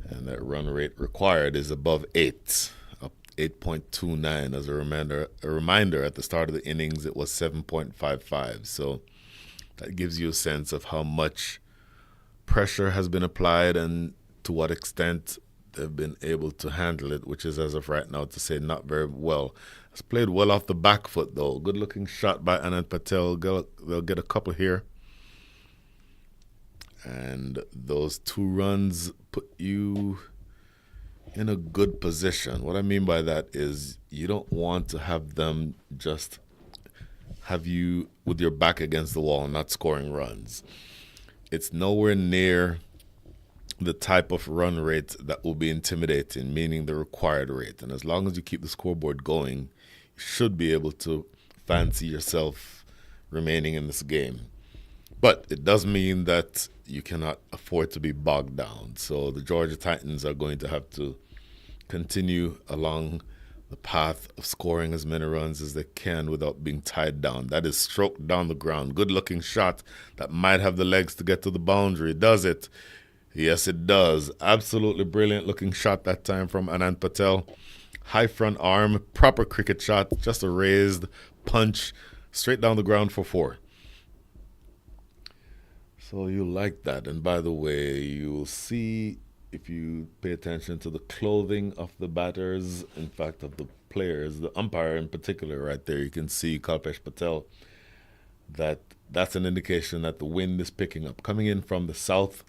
and that run rate required is above 8. 8.29 as a reminder at the start of the innings it was 7.55, so that gives you a sense of how much pressure has been applied and to what extent they've been able to handle it, which is as of right now to say not very well. It's played well off the back foot though. Good looking shot by Anand Patel. They'll get a couple here, and those 2 runs put you in a good position. What I mean by that is you don't want to have them just have you with your back against the wall, not scoring runs. It's nowhere near the type of run rate that will be intimidating, meaning the required rate. And as long as you keep the scoreboard going, you should be able to fancy yourself remaining in this game. But it does mean that you cannot afford to be bogged down. So the Georgia Titans are going to have to continue along the path of scoring as many runs as they can without being tied down. That is stroked down the ground. Good looking shot that might have the legs to get to the boundary. Does it? Yes, it does. Absolutely brilliant looking shot that time from Anand Patel. High front arm, proper cricket shot, just a raised punch straight down the ground for 4. So you like that. And by the way, you'll see if you pay attention to the clothing of the batters, in fact, of the players, the umpire in particular right there, you can see Kalpesh Patel, that's an indication that the wind is picking up, coming in from the south.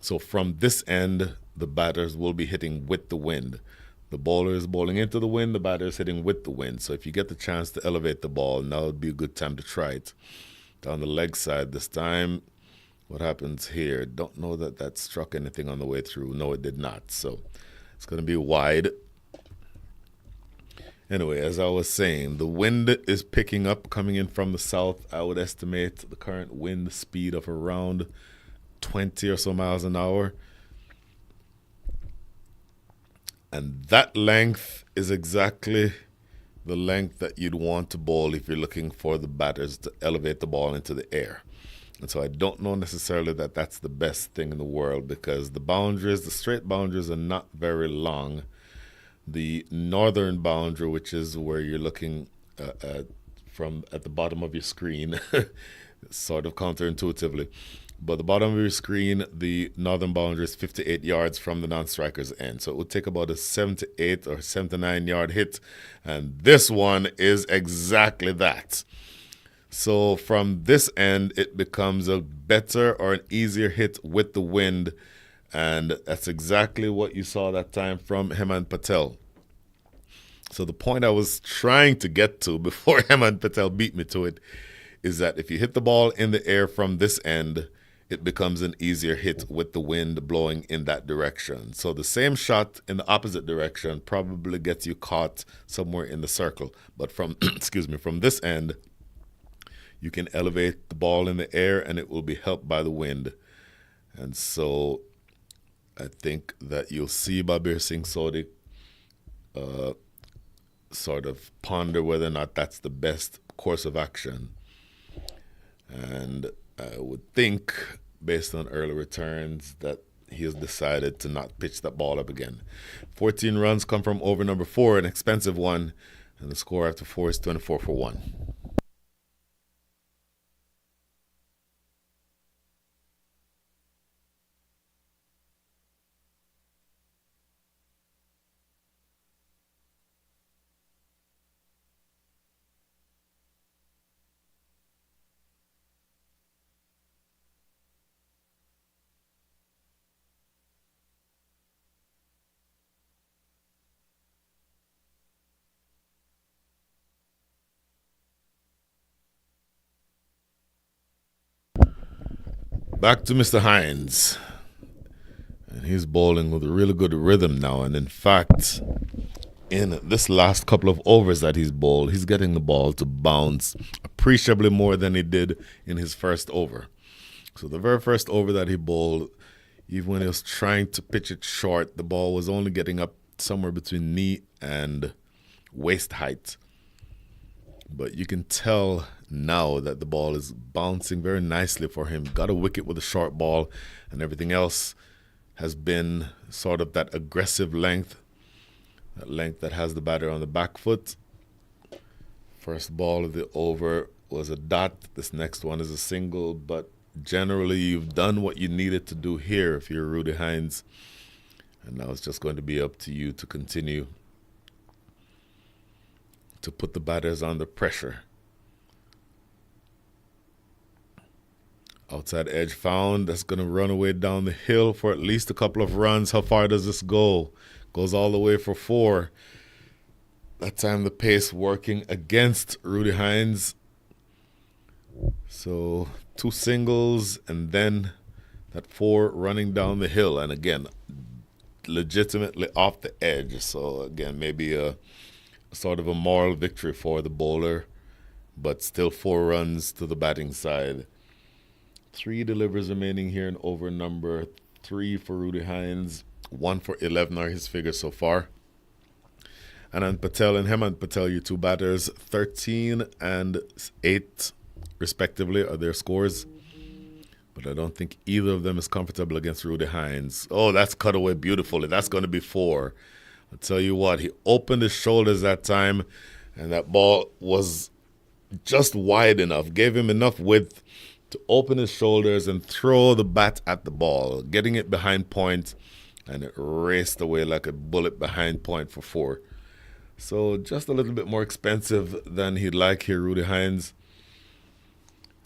So from this end, the batters will be hitting with the wind. The bowler is bowling into the wind, the batter is hitting with the wind. So if you get the chance to elevate the ball, now would be a good time to try it. down the leg side this time. What happens here? Don't know that that struck anything on the way through. No, it did not. So it's going to be wide. Anyway, as I was saying, the wind is picking up coming in from the south. I would estimate the current wind speed of around 20 or so miles an hour. And that length is exactly the length that you'd want to bowl if you're looking for the batters to elevate the ball into the air. And so I don't know necessarily that that's the best thing in the world, because the boundaries, the straight boundaries, are not very long. The northern boundary, which is where you're looking from at the bottom of your screen, sort of counterintuitively, but the bottom of your screen, the northern boundary is 58 yards from the non-striker's end. So it would take about a 78 or 79 yard hit. And this one is exactly that. So from this end, it becomes a better or an easier hit with the wind. And that's exactly what you saw that time from Hemant Patel. So the point I was trying to get to before Hemant Patel beat me to it is that if you hit the ball in the air from this end, it becomes an easier hit with the wind blowing in that direction. So the same shot in the opposite direction probably gets you caught somewhere in the circle. But from from this end, you can elevate the ball in the air and it will be helped by the wind. And so I think that you'll see Babir Singh Sodhi sort of ponder whether or not that's the best course of action. And I would think, based on early returns, that he has decided to not pitch that ball up again. 14 runs come from over number 4, an expensive one, and the score after 4 is 24 for 1. Back to Mr. Hines. And he's bowling with a really good rhythm now. And in fact, in this last couple of overs that he's bowled, he's getting the ball to bounce appreciably more than he did in his first over. So the very first over that he bowled, even when he was trying to pitch it short, the ball was only getting up somewhere between knee and waist height. But you can tell now that the ball is bouncing very nicely for him. Got a wicket with a short ball, and everything else has been sort of that aggressive length, that length that has the batter on the back foot. First ball of the over was a dot. This next one is a single, but generally you've done what you needed to do here if you're Rudy Hines. And now it's just going to be up to you to continue to put the batters under pressure. Outside edge found. That's going to run away down the hill for at least a couple of runs. How far does this go? Goes all the way for 4. That time the pace working against Rudy Hines. So 2 singles and then that 4 running down the hill. And again, legitimately off the edge. So again, maybe a sort of a moral victory for the bowler, but still 4 runs to the batting side. 3 delivers remaining here in over number 3 for Rudy Hines. 1 for 11 are his figures so far. Anand Patel and Hemant Patel, your 2 batters, 13 and 8 respectively are their scores. But I don't think either of them is comfortable against Rudy Hines. Oh, that's cut away beautifully. That's going to be 4. I'll tell you what, he opened his shoulders that time, and that ball was just wide enough, gave him enough width to open his shoulders and throw the bat at the ball, getting it behind point, and it raced away like a bullet behind point for 4. So just a little bit more expensive than he'd like here, Rudy Hines.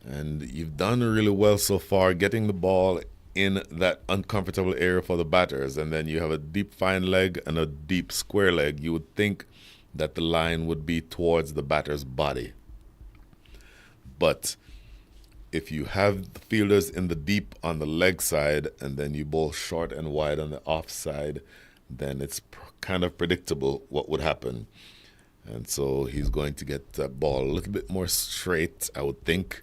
And you've done really well so far, getting the ball in that uncomfortable area for the batters. And then you have a deep fine leg and a deep square leg. You would think that the line would be towards the batter's body. But if you have the fielders in the deep on the leg side and then you bowl short and wide on the off side, then it's kind of predictable what would happen. And so he's going to get that ball a little bit more straight, I would think,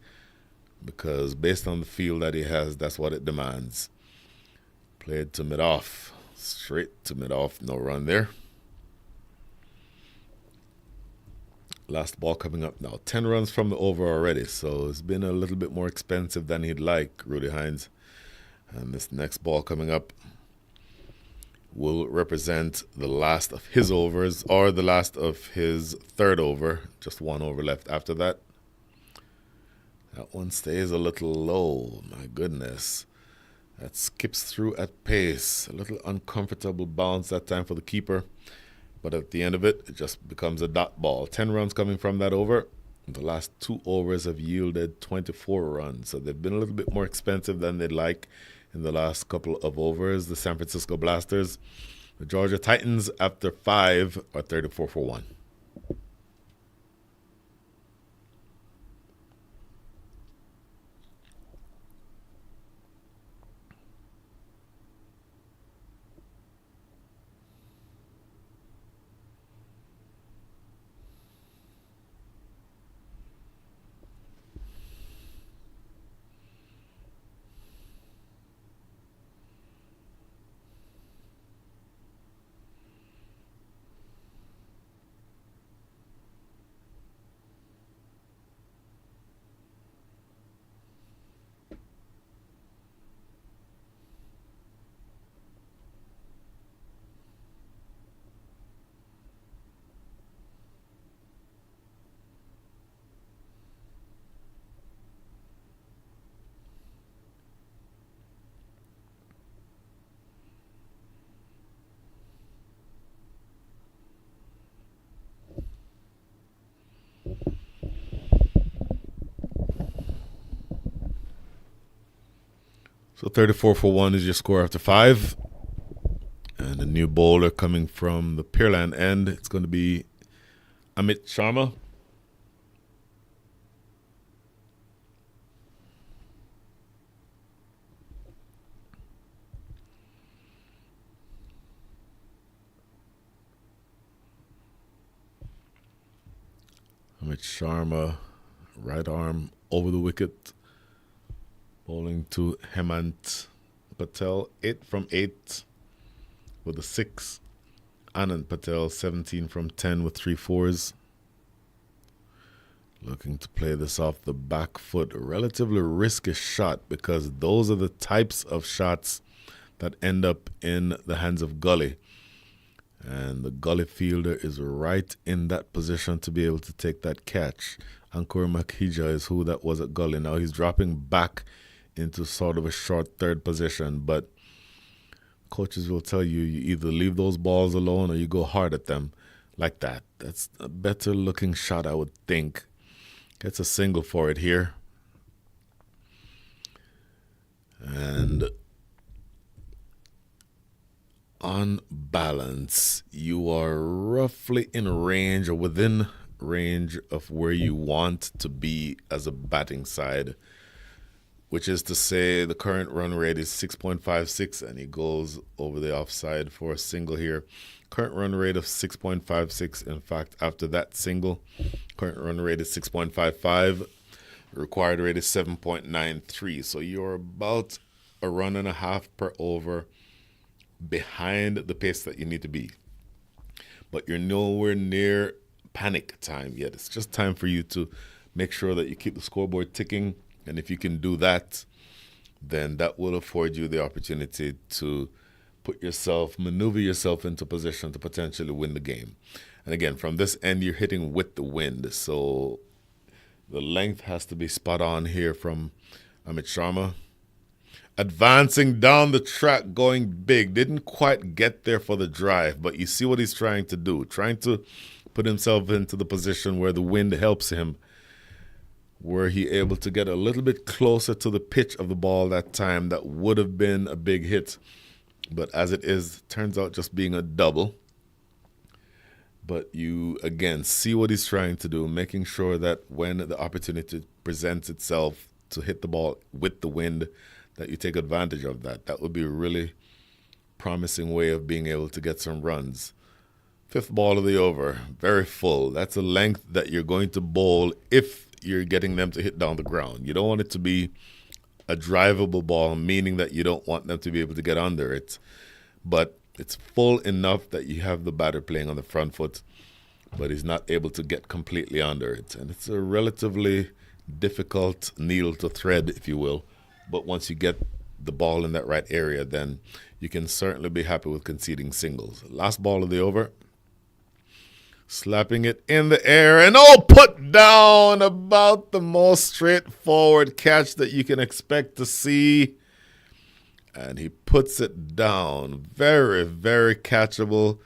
because based on the field that he has, that's what it demands. Played to mid-off, straight to mid-off, no run there. Last ball coming up now. 10 runs from the over already, so it's been a little bit more expensive than he'd like, Rudy Hines. And this next ball coming up will represent the last of his overs, or the last of his third over. Just one over left after that. That one stays a little low, my goodness. That skips through at pace. A little uncomfortable bounce that time for the keeper. But at the end of it, it just becomes a dot ball. 10 runs coming from that over. The last 2 overs have yielded 24 runs. So they've been a little bit more expensive than they'd like in the last couple of overs. The San Francisco Blasters. The Georgia Titans, after 5, are 34 for 1. So 34 for 1 is your score after 5. And a new bowler coming from the Pearland end. It's going to be Amit Sharma. Amit Sharma, right arm over the wicket. Bowling to Hemant Patel, 8 from 8 with a 6. Anand Patel, 17 from 10 with 3 fours. Looking to play this off the back foot. A relatively risky shot because those are the types of shots that end up in the hands of Gully. And the Gully fielder is right in that position to be able to take that catch. Ankur Makhija is who that was at Gully. Now he's dropping back into sort of a short third position, but coaches will tell you either leave those balls alone or you go hard at them like that. That's a better looking shot, I would think. Gets a single for it here. And on balance, you are roughly in range or within range of where you want to be as a batting side, which is to say the current run rate is 6.56, and he goes over the offside for a single here. Current run rate of 6.56. In fact, after that single, current run rate is 6.55. Required rate is 7.93. So you're about a run and a half per over behind the pace that you need to be. But you're nowhere near panic time yet. It's just time for you to make sure that you keep the scoreboard ticking. And if you can do that, then that will afford you the opportunity to maneuver yourself into position to potentially win the game. And again, from this end, you're hitting with the wind. So the length has to be spot on here from Amit Sharma. Advancing down the track, going big. Didn't quite get there for the drive, but you see what he's trying to do. Trying to put himself into the position where the wind helps him, were he able to get a little bit closer to the pitch of the ball that time, that would have been a big hit. But as it is, turns out just being a double. But you, again, see what he's trying to do, making sure that when the opportunity presents itself to hit the ball with the wind, that you take advantage of that. That would be a really promising way of being able to get some runs. Fifth ball of the over, very full. That's a length that you're going to bowl if you're getting them to hit down the ground. You don't want it to be a drivable ball, meaning that you don't want them to be able to get under it. But it's full enough that you have the batter playing on the front foot, but he's not able to get completely under it. And it's a relatively difficult needle to thread, if you will. But once you get the ball in that right area, then you can certainly be happy with conceding singles. Last ball of the over. Slapping it in the air and put down, about the most straightforward catch that you can expect to see. And he puts it down. Very, very catchable.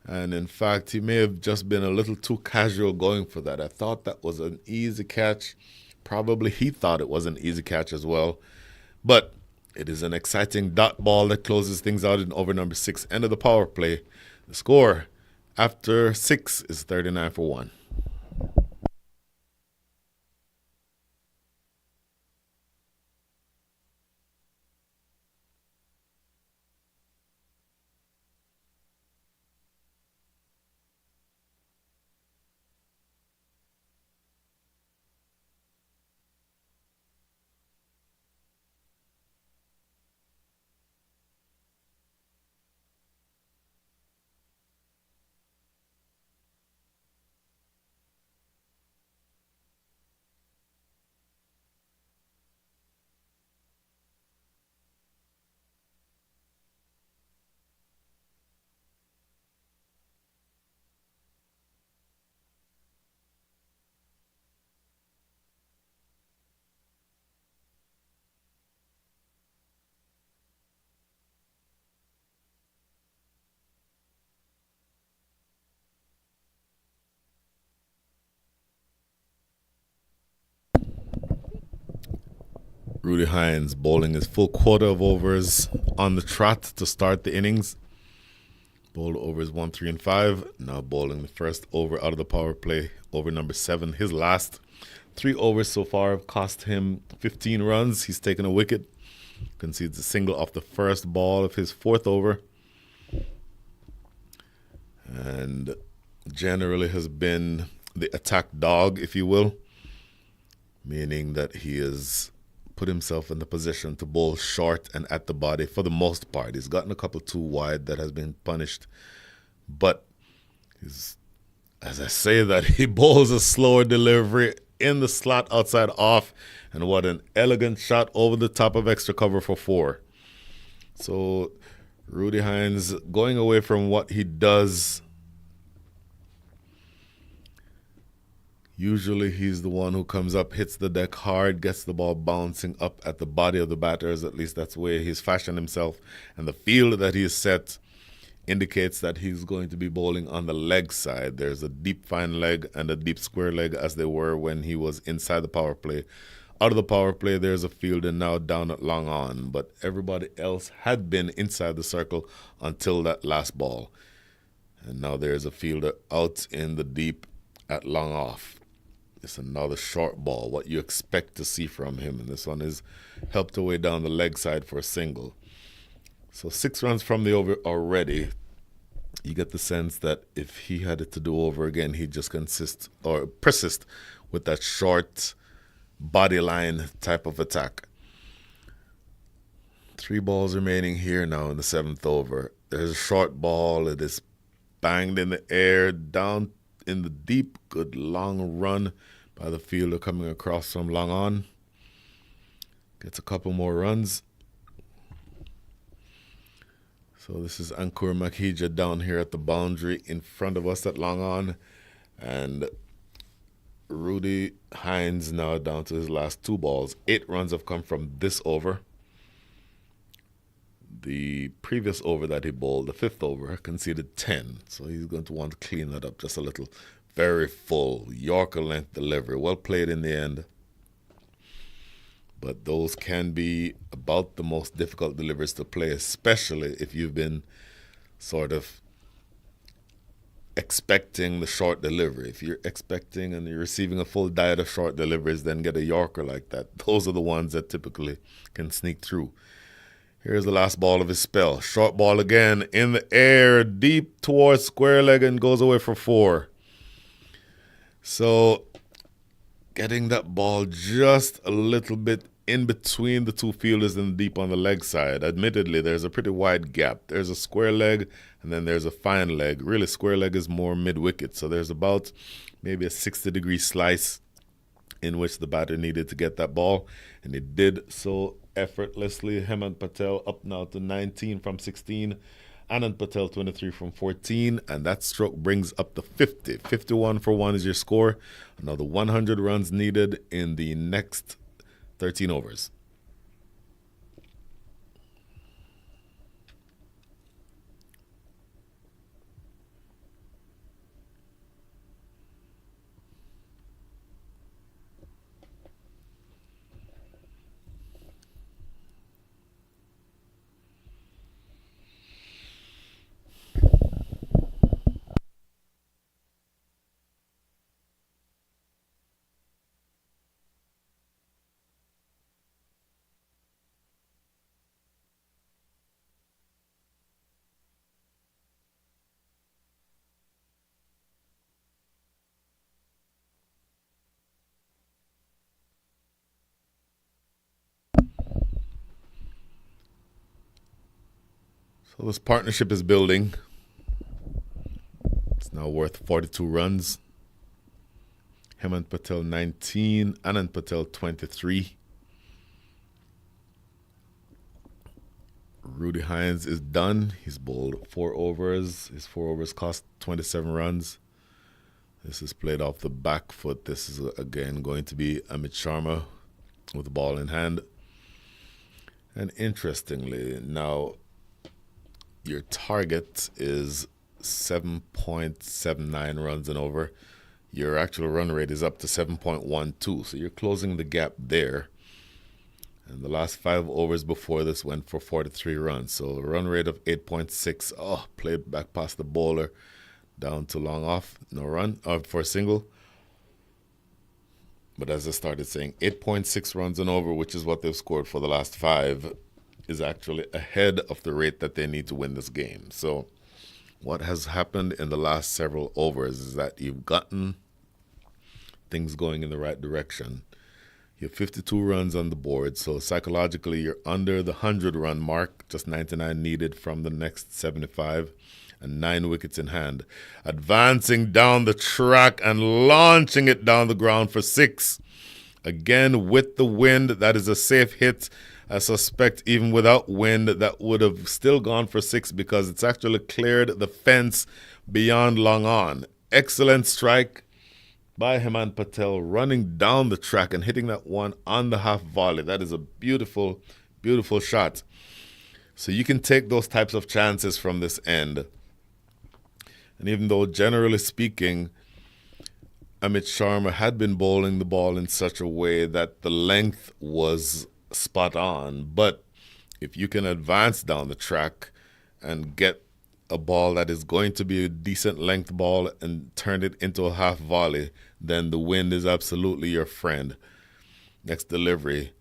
And in fact, he may have just been a little too casual going for that. I thought that was an easy catch. Probably he thought it was an easy catch as well. But it is an exciting dot ball that closes things out in over number 6. End of the power play. The score after 6 is 39 for 1. Rudy Hines bowling his full quarter of overs on the trot to start the innings. Bowled overs 1, 3, and 5. Now bowling the first over out of the power play, over number 7. His last 3 overs so far have cost him 15 runs. He's taken a wicket. Concedes a single off the first ball of his 4th over. And generally has been the attack dog, if you will, meaning that he has put himself in the position to bowl short and at the body for the most part. He's gotten a couple too wide that has been punished. But as I say that, he bowls a slower delivery in the slot outside off. And what an elegant shot over the top of extra cover for 4. So Rudy Hines going away from what he does. Usually he's the one who comes up, hits the deck hard, gets the ball bouncing up at the body of the batters. At least that's the way he's fashioned himself. And the field that he is set indicates that he's going to be bowling on the leg side. There's a deep fine leg and a deep square leg, as they were when he was inside the power play. Out of the power play, there's a fielder now down at long on. But everybody else had been inside the circle until that last ball. And now there's a fielder out in the deep at long off. It's another short ball, what you expect to see from him. And this one is helped away down the leg side for a single. So 6 runs from the over already. You get the sense that if he had it to do over again, he'd just persist with that short body line type of attack. 3 balls remaining here now in the 7th over. There's a short ball. It is banged in the air, down in the deep. Good long run by the fielder coming across from long on. Gets a couple more runs. So this is Ankur Makhija down here at the boundary in front of us at long on. And Rudy Hines now down to his last 2 balls. 8 runs have come from this over. The previous over that he bowled, the 5th over, conceded 10. So he's going to want to clean that up just a little. Very full, Yorker length delivery. Well played in the end. But those can be about the most difficult deliveries to play, especially if you've been sort of expecting the short delivery. If you're expecting and you're receiving a full diet of short deliveries, then get a Yorker like that. Those are the ones that typically can sneak through. Here's the last ball of his spell. Short ball again in the air, deep towards square leg and goes away for 4. So getting that ball just a little bit in between the two fielders and deep on the leg side. Admittedly, there's a pretty wide gap. There's a square leg and then there's a fine leg. Really, square leg is more mid-wicket. So there's about maybe a 60-degree slice in which the batter needed to get that ball. And he did so effortlessly. Hemant Patel up now to 19 from 16. Anand Patel 23 from 14. And that stroke brings up to 50. 51 for 1 is your score. Another 100 runs needed in the next 13 overs. So this partnership is building. It's now worth 42 runs. Hemant Patel 19, Anand Patel 23. Rudy Hines is done. He's bowled 4 overs. His 4 overs cost 27 runs. This is played off the back foot. This is again going to be Amit Sharma with the ball in hand. And interestingly, now your target is 7.79 runs and over. Your actual run rate is up to 7.12. So you're closing the gap there. And the last 5 overs before this went for 43 runs. So a run rate of 8.6. Oh, played back past the bowler. Down to long off. No run for a single. But as I started saying, 8.6 runs and over, which is what they've scored for the last 5, is actually ahead of the rate that they need to win this game. So what has happened in the last several overs is that you've gotten things going in the right direction. You have 52 runs on the board, so psychologically you're under the 100-run mark, just 99 needed from the next 75, and 9 wickets in hand. Advancing down the track and launching it down the ground for 6. Again, with the wind, that is a safe hit. I suspect even without wind, that would have still gone for 6 because it's actually cleared the fence beyond long on. Excellent strike by Hemant Patel, running down the track and hitting that one on the half volley. That is a beautiful, beautiful shot. So you can take those types of chances from this end. And even though, generally speaking, Amit Sharma had been bowling the ball in such a way that the length was spot on, but if you can advance down the track and get a ball that is going to be a decent length ball and turn it into a half volley, then the wind is absolutely your friend. Next delivery,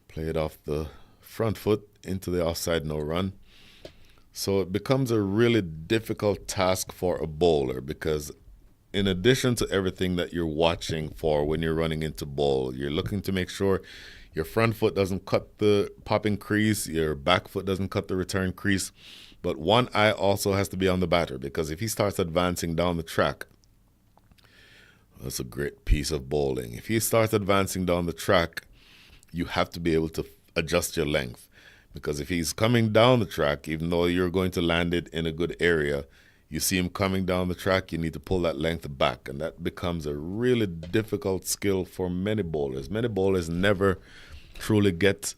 play it off the front foot into the offside, no run. So it becomes a really difficult task for a bowler because in addition to everything that you're watching for when you're running into bowl, you're looking to make sure your front foot doesn't cut the popping crease, your back foot doesn't cut the return crease. But one eye also has to be on the batter because if he starts advancing down the track, that's a great piece of bowling. If he starts advancing down the track, you have to be able to adjust your length. Because if he's coming down the track, even though you're going to land it in a good area, you see him coming down the track, you need to pull that length back. And that becomes a really difficult skill for many bowlers. Many bowlers never truly get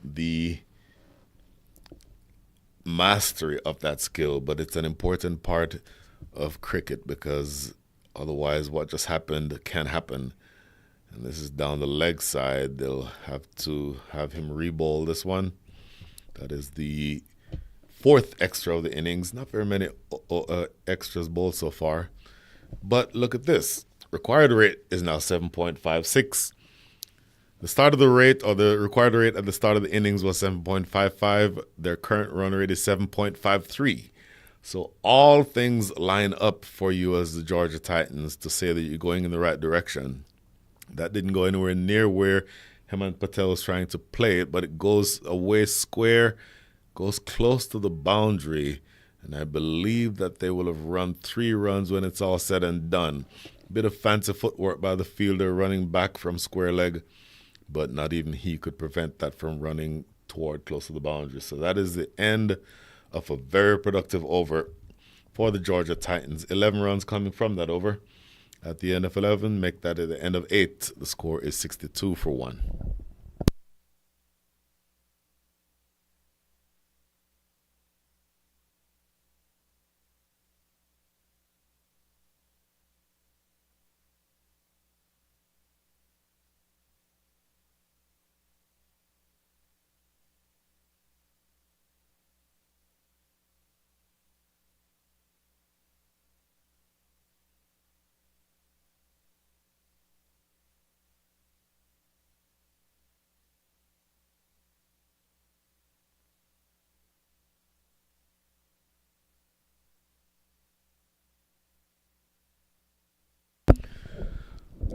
the mastery of that skill, but it's an important part of cricket because otherwise what just happened can happen. And this is down the leg side. They'll have to have him re-bowl this one. That is the fourth extra of the innings. Not very many extras bowled so far. But look at this. Required rate is now 7.56. The start of the rate, or the required rate at the start of the innings, was 7.55. Their current run rate is 7.53. So all things line up for you as the Georgia Titans to say that you're going in the right direction. That didn't go anywhere near where Hemant Patel was trying to play it, but it goes away square, goes close to the boundary, and I believe that they will have run 3 runs when it's all said and done. Bit of fancy footwork by the fielder running back from square leg, but not even he could prevent that from running toward close to the boundary. So that is the end of a very productive over for the Georgia Titans. 11 runs coming from that over. At the end of 11, make that at the end of 8. The score is 62 for 1.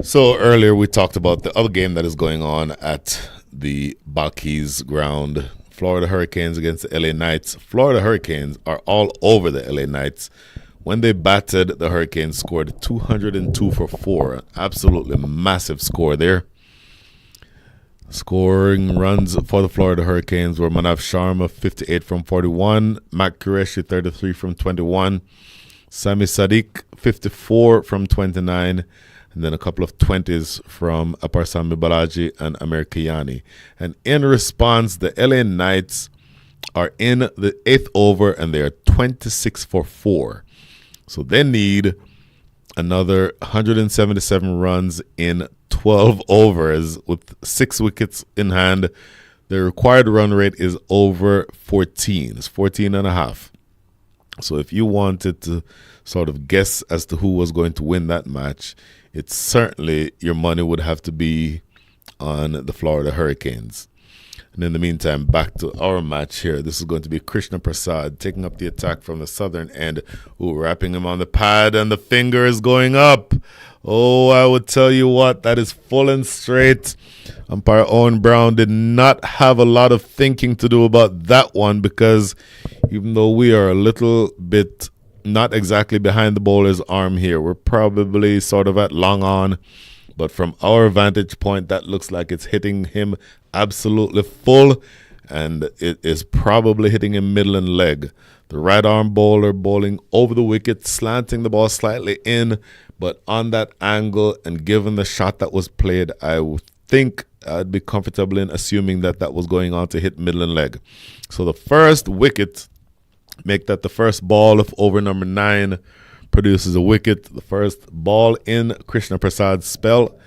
So earlier we talked about the other game that is going on at the Balkis ground. Florida Hurricanes against the LA Knights. Florida Hurricanes are all over the LA Knights. When they batted, the Hurricanes scored 202 for 4. An absolutely massive score there. Scoring runs for the Florida Hurricanes were Manav Sharma, 58 from 41. Matt Qureshi, 33 from 21. Sami Sadiq, 54 from 29. And then a couple of 20s from Aparsami Balaji and Amir Kiyani. And in response, the LA Knights are in the 8th over and they are 26 for 4. So they need another 177 runs in 12 overs with 6 wickets in hand. The required run rate is over 14. It's 14 and a half. So if you wanted to sort of guess as to who was going to win that match, it's certainly your money would have to be on the Florida Hurricanes. And in the meantime, back to our match here. This is going to be Krishna Prasad taking up the attack from the southern end. Ooh, wrapping him on the pad, and the finger is going up. Oh, I would tell you what, that is full and straight. Umpire Owen Brown did not have a lot of thinking to do about that one, because even though we are a little bit not exactly behind the bowler's arm here, we're probably sort of at long on. But from our vantage point, that looks like it's hitting him absolutely full, and it is probably hitting him middle and leg. The right arm bowler bowling over the wicket, slanting the ball slightly in, but on that angle and given the shot that was played, I would think I'd be comfortable in assuming that that was going on to hit middle and leg. So the first wicket, make that the first ball of over number 9, produces a wicket. The first ball in Krishna Prasad's spell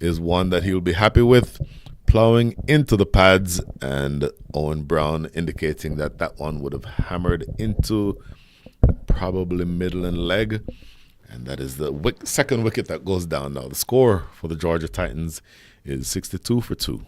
is one that he'll be happy with, plowing into the pads, and Owen Brown indicating that that one would have hammered into probably middle and leg. And that is the second wicket that goes down now. The score for the Georgia Titans is 62 for 2.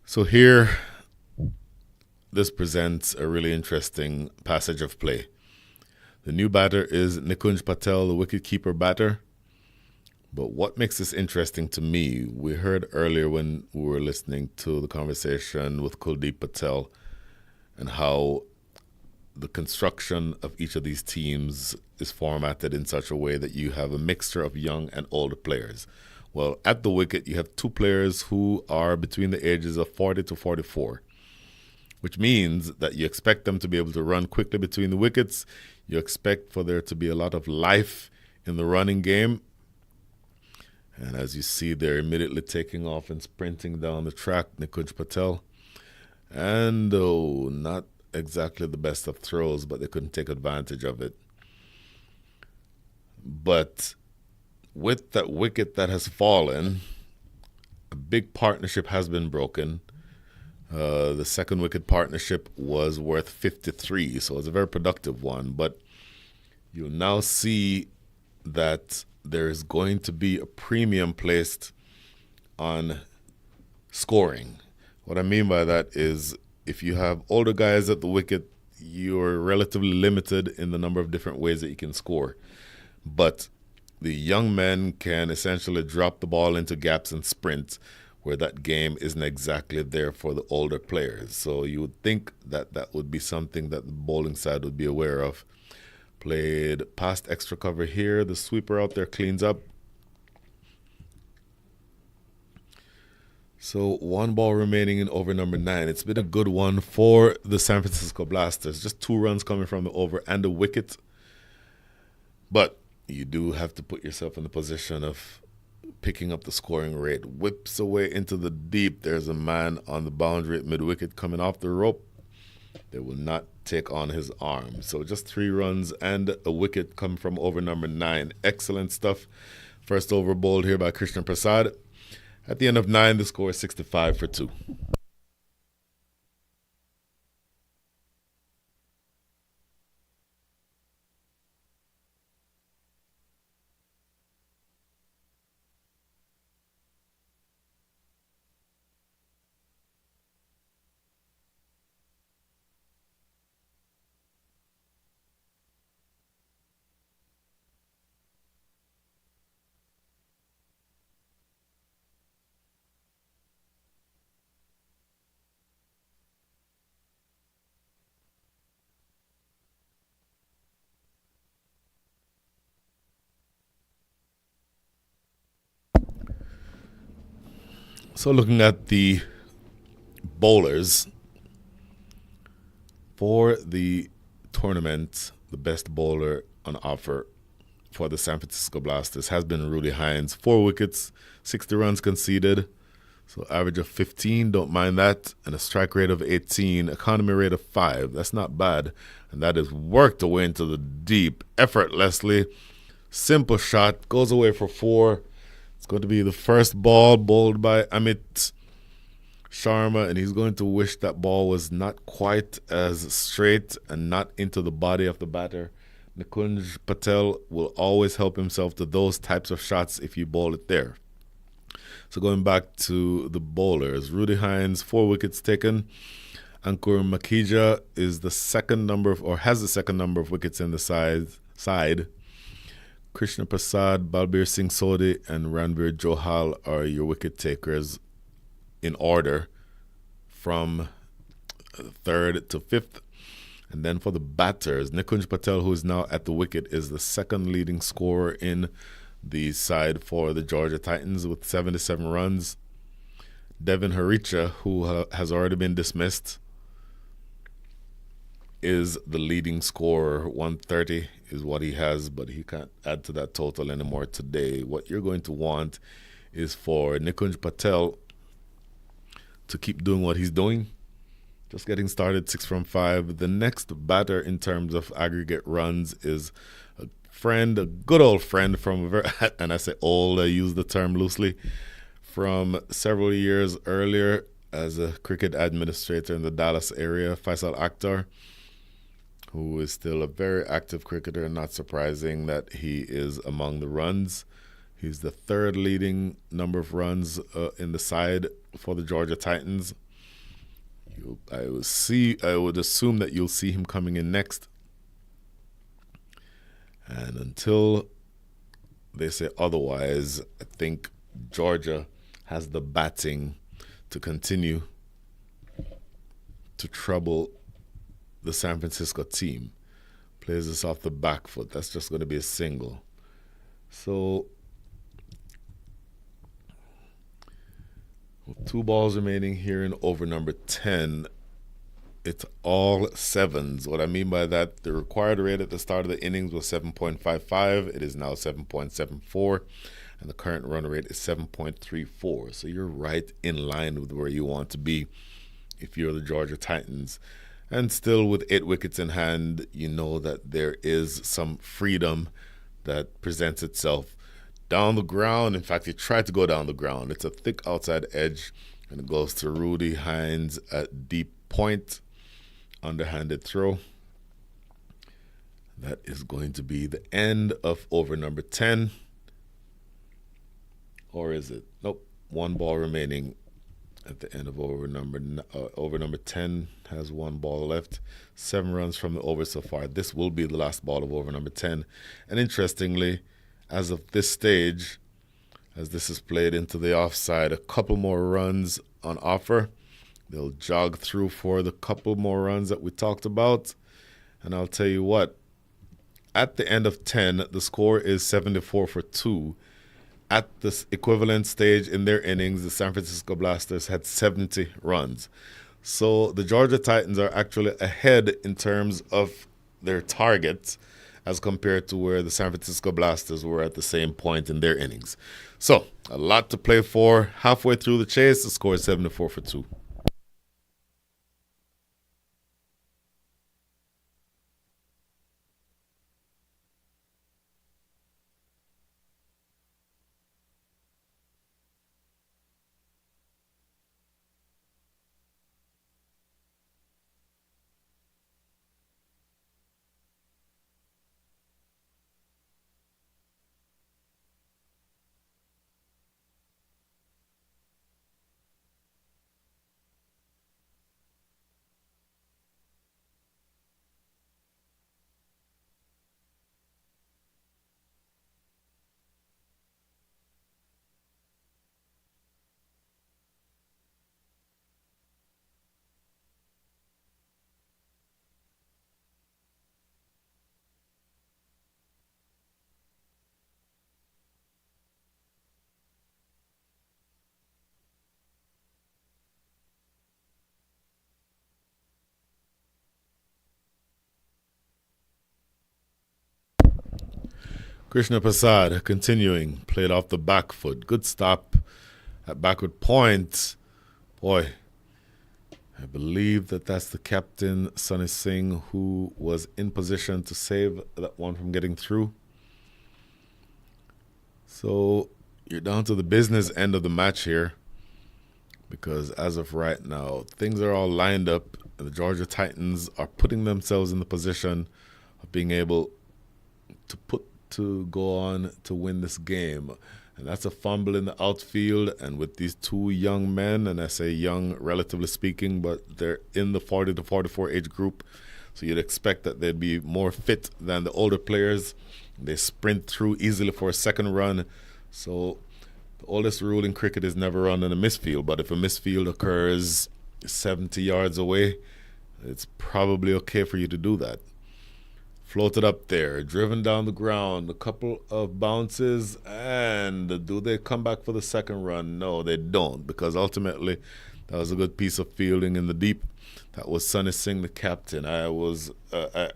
So here, this presents a really interesting passage of play. The new batter is Nikunj Patel, the wicketkeeper batter. But what makes this interesting to me, we heard earlier when we were listening to the conversation with Kuldeep Patel and how the construction of each of these teams is formatted in such a way that you have a mixture of young and older players. Well, at the wicket, you have two players who are between the ages of 40 to 44, which means that you expect them to be able to run quickly between the wickets. You expect for there to be a lot of life in the running game. And as you see, they're immediately taking off and sprinting down the track, Nikunj Patel. And not exactly the best of throws, but they couldn't take advantage of it. But with that wicket that has fallen, a big partnership has been broken. The second wicket partnership was worth 53, so it's a very productive one. But you'll now see that there is going to be a premium placed on scoring. What I mean by that is if you have older guys at the wicket, you're relatively limited in the number of different ways that you can score. But the young men can essentially drop the ball into gaps and sprint, where that game isn't exactly there for the older players. So you would think that that would be something that the bowling side would be aware of. Played past extra cover here. The sweeper out there cleans up. So 1 ball remaining in over number 9. It's been a good one for the San Francisco Blasters. Just 2 runs coming from the over and a wicket. But you do have to put yourself in the position of picking up the scoring rate. Whips away into the deep. There's a man on the boundary at mid-wicket coming off the rope. They will not take on his arm. So just 3 runs and a wicket come from over number 9. Excellent stuff. First over bowled here by Krishna Prasad. At the end of 9, the score is 65 for 2. So looking at the bowlers for the tournament, the best bowler on offer for the San Francisco Blasters has been Rudy Hines. 4 wickets, 60 runs conceded, so average of 15, don't mind that, and a strike rate of 18, economy rate of 5. That's not bad, and that is worked away into the deep effortlessly. Simple shot, goes away for 4. It's going to be the first ball bowled by Amit Sharma, and he's going to wish that ball was not quite as straight and not into the body of the batter. Nikunj Patel will always help himself to those types of shots if you bowl it there. So going back to the bowlers, Rudy Hines, 4 wickets taken. Ankur Makija is the second number of, or has the second number of wickets in the side. Krishna Prasad, Balbir Singh Sodhi, and Ranveer Johal are your wicket takers in order from 3rd to 5th. And then for the batters, Nikunj Patel, who is now at the wicket, is the second leading scorer in the side for the Georgia Titans with 77 runs. Devin Haricha, who has already been dismissed, is the leading scorer. 130 is what he has, but he can't add to that total anymore today. What you're going to want is for Nikunj Patel to keep doing what he's doing. Just getting started, 6 from 5. The next batter in terms of aggregate runs is a friend, a good old friend from, and I say old, I use the term loosely, from several years earlier as a cricket administrator in the Dallas area, Faisal Akhtar, who is still a very active cricketer. Not surprising that he is among the runs. He's the 3rd leading number of runs in the side for the Georgia Titans. I would assume that you'll see him coming in next. And until they say otherwise, I think Georgia has the batting to continue to trouble the San Francisco team. Plays this off the back foot. That's just going to be a single. So, 2 balls remaining here in over number 10. It's all sevens. What I mean by that, the required rate at the start of the innings was 7.55. It is now 7.74. And the current run rate is 7.34. So you're right in line with where you want to be if you're the Georgia Titans. And still with 8 wickets in hand, you know that there is some freedom that presents itself down the ground. In fact, he tried to go down the ground. It's a thick outside edge, and it goes to Rudy Hines at deep point. Underhanded throw. That is going to be the end of over number 10. Or is it? Nope. 1 ball remaining at the end of over number 10 has 1 ball left. 7 runs from the over so far. This will be the last ball of over number 10. And interestingly, as of this stage, as this is played into the offside, a couple more runs on offer. They'll jog through for the couple more runs that we talked about. And I'll tell you what, at the end of 10, the score is 74 for 2. At this equivalent stage in their innings, the San Francisco Blasters had 70 runs. So the Georgia Titans are actually ahead in terms of their targets as compared to where the San Francisco Blasters were at the same point in their innings. So a lot to play for. Halfway through the chase, the score is 74 for 2. Krishna Prasad continuing, played off the back foot. Good stop at backward point. Boy, I believe that's the captain, Sunny Singh, who was in position to save that one from getting through. So you're down to the business end of the match here, because as of right now, things are all lined up, and the Georgia Titans are putting themselves in the position of being able to go on to win this game. And that's a fumble in the outfield, and with these 2 young men, and I say young relatively speaking, but they're in the 40 to 44 age group, so you'd expect that they'd be more fit than the older players. They sprint through easily for a second run. So the oldest rule in cricket is never run in a misfield, but if a misfield occurs 70 yards away, it's probably okay for you to do that. Floated up there, driven down the ground, a couple of bounces, and do they come back for the second run? No, they don't, because ultimately that was a good piece of fielding in the deep. That was Sunny Singh, the captain. I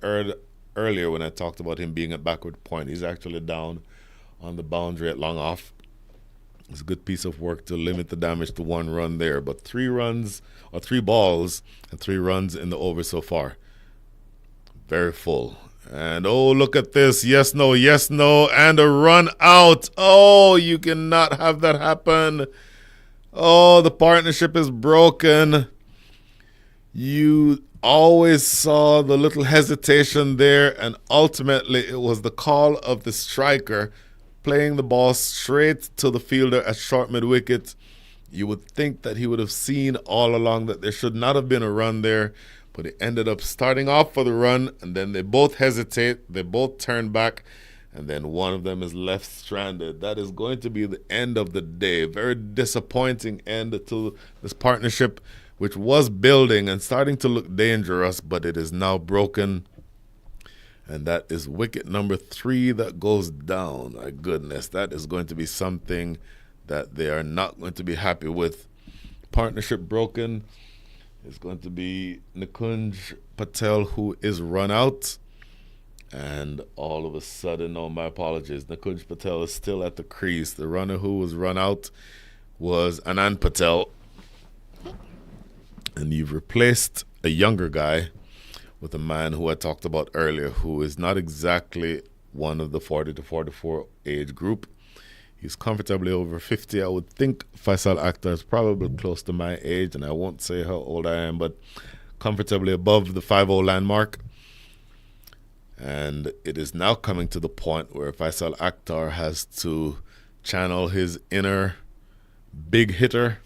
heard earlier when I talked about him being at backward point. He's actually down on the boundary at long off. It's a good piece of work to limit the damage to 1 run there. But 3 balls and 3 runs in the over so far. Very full. And oh, look at this. Yes, no, and a run out. Oh, you cannot have that happen. Oh, the partnership is broken. You always saw the little hesitation there, and ultimately it was the call of the striker playing the ball straight to the fielder at short mid-wicket. You would think that he would have seen all along that there should not have been a run there, But it ended up starting off for the run, and then they both hesitate. They both turn back, and then one of them is left stranded. That is going to be the end of the day. Very disappointing end to this partnership, which was building and starting to look dangerous, but it is now broken. And that is wicket number 3 that goes down. My goodness, that is going to be something that they are not going to be happy with. Partnership broken. It's going to be Nikunj Patel, who is run out. And all of a sudden, oh, my apologies, Nikunj Patel is still at the crease. The runner who was run out was Anand Patel. And you've replaced a younger guy with a man who I talked about earlier, who is not exactly one of the 40 to 44 age group. He's comfortably over 50. I would think Faisal Akhtar is probably close to my age, and I won't say how old I am, but comfortably above the 50 landmark. And it is now coming to the point where Faisal Akhtar has to channel his inner big hitter,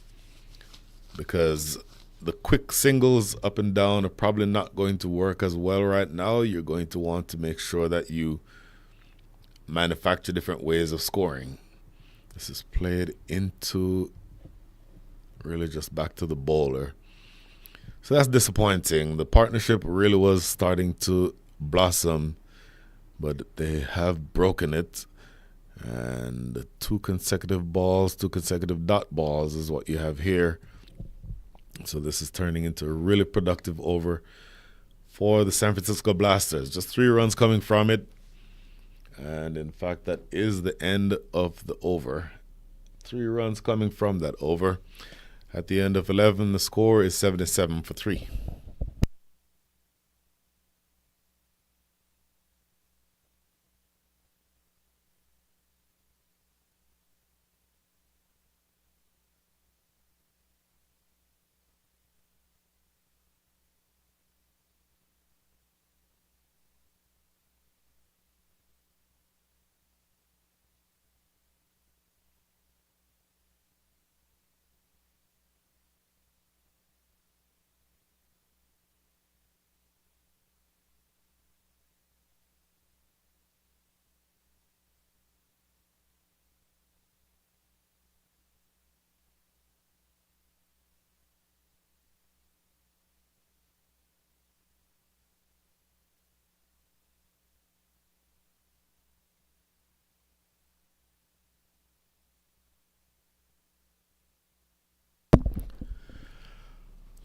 because the quick singles up and down are probably not going to work as well right now. You're going to want to make sure that you manufacture different ways of scoring. This is played into really just back to the bowler. So that's disappointing. The partnership really was starting to blossom, but they have broken it. And 2 consecutive balls, 2 consecutive dot balls is what you have here. So this is turning into a really productive over for the San Francisco Blasters. Just 3 runs coming from it. And in fact, that is the end of the over. 3 runs coming from that over. At the end of 11, the score is 77 for 3.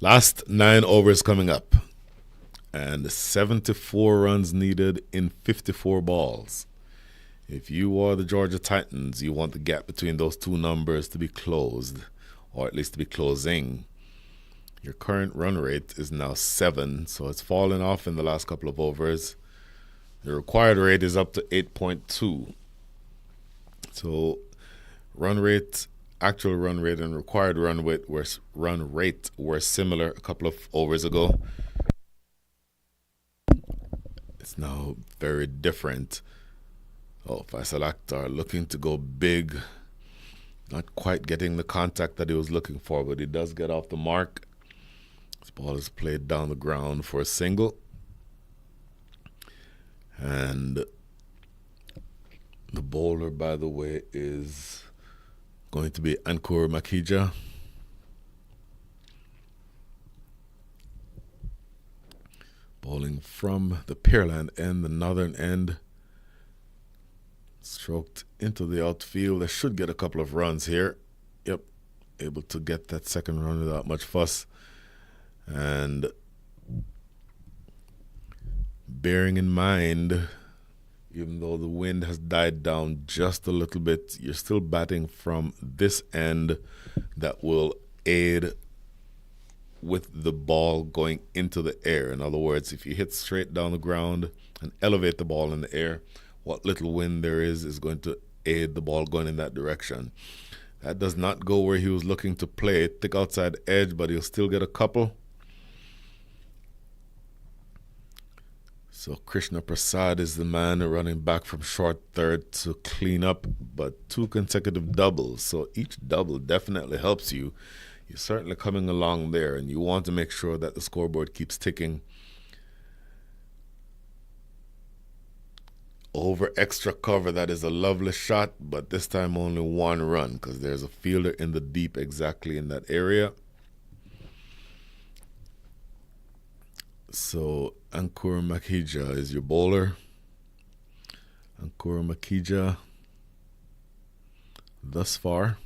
Last 9 overs coming up, and 74 runs needed in 54 balls. If you are the Georgia Titans, you want the gap between those 2 numbers to be closed, or at least to be closing. Your current run rate is now 7, so it's fallen off in the last couple of overs. The required rate is up to 8.2. So actual run rate and required run rate were similar a couple of overs ago. It's now very different. Oh, Faisal Akhtar looking to go big. Not quite getting the contact that he was looking for, but he does get off the mark. This ball is played down the ground for a single. And the bowler, by the way, is going to be Ankur Makija. Bowling from the Pearland end, the northern end. Stroked into the outfield. They should get a couple of runs here. Yep, able to get that second run without much fuss. And bearing in mind, even though the wind has died down just a little bit, you're still batting from this end that will aid with the ball going into the air. In other words, if you hit straight down the ground and elevate the ball in the air, what little wind there is going to aid the ball going in that direction. That does not go where he was looking to play. Thick outside edge, but he'll still get a couple. So Krishna Prasad is the man running back from short third to clean up, but 2 consecutive doubles. So each double definitely helps you. you're certainly coming along there, and you want to make sure that the scoreboard keeps ticking. Over extra cover, that is a lovely shot, but this time only one run because there's a fielder in the deep exactly in that area. So Ankur Makija is your bowler. Ankur Makija, thus far,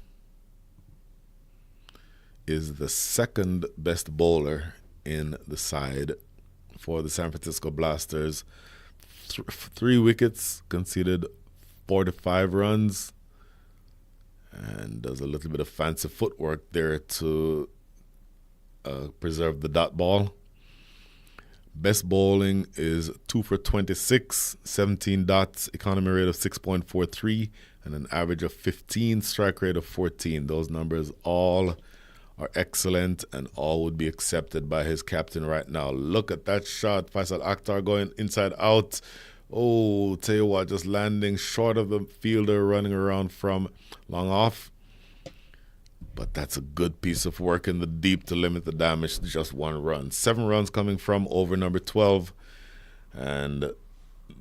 is the second best bowler in the side for the San Francisco Blasters. 3 wickets, conceded 45 runs, and does a little bit of fancy footwork there to preserve the dot ball. Best bowling is 2 for 26, 17 dots, economy rate of 6.43, and an average of 15, strike rate of 14. Those numbers all are excellent and all would be accepted by his captain right now. Look at that shot. Faisal Akhtar going inside out. Oh, tell you what, just landing short of the fielder running around from long off. But that's a good piece of work in the deep to limit the damage to just 1 run. 7 runs coming from over number 12. And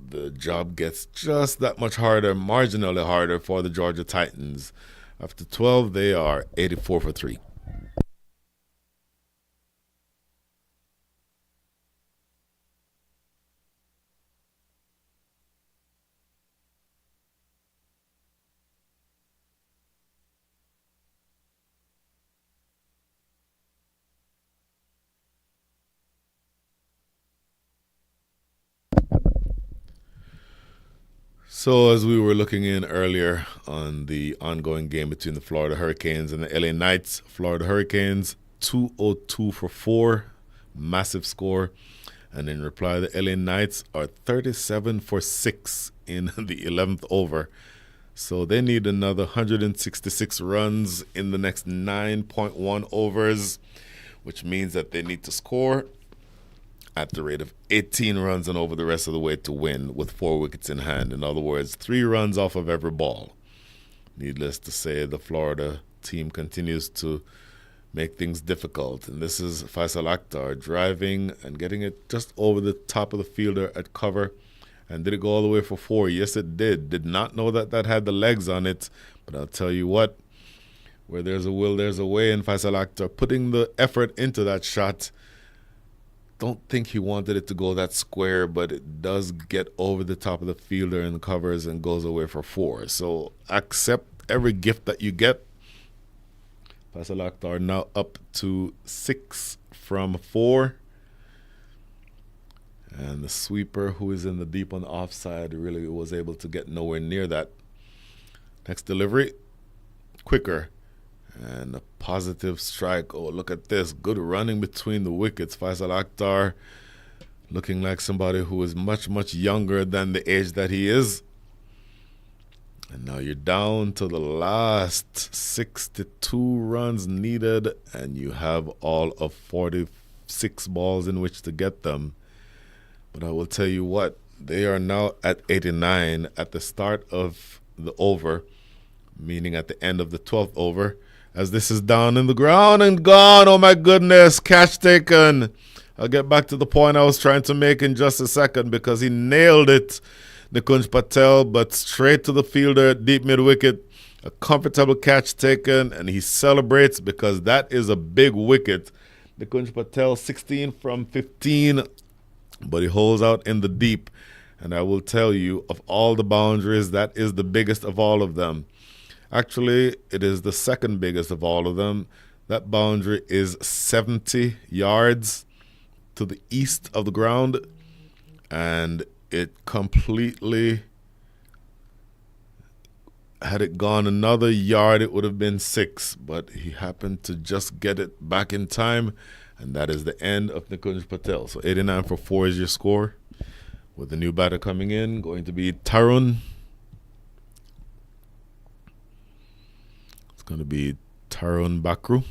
the job gets just that much harder, marginally harder for the Georgia Titans. After 12, they are 84 for 3. So as we were looking in earlier on the ongoing game between the Florida Hurricanes and the LA Knights, Florida Hurricanes 202 for 4, massive score. And in reply, the LA Knights are 37 for 6 in the 11th over. So they need another 166 runs in the next 9.1 overs, which means that they need to score at the rate of 18 runs and over the rest of the way to win with 4 wickets in hand. In other words, 3 runs off of every ball. Needless to say, the Florida team continues to make things difficult. And this is Faisal Akhtar driving and getting it just over the top of the fielder at cover. And did it go all the way for 4? Yes, it did. Did not know that that had the legs on it. But I'll tell you what, where there's a will, there's a way. And Faisal Akhtar putting the effort into that shot. Don't think he wanted it to go that square, but it does get over the top of the fielder and covers and goes away for 4. So accept every gift that you get. Faisal Akhtar now up to 6 from 4. And the sweeper, who is in the deep on the offside, really was able to get nowhere near that. Next delivery, quicker. And a positive strike. Oh, look at this. Good running between the wickets. Faisal Akhtar looking like somebody who is much, much younger than the age that he is. And now you're down to the last 62 runs needed, and you have all of 46 balls in which to get them. But I will tell you what, they are now at 89 at the start of the over, meaning at the end of the 12th over. As this is down in the ground and gone. Oh, my goodness. Catch taken. I'll get back to the point I was trying to make in just a second because he nailed it, Nikunj Patel, but straight to the fielder, deep mid-wicket. A comfortable catch taken, and he celebrates because that is a big wicket. Nikunj Patel, 16 from 15, but he holds out in the deep. And I will tell you, of all the boundaries, that is the biggest of all of them. Actually, it is the second biggest of all of them. That boundary is 70 yards to the east of the ground, and it completely, had it gone another yard, it would have been 6, but he happened to just get it back in time, and that is the end of Nikunj Patel. So 89 for 4 is your score. With the new batter coming in, going to be Tarun. Going to be Tarun Bakru.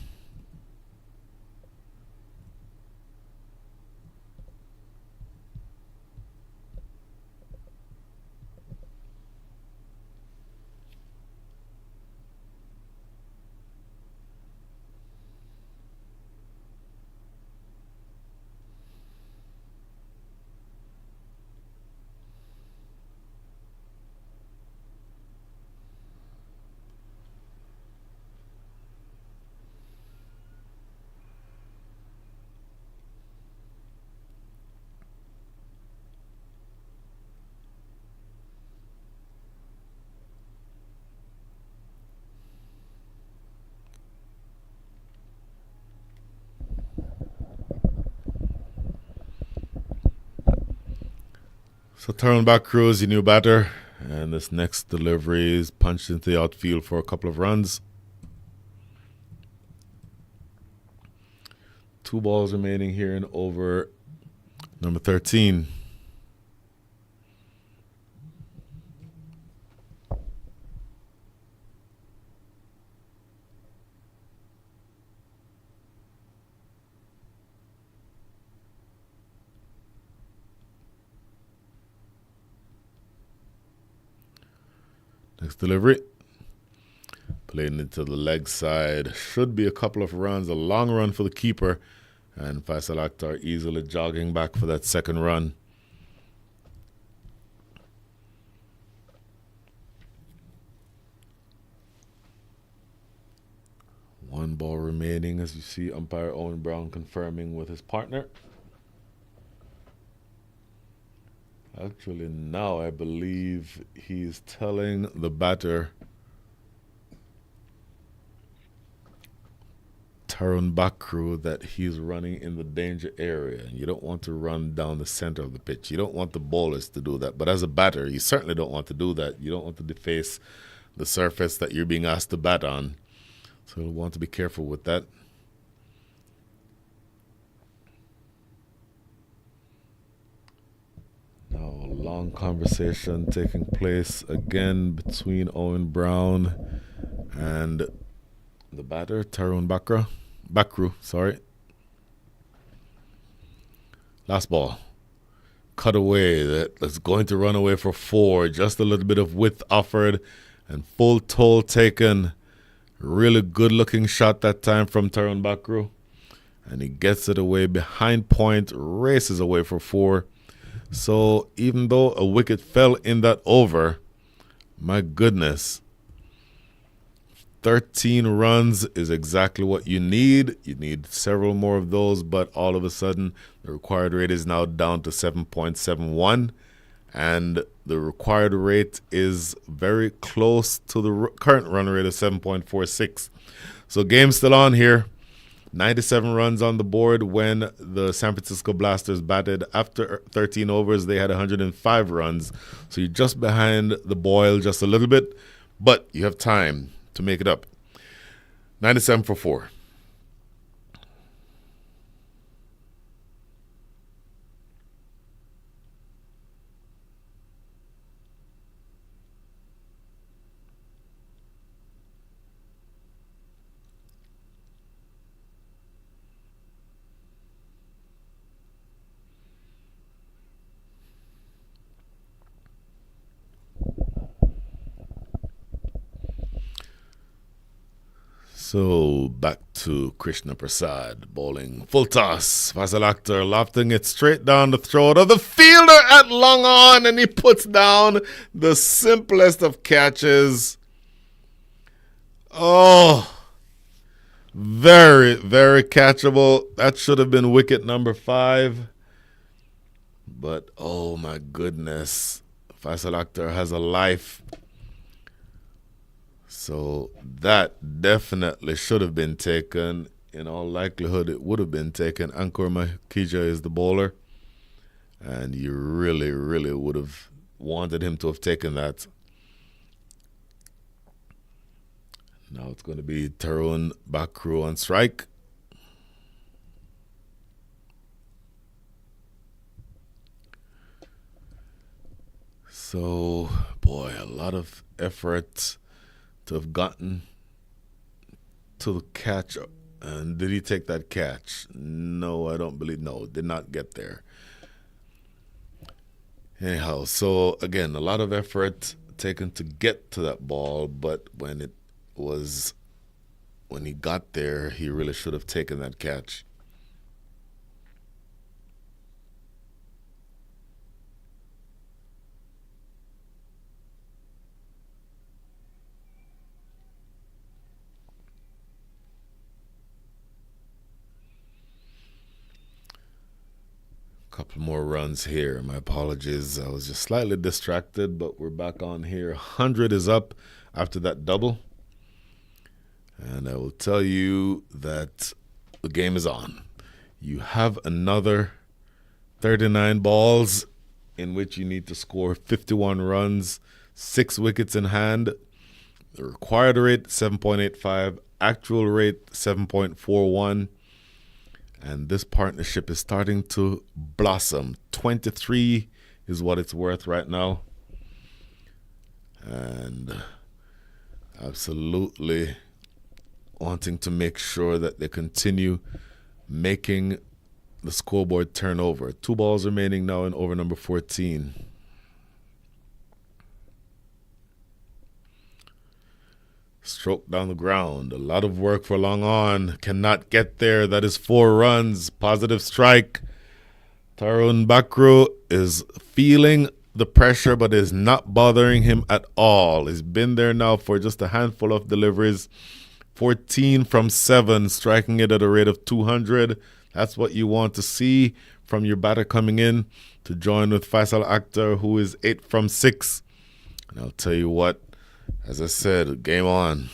So Tyrone Backcrew is your new batter. And this next delivery is punched into the outfield for a couple of runs. 2 balls remaining here in over number 13. Next delivery. Playing into the leg side. Should be a couple of runs. A long run for the keeper. And Faisal Akhtar easily jogging back for that second run. One ball remaining as you see umpire Owen Brown confirming with his partner. Actually, now I believe he's telling the batter, Tyrone Backcrew, that he's running in the danger area. You don't want to run down the center of the pitch. You don't want the bowlers to do that. But as a batter, you certainly don't want to do that. You don't want to deface the surface that you're being asked to bat on. So you'll want to be careful with that. Now, a long conversation taking place again between Owen Brown and the batter, Tyrone Backcrew, sorry. Last ball. Cut away. That's going to run away for 4. Just a little bit of width offered and full toll taken. Really good looking shot that time from Tyrone Backcrew. And he gets it away behind point, races away for 4. So even though a wicket fell in that over, my goodness, 13 runs is exactly what you need. You need several more of those, but all of a sudden the required rate is now down to 7.71, and the required rate is very close to the current run rate of 7.46. So game's still on here. 97 runs on the board when the San Francisco Blasters batted. After 13 overs, they had 105 runs. So you're just behind the Boyle just a little bit, but you have time to make it up. 97 for 4. So back to Krishna Prasad bowling full toss. Faisal Akhtar lofting it straight down the throat of the fielder at long on, and he puts down the simplest of catches. Oh, very, very catchable. That should have been wicket number 5. But oh my goodness, Faisal Akhtar has a life. So that definitely should have been taken. In all likelihood, it would have been taken. Ankur Mahikija is the bowler. And you really, really would have wanted him to have taken that. Now it's going to be Tyrone Backcrew on strike. So, boy, a lot of effort to have gotten to the catch. And did he take that catch? No, I don't believe. No, did not get there. Anyhow, so again, a lot of effort taken to get to that ball, but when he got there, he really should have taken that catch. Couple more runs here. My apologies. I was just slightly distracted, but we're back on here. 100 is up after that double. And I will tell you that the game is on. You have another 39 balls in which you need to score 51 runs, 6 wickets in hand. The required rate 7.85, actual rate 7.41. And this partnership is starting to blossom. 23 is what it's worth right now. And absolutely wanting to make sure that they continue making the scoreboard turn over. 2 balls remaining now in over number 14. Stroke down the ground. A lot of work for long on. Cannot get there. That is 4 runs. Positive strike. Tyrone Bakru is feeling the pressure, but is not bothering him at all. He's been there now for just a handful of deliveries. 14 from 7, striking it at a rate of 200. That's what you want to see from your batter coming in to join with Faisal Akhtar, who is 8 from 6. And I'll tell you what, as I said, game on.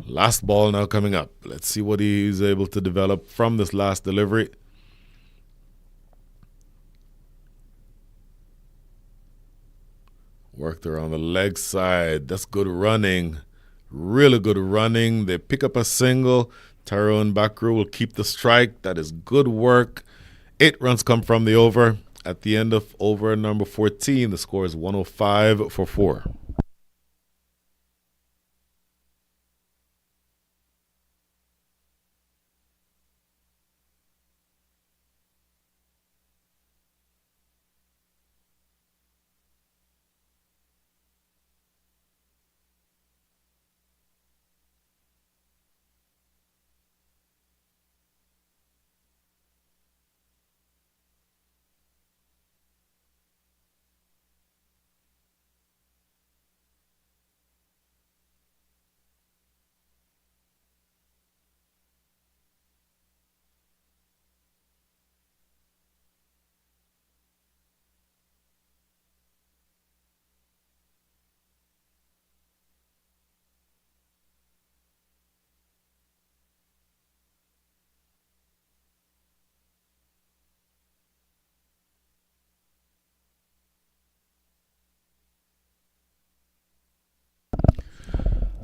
Last ball now coming up. Let's see what he's able to develop from this last delivery. Worked around the leg side. That's good running. Really good running. They pick up a single. Tyrone Bakru will keep the strike. That is good work. 8 runs come from the over. At the end of over number 14, the score is 105 for 4.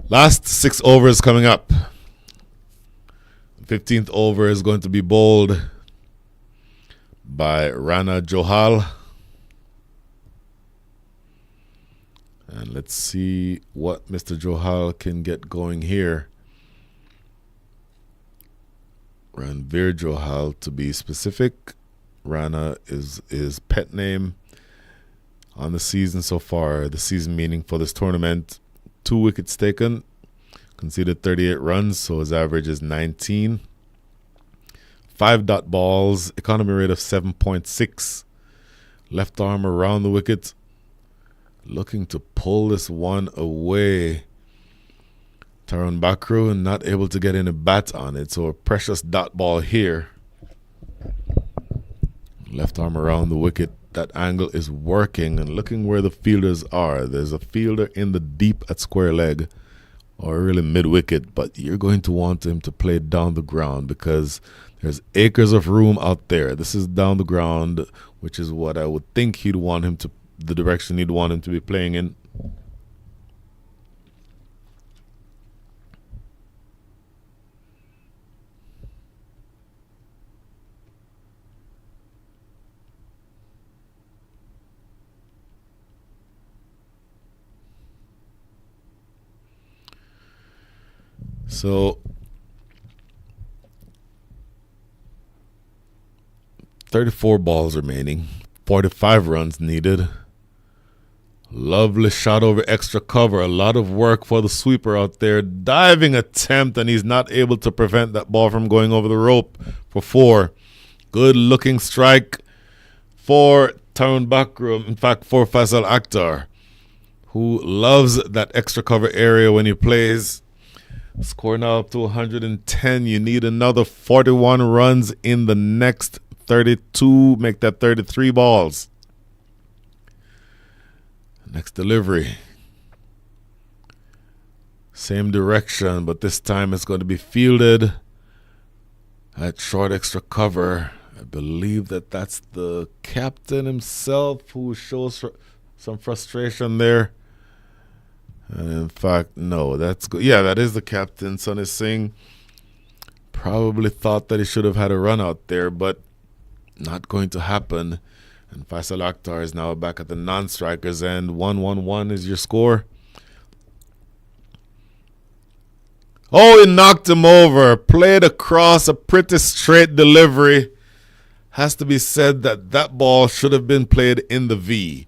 Last 6 overs coming up. 15th over is going to be bowled by Rana Johal. And let's see what Mr. Johal can get going here. Ranveer Johal, to be specific. Rana is his pet name on the season so far. The season meaning for this tournament. 2 wickets taken, conceded 38 runs, so his average is 19. 5 dot balls, economy rate of 7.6. Left arm around the wicket, looking to pull this one away. Tyrone Bakru not able to get any bat on it, so a precious dot ball here. Left arm around the wicket. That angle is working, and looking where the fielders are. There's a fielder in the deep at square leg, or really mid wicket, but you're going to want him to play down the ground because there's acres of room out there. This is down the ground, which is what I would think he'd want him to, the direction he'd want him to be playing in. So 34 balls remaining, 45 runs needed. Lovely shot over extra cover. A lot of work for the sweeper out there. Diving attempt, and he's not able to prevent that ball from going over the rope for 4. Good looking strike for Tyrone Bakru. In fact, for Faisal Akhtar, who loves that extra cover area when he plays. Score now up to 110. You need another 41 runs in the next 32. Make that 33 balls. Next delivery. Same direction, but this time it's going to be fielded at short extra cover. I believe that's the captain himself who shows some frustration there. And in fact, no, that's good. Yeah, that is the captain, Sonny Singh. Probably thought that he should have had a run out there, but not going to happen. And Faisal Akhtar is now back at the non-strikers end. 1-1-1 is your score. Oh, he knocked him over. Played across, a pretty straight delivery. Has to be said that ball should have been played in the V.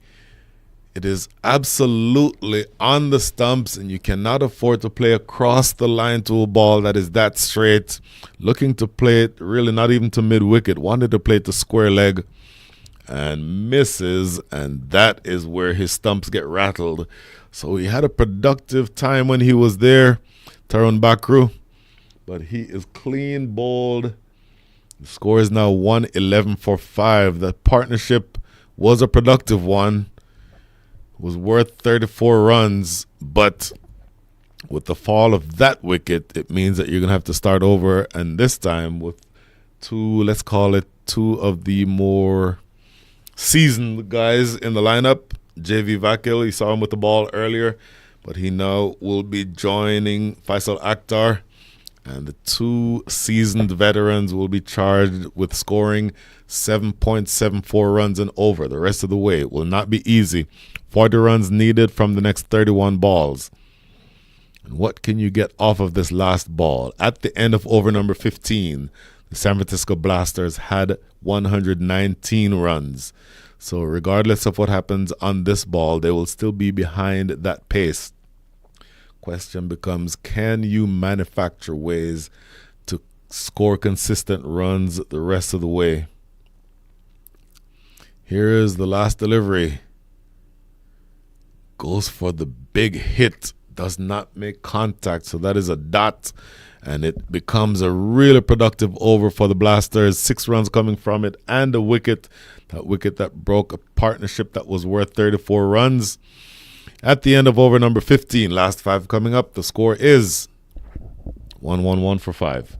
It is absolutely on the stumps, and you cannot afford to play across the line to a ball that is that straight. Looking to play it really not even to mid-wicket. Wanted to play it to square leg and misses, and that is where his stumps get rattled. So he had a productive time when he was there, Tarun Bakru, but he is clean bowled. The score is now 111 for 5. The partnership was a productive one. Was worth 34 runs, but with the fall of that wicket, it means that you're going to have to start over, and this time with two of the more seasoned guys in the lineup. JV Vakil, you saw him with the ball earlier, but he now will be joining Faisal Akhtar, and the two seasoned veterans will be charged with scoring 7.74 runs and over the rest of the way. It will not be easy. 40 runs needed from the next 31 balls. And what can you get off of this last ball? At the end of over number 15, the San Francisco Blasters had 119 runs. So regardless of what happens on this ball, they will still be behind that pace. Question becomes, can you manufacture ways to score consistent runs the rest of the way? Here is the last delivery. Goes for the big hit. Does not make contact. So that is a dot. And it becomes a really productive over for the Blasters. 6 runs coming from it and a wicket. That wicket that broke a partnership that was worth 34 runs. At the end of over number 15, last 5 coming up, the score is 1-1-1 for 5.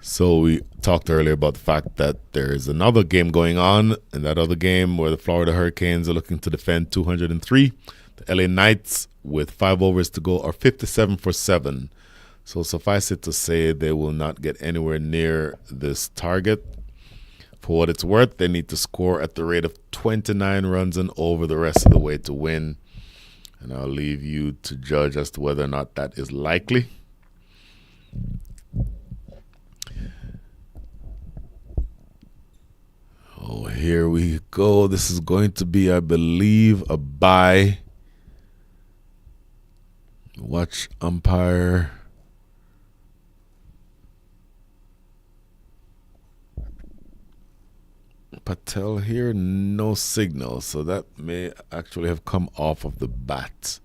So we talked earlier about the fact that there is another game going on, and that other game where the Florida Hurricanes are looking to defend 203. The LA Knights, with 5 overs to go, are 57 for 7. So suffice it to say, they will not get anywhere near this target. For what it's worth, they need to score at the rate of 29 runs and over the rest of the way to win. And I'll leave you to judge as to whether or not that is likely. Oh, here we go. This is going to be, I believe, a bye. Watch umpire. Patel here, no signal. So that may actually have come off of the bat.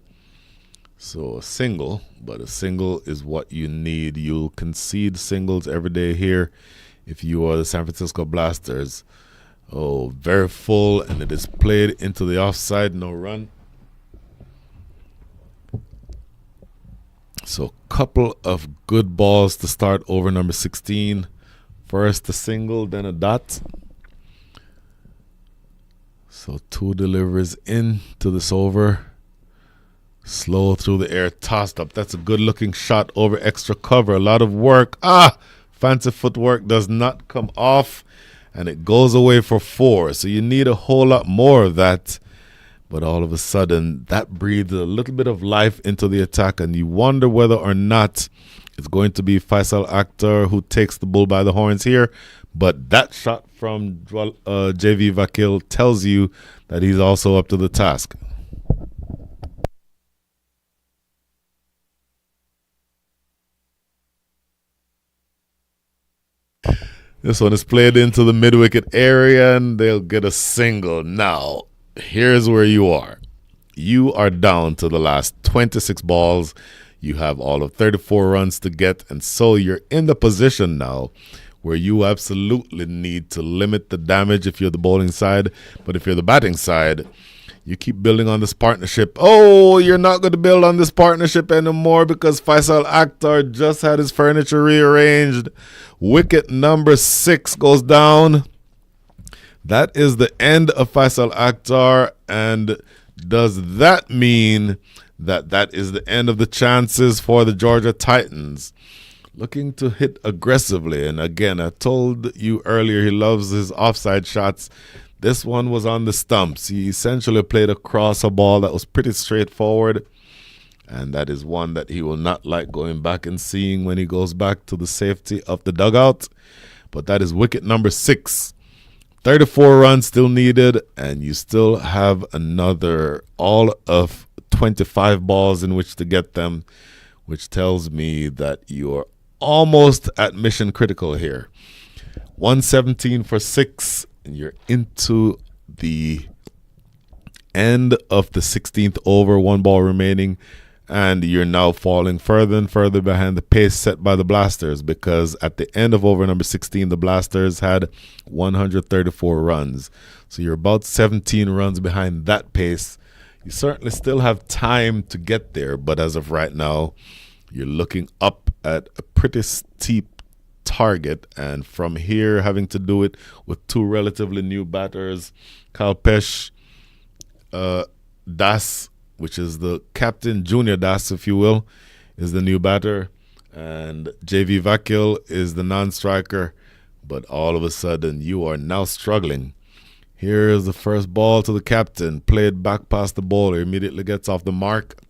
So a single, but a single is what you need. You'll concede singles every day here if you are the San Francisco Blasters. Oh, very full, and it is played into the offside, no run. So couple of good balls to start over number 16. First a single, then a dot. So 2 deliveries into this over. Slow through the air, tossed up. That's a good looking shot over extra cover. A lot of work. Fancy footwork does not come off. And it goes away for 4. So you need a whole lot more of that. But all of a sudden, that breathes a little bit of life into the attack. And you wonder whether or not It's going to be Faisal Akhtar who takes the bull by the horns here. But that shot from JV Vakil tells you that he's also up to the task. This one is played into the mid-wicket area, and they'll get a single. Now, here's where you are. You are down to the last 26 balls. You have all of 34 runs to get, and so you're in the position now where you absolutely need to limit the damage if you're the bowling side. But if you're the batting side, you keep building on this partnership. Oh, you're not going to build on this partnership anymore because Faisal Akhtar just had his furniture rearranged. Wicket number 6 goes down. That is the end of Faisal Akhtar. And does that mean that that is the end of the chances for the Georgia Titans? Looking to hit aggressively. And again, I told you earlier he loves his offside shots. This one was on the stumps. He essentially played across a ball that was pretty straightforward. And that is one that he will not like going back and seeing when he goes back to the safety of the dugout. But that is wicket number 6. 34 runs still needed, and you still have another all of 25 balls in which to get them, which tells me that you're almost at mission critical here. 117 for 6, and you're into the end of the 16th over, 1 ball remaining. And you're now falling further and further behind the pace set by the Blasters, because at the end of over number 16, the Blasters had 134 runs. So you're about 17 runs behind that pace. You certainly still have time to get there, but as of right now, you're looking up at a pretty steep target. And from here, having to do it with 2 relatively new batters, Kalpesh Das, which is the captain, Junior Das, if you will, is the new batter. And JV Vakil is the non-striker. But all of a sudden, you are now struggling. Here's the first ball to the captain, played back past the bowler, immediately gets off the mark.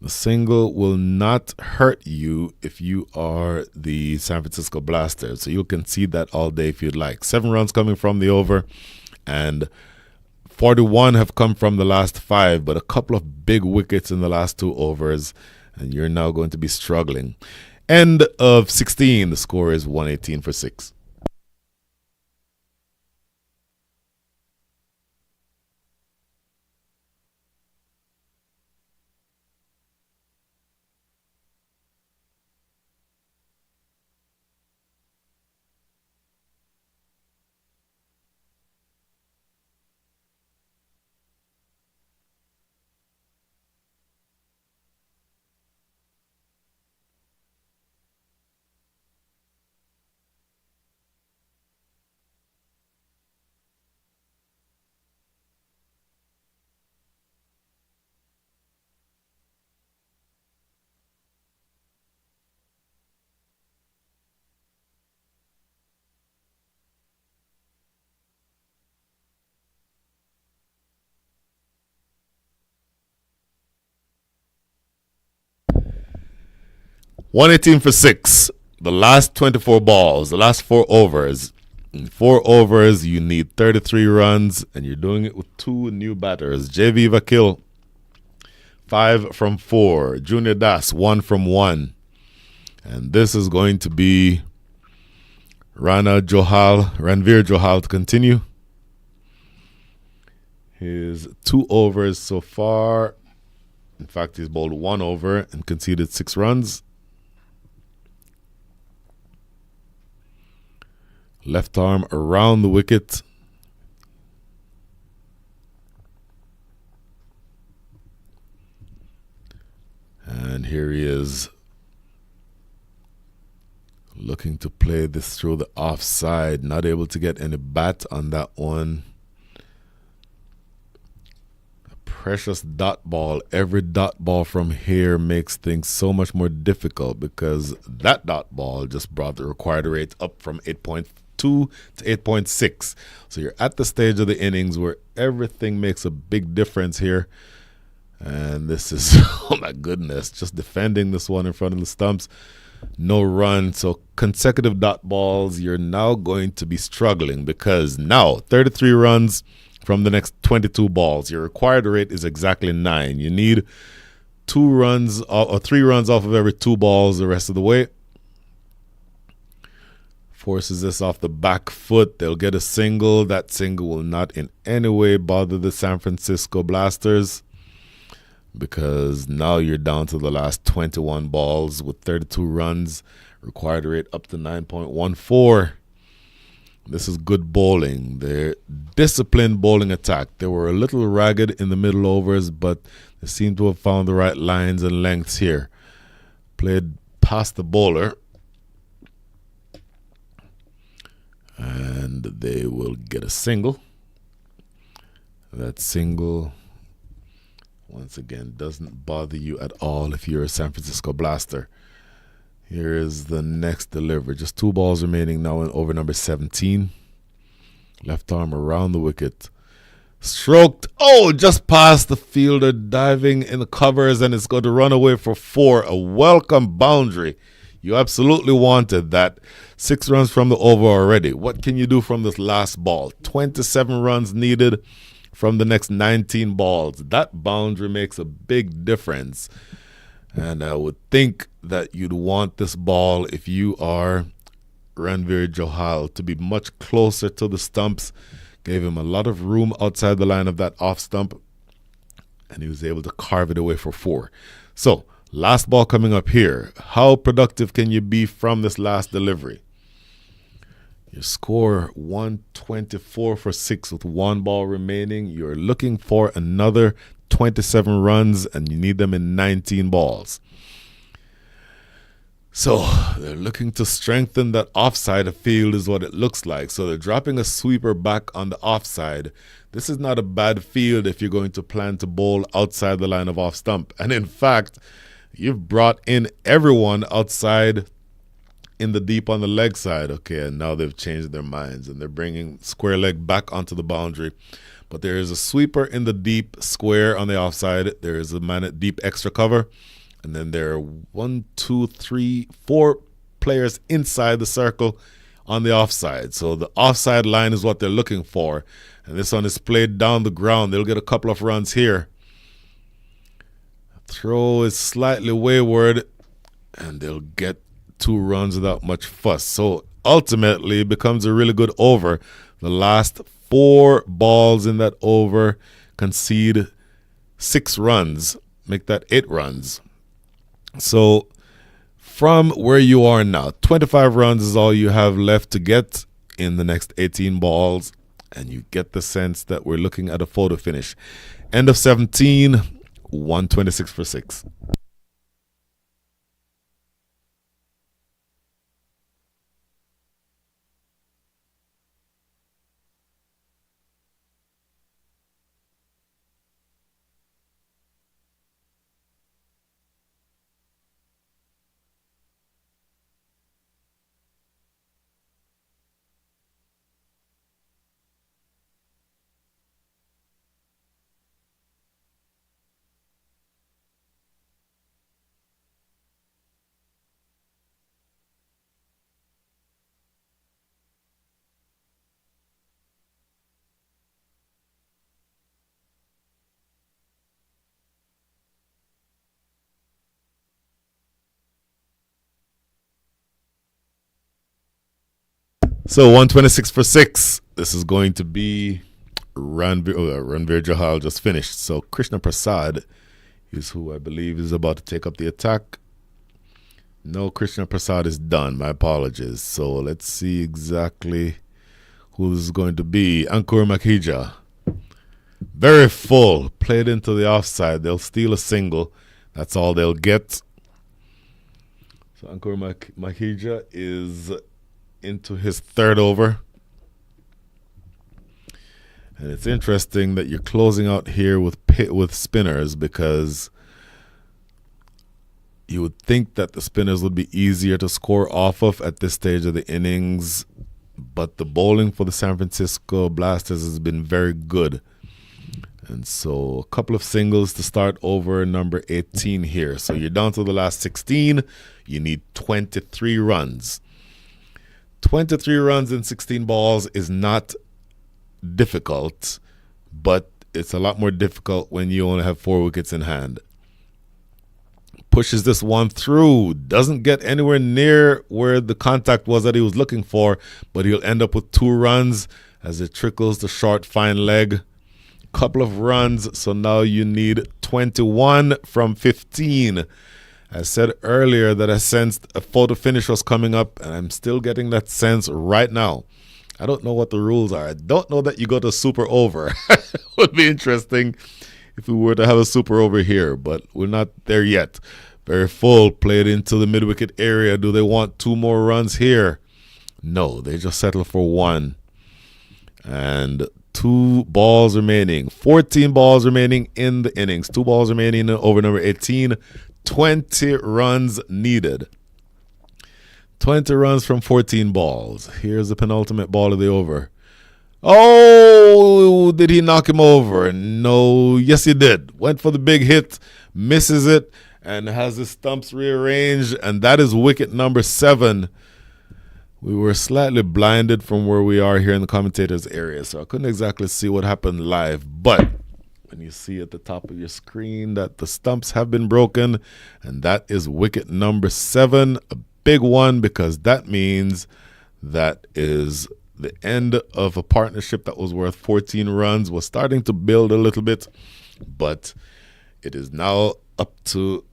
The single will not hurt you if you are the San Francisco Blasters. So you can see that all day if you'd like. 7 runs coming from the over, and 41 have come from the last 5, but a couple of big wickets in the last 2 overs, and you're now going to be struggling. End of 16, the score is 118 for 6. $118 for 6. The last 24 balls, the last 4 overs. In 4 overs, you need 33 runs, and you're doing it with 2 new batters. JV Vakil, 5 from 4. Junior Das, 1 from 1. And this is going to be Ranvir Johal to continue. His 2 overs so far. In fact, he's bowled 1 over and conceded 6 runs. Left arm around the wicket. And here he is, looking to play this through the offside. Not able to get any bat on that one. A precious dot ball. Every dot ball from here makes things so much more difficult, because that dot ball just brought the required rate up from 8.2 to 8.6. So you're at the stage of the innings where everything makes a big difference here. And this is, oh my goodness, just defending this one in front of the stumps. No run. So consecutive dot balls, you're now going to be struggling because now 33 runs from the next 22 balls. Your required rate is exactly 9. You need 2 runs or 3 runs off of every 2 balls the rest of the way. Forces this off the back foot. They'll get a single. That single will not in any way bother the San Francisco Blasters, because now you're down to the last 21 balls with 32 runs. Required rate up to 9.14. This is good bowling. They're disciplined bowling attack. They were a little ragged in the middle overs, but they seem to have found the right lines and lengths here. Played past the bowler. And they will get a single. That single, once again, doesn't bother you at all if you're a San Francisco Blaster. Here is the next delivery. Just 2 balls remaining now in over number 17. Left arm around the wicket. Stroked. Oh, just past the fielder, diving in the covers, and it's going to run away for 4. A welcome boundary. You absolutely wanted that. 6 runs from the over already. What can you do from this last ball? 27 runs needed from the next 19 balls. That boundary makes a big difference. And I would think that you'd want this ball, if you are Ranveer Johal, to be much closer to the stumps. Gave him a lot of room outside the line of that off stump, and he was able to carve it away for 4. So, last ball coming up here. How productive can you be from this last delivery? You score 124 for 6 with 1 ball remaining. You're looking for another 27 runs, and you need them in 19 balls. So they're looking to strengthen that offside of field is what it looks like. So they're dropping a sweeper back on the offside. This is not a bad field if you're going to plan to bowl outside the line of off stump. And in fact, you've brought in everyone outside in the deep on the leg side. Okay, and now they've changed their minds and they're bringing square leg back onto the boundary. But there is a sweeper in the deep square on the offside. There is a man at deep extra cover. And then there are 1, 2, 3, 4 players inside the circle on the offside. So the offside line is what they're looking for. And this one is played down the ground. They'll get a couple of runs here. Throw is slightly wayward, and they'll get 2 runs without much fuss. So ultimately, it becomes a really good over. The last 4 balls in that over concede 6 runs, make that 8 runs. So from where you are now, 25 runs is all you have left to get in the next 18 balls, and you get the sense that we're looking at a photo finish. End of 17, 126 for 6. So 126 for 6. This is going to be Ranveer Johal just finished. So Krishna Prasad is who I believe is about to take up the attack. No, Krishna Prasad is done. My apologies. So let's see exactly who this is going to be. Ankur Makhija. Very full. Played into the offside. They'll steal a single. That's all they'll get. So Ankur Makhija is into his 3rd over. And it's interesting that you're closing out here with spinners, because you would think that the spinners would be easier to score off of at this stage of the innings, but the bowling for the San Francisco Blasters has been very good. And so a couple of singles to start over number 18 here. So you're down to the last 16. You need 23 runs. 23 runs in 16 balls is not difficult, but it's a lot more difficult when you only have 4 wickets in hand. Pushes this one through, doesn't get anywhere near where the contact was that he was looking for, but he'll end up with 2 runs as it trickles the short fine leg. Couple of runs, so now you need 21 from 15. I said earlier that I sensed a photo finish was coming up, and I'm still getting that sense right now. I don't know what the rules are. I don't know that you go to super over. It would be interesting if we were to have a super over here, but we're not there yet. Very full, played into the mid-wicket area. Do they want 2 more runs here? No, they just settle for 1. And 2 balls remaining. 14 balls remaining in the innings. 2 balls remaining over number 18. 20 runs needed. 20 runs from 14 balls. Here's the penultimate ball of the over. Oh, did he knock him over? No. Yes, he did. Went for the big hit, misses it, and has the stumps rearranged. And that is wicket number 7. We were slightly blinded from where we are here in the commentators area, so I couldn't exactly see what happened live. But when you see at the top of your screen that the stumps have been broken, and that is wicket number 7, a big one, because that means that is the end of a partnership that was worth 14 runs, was starting to build a little bit, but it is now up to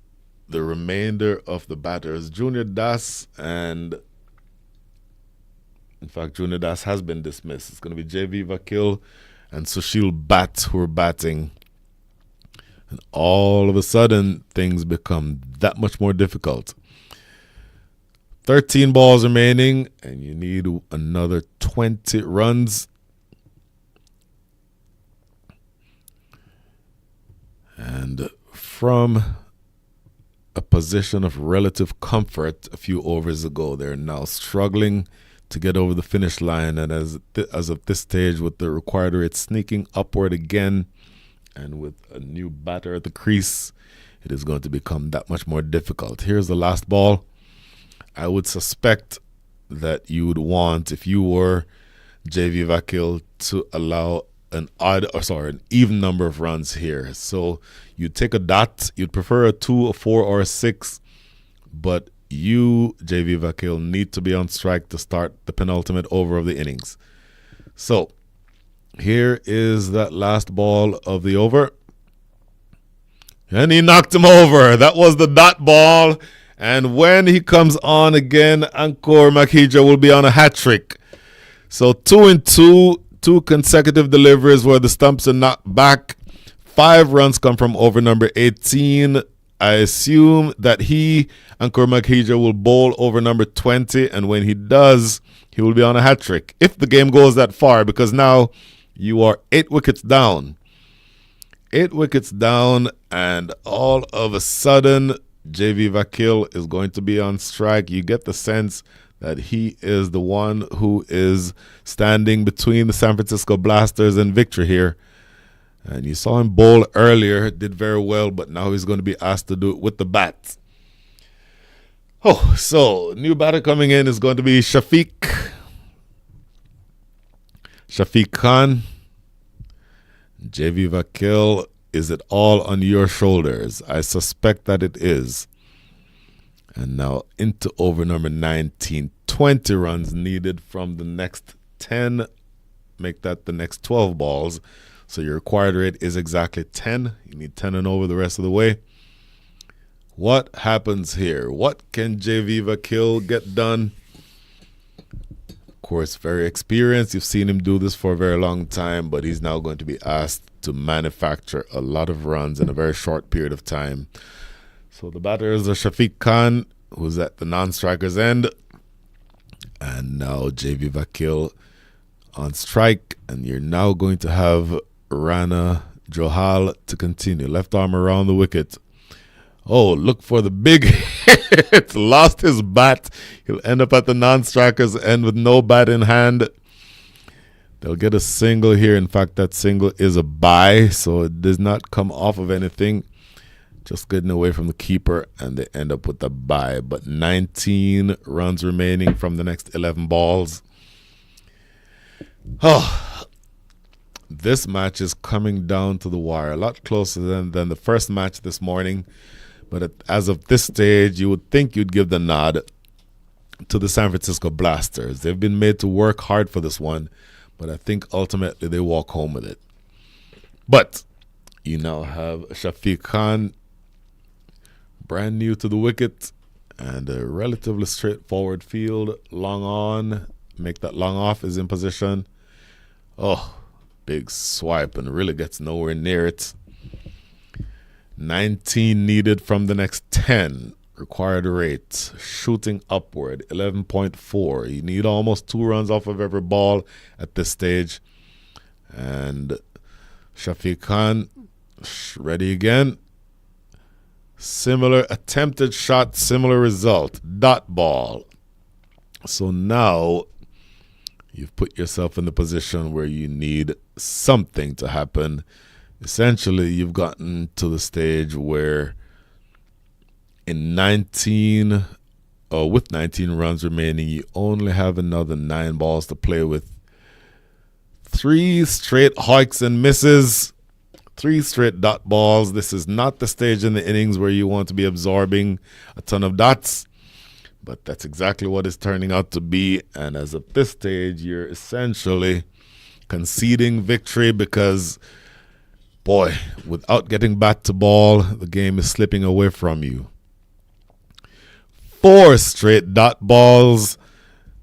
the remainder of the batters. Junior Das and... In fact, Junior Das has been dismissed. It's going to be J.V. Vakil and Sushil Bhatt who are batting. And all of a sudden, things become that much more difficult. 13 balls remaining, and you need another 20 runs. And from a position of relative comfort a few overs ago, they're now struggling to get over the finish line, and as of this stage, with the required rate sneaking upward again, and with a new batter at the crease, it is going to become that much more difficult. Here's the last ball. I would suspect that you would want, if you were J.V. Vakil, to allow an even number of runs here. So you'd take a dot. You'd prefer a 2, a 4, or a 6, but you, J.V. Vakil, need to be on strike to start the penultimate over of the innings. So here is that last ball of the over. And he knocked him over. That was the dot ball. And when he comes on again, Ankor Makhija will be on a hat trick. So 2 and 2, 2 consecutive deliveries where the stumps are knocked back. 5 runs come from over number 18. I assume that Ankor Makhija, will bowl over number 20, and when he does, he will be on a hat trick. If the game goes that far, because now you are 8 wickets down. 8 wickets down, and all of a sudden, J.V. Vakil is going to be on strike. You get the sense that he is the one who is standing between the San Francisco Blasters and victory here. And you saw him bowl earlier, did very well, but now he's going to be asked to do it with the bat. Oh, so new batter coming in is going to be Shafiq Khan. J.V. Vakil, is it all on your shoulders? I suspect that it is. And now into over number 19. 20 runs needed from the next 10. Make that the next 12 balls. So your required rate is exactly 10. You need 10 and over the rest of the way. What happens here? What can J.V. Vakil get done? Of course, very experienced. You've seen him do this for a very long time, but he's now going to be asked to manufacture a lot of runs in a very short period of time. So the batters are Shafiq Khan, who's at the non-striker's end. And now J.V. Vakil on strike. And you're now going to have Rana Johal to continue. Left arm around the wicket. Oh, look for the big hit. Lost his bat. He'll end up at the non-striker's end with no bat in hand. They'll get a single here. In fact, that single is a bye, so it does not come off of anything. Just getting away from the keeper, and they end up with a bye. But 19 runs remaining from the next 11 balls. Oh, this match is coming down to the wire. A lot closer than the first match this morning. But as of this stage, you would think you'd give the nod to the San Francisco Blasters. They've been made to work hard for this one, but I think ultimately they walk home with it. But you now have Shafiq Khan, brand new to the wicket, and a relatively straightforward field. Long on, make that long off is in position. Oh, big swipe and really gets nowhere near it. 19 needed from the next 10. Required rate, shooting upward, 11.4. You need almost 2 runs off of every ball at this stage. And Shafiq Khan, ready again. Similar attempted shot, similar result. Dot ball. So now you've put yourself in the position where you need something to happen. Essentially, you've gotten to the stage where with 19 runs remaining, you only have another 9 balls to play with. 3 straight hikes and misses, 3 straight dot balls. This is not the stage in the innings where you want to be absorbing a ton of dots, but that's exactly what it's turning out to be. And as of this stage, you're essentially conceding victory because, boy, without getting bat to ball, the game is slipping away from you. 4 straight dot balls.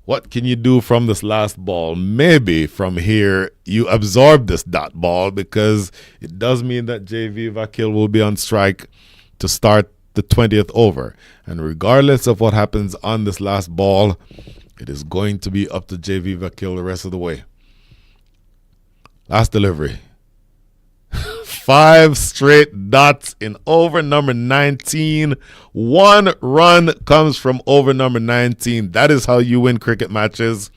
What can you do from this last ball? Maybe from here you absorb this dot ball, because it does mean that JV Vakil will be on strike to start the 20th over. And regardless of what happens on this last ball, it is going to be up to JV Vakil the rest of the way. Last delivery. 5 straight dots in over number 19. 1 run comes from over number 19. That is how you win cricket matches.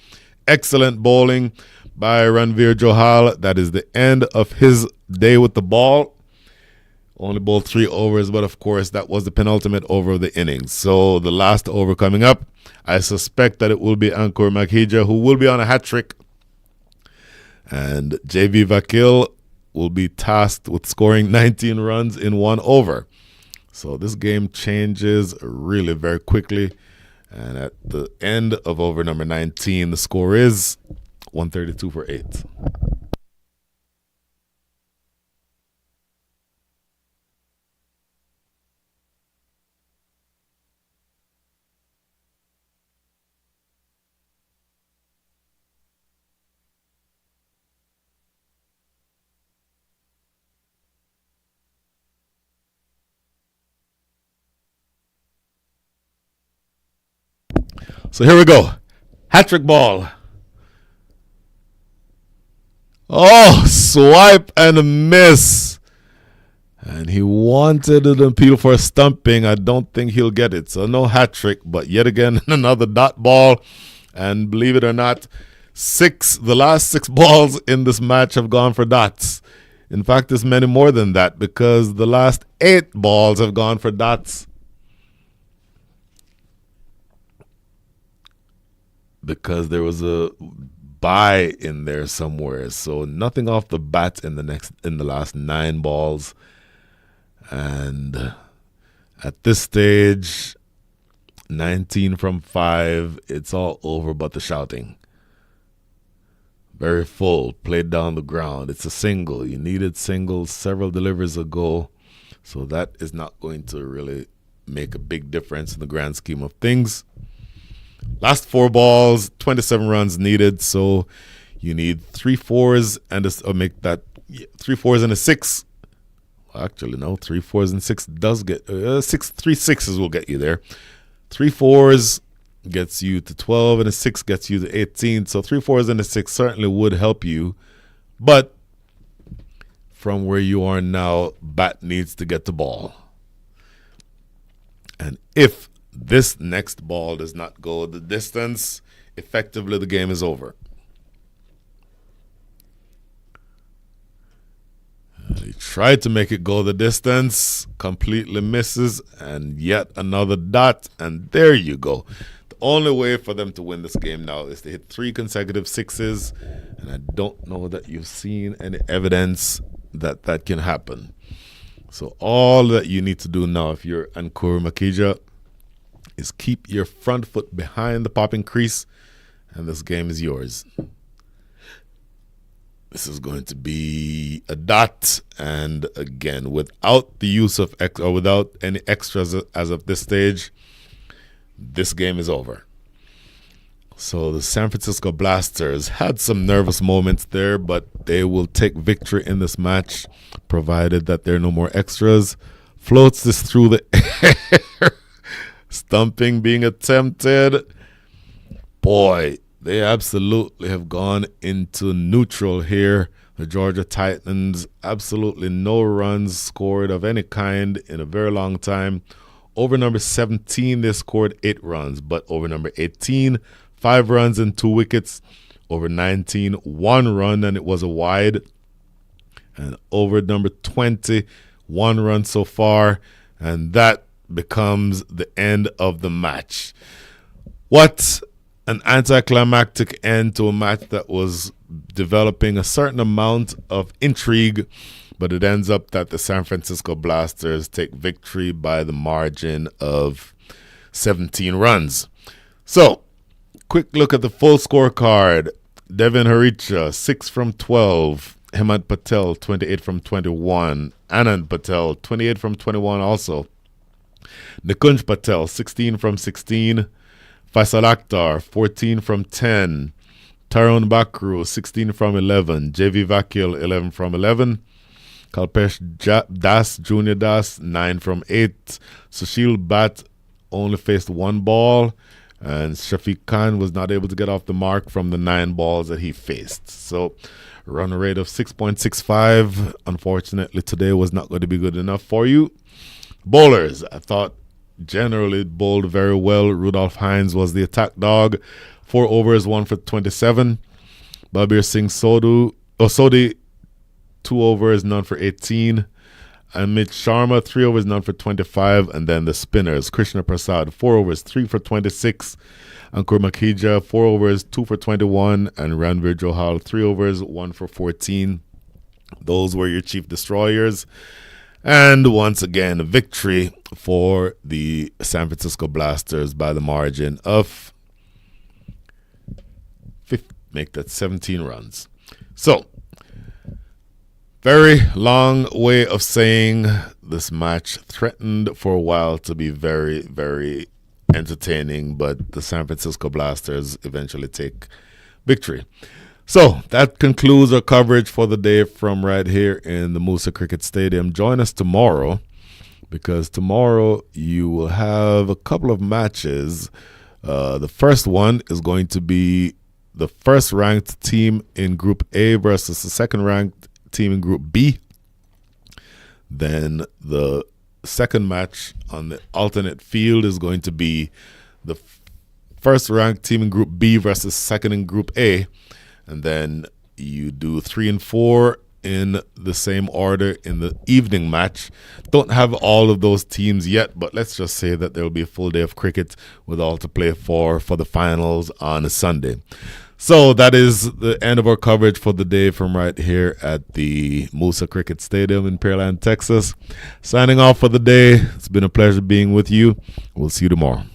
Excellent bowling by Ranveer Johal. That is the end of his day with the ball. Only bowled 3 overs, but of course that was the penultimate over of the innings. So the last over coming up, I suspect that it will be Ankur Makhija, who will be on a hat trick. And JV Vakil will be tasked with scoring 19 runs in 1 over. So this game changes really very quickly. And at the end of over number 19, the score is 132 for 8. So here we go. Hat-trick ball. Oh, swipe and a miss. And he wanted an appeal for a stumping. I don't think he'll get it. So no hat-trick, but yet again, another dot ball. And believe it or not, the last 6 balls in this match have gone for dots. In fact, there's many more than that, because the last 8 balls have gone for dots. Because there was a bye in there somewhere. So nothing off the bat in the last 9 balls. And at this stage, 19 from 5, it's all over but the shouting. Very full, played down the ground. It's a single. You needed singles several deliveries ago. So that is not going to really make a big difference in the grand scheme of things. Last 4 balls, 27 runs needed, so you need 3 4s and 3 4s and a 6. Well, actually, no, 3 4s and 6 does get 3 6s will get you there. 3 4s gets you to 12, and a 6 gets you to 18. So 3 4s and a 6 certainly would help you, but from where you are now, bat needs to get the ball, and if this next ball does not go the distance, effectively the game is over. Tried to make it go the distance, completely misses, and yet another dot, and there you go. The only way for them to win this game now is to hit 3 consecutive sixes, and I don't know that you've seen any evidence that that can happen. So all that you need to do now, if you're Nkuru Makija, is keep your front foot behind the popping crease, and this game is yours. This is going to be a dot, and again, without the use of or without any extras as of this stage, this game is over. So the San Francisco Blasters had some nervous moments there, but they will take victory in this match, provided that there are no more extras. Floats this through the air. Stumping being attempted. Boy, they absolutely have gone into neutral here. The Georgia Titans, absolutely no runs scored of any kind in a very long time. Over number 17, they scored 8 runs, but over number 18, 5 runs and 2 wickets. Over 19, 1 run, and it was a wide. And over number 20, 1 run so far, and that becomes the end of the match. What an anticlimactic end to a match that was developing a certain amount of intrigue, but it ends up that the San Francisco Blasters take victory by the margin of 17 runs. So, quick look at the full scorecard. Devin Haricha, 6 from 12. Hemant Patel, 28 from 21. Anand Patel, 28 from 21 also. Nikunj Patel, 16 from 16. Faisal Akhtar, 14 from 10. Tyrone Bakru, 16 from 11. JV Vakil, 11 from 11. Kalpesh Das, Junior Das, 9 from 8. Sushil Bhatt only faced 1 ball. And Shafiq Khan was not able to get off the mark from the 9 balls that he faced. So, run rate of 6.65. Unfortunately, today was not going to be good enough for you. Bowlers, I thought generally bowled very well. Rudolph Hines was the attack dog. 4 overs, 1 for 27. Babir Singh Sodhi, 2 overs, none for 18. Amit Sharma, 3 overs, none for 25. And then the spinners, Krishna Prasad, 4 overs, 3 for 26. Ankur Makija, 4 overs, 2 for 21. And Ranveer Johal, 3 overs, 1 for 14. Those were your chief destroyers. And once again, a victory for the San Francisco Blasters by the margin of 17 runs. So, very long way of saying this match threatened for a while to be very, very entertaining, but the San Francisco Blasters eventually take victory. So that concludes our coverage for the day from right here in the Moosa Cricket Stadium. Join us tomorrow, because tomorrow you will have a couple of matches. The first one is going to be the first-ranked team in Group A versus the second-ranked team in Group B. Then the second match on the alternate field is going to be the first-ranked team in Group B versus second in Group A. And then you do 3 and 4 in the same order in the evening match. Don't have all of those teams yet, but let's just say that there will be a full day of cricket with all to play for the finals on a Sunday. So that is the end of our coverage for the day from right here at the Moosa Cricket Stadium in Pearland, Texas. Signing off for the day. It's been a pleasure being with you. We'll see you tomorrow.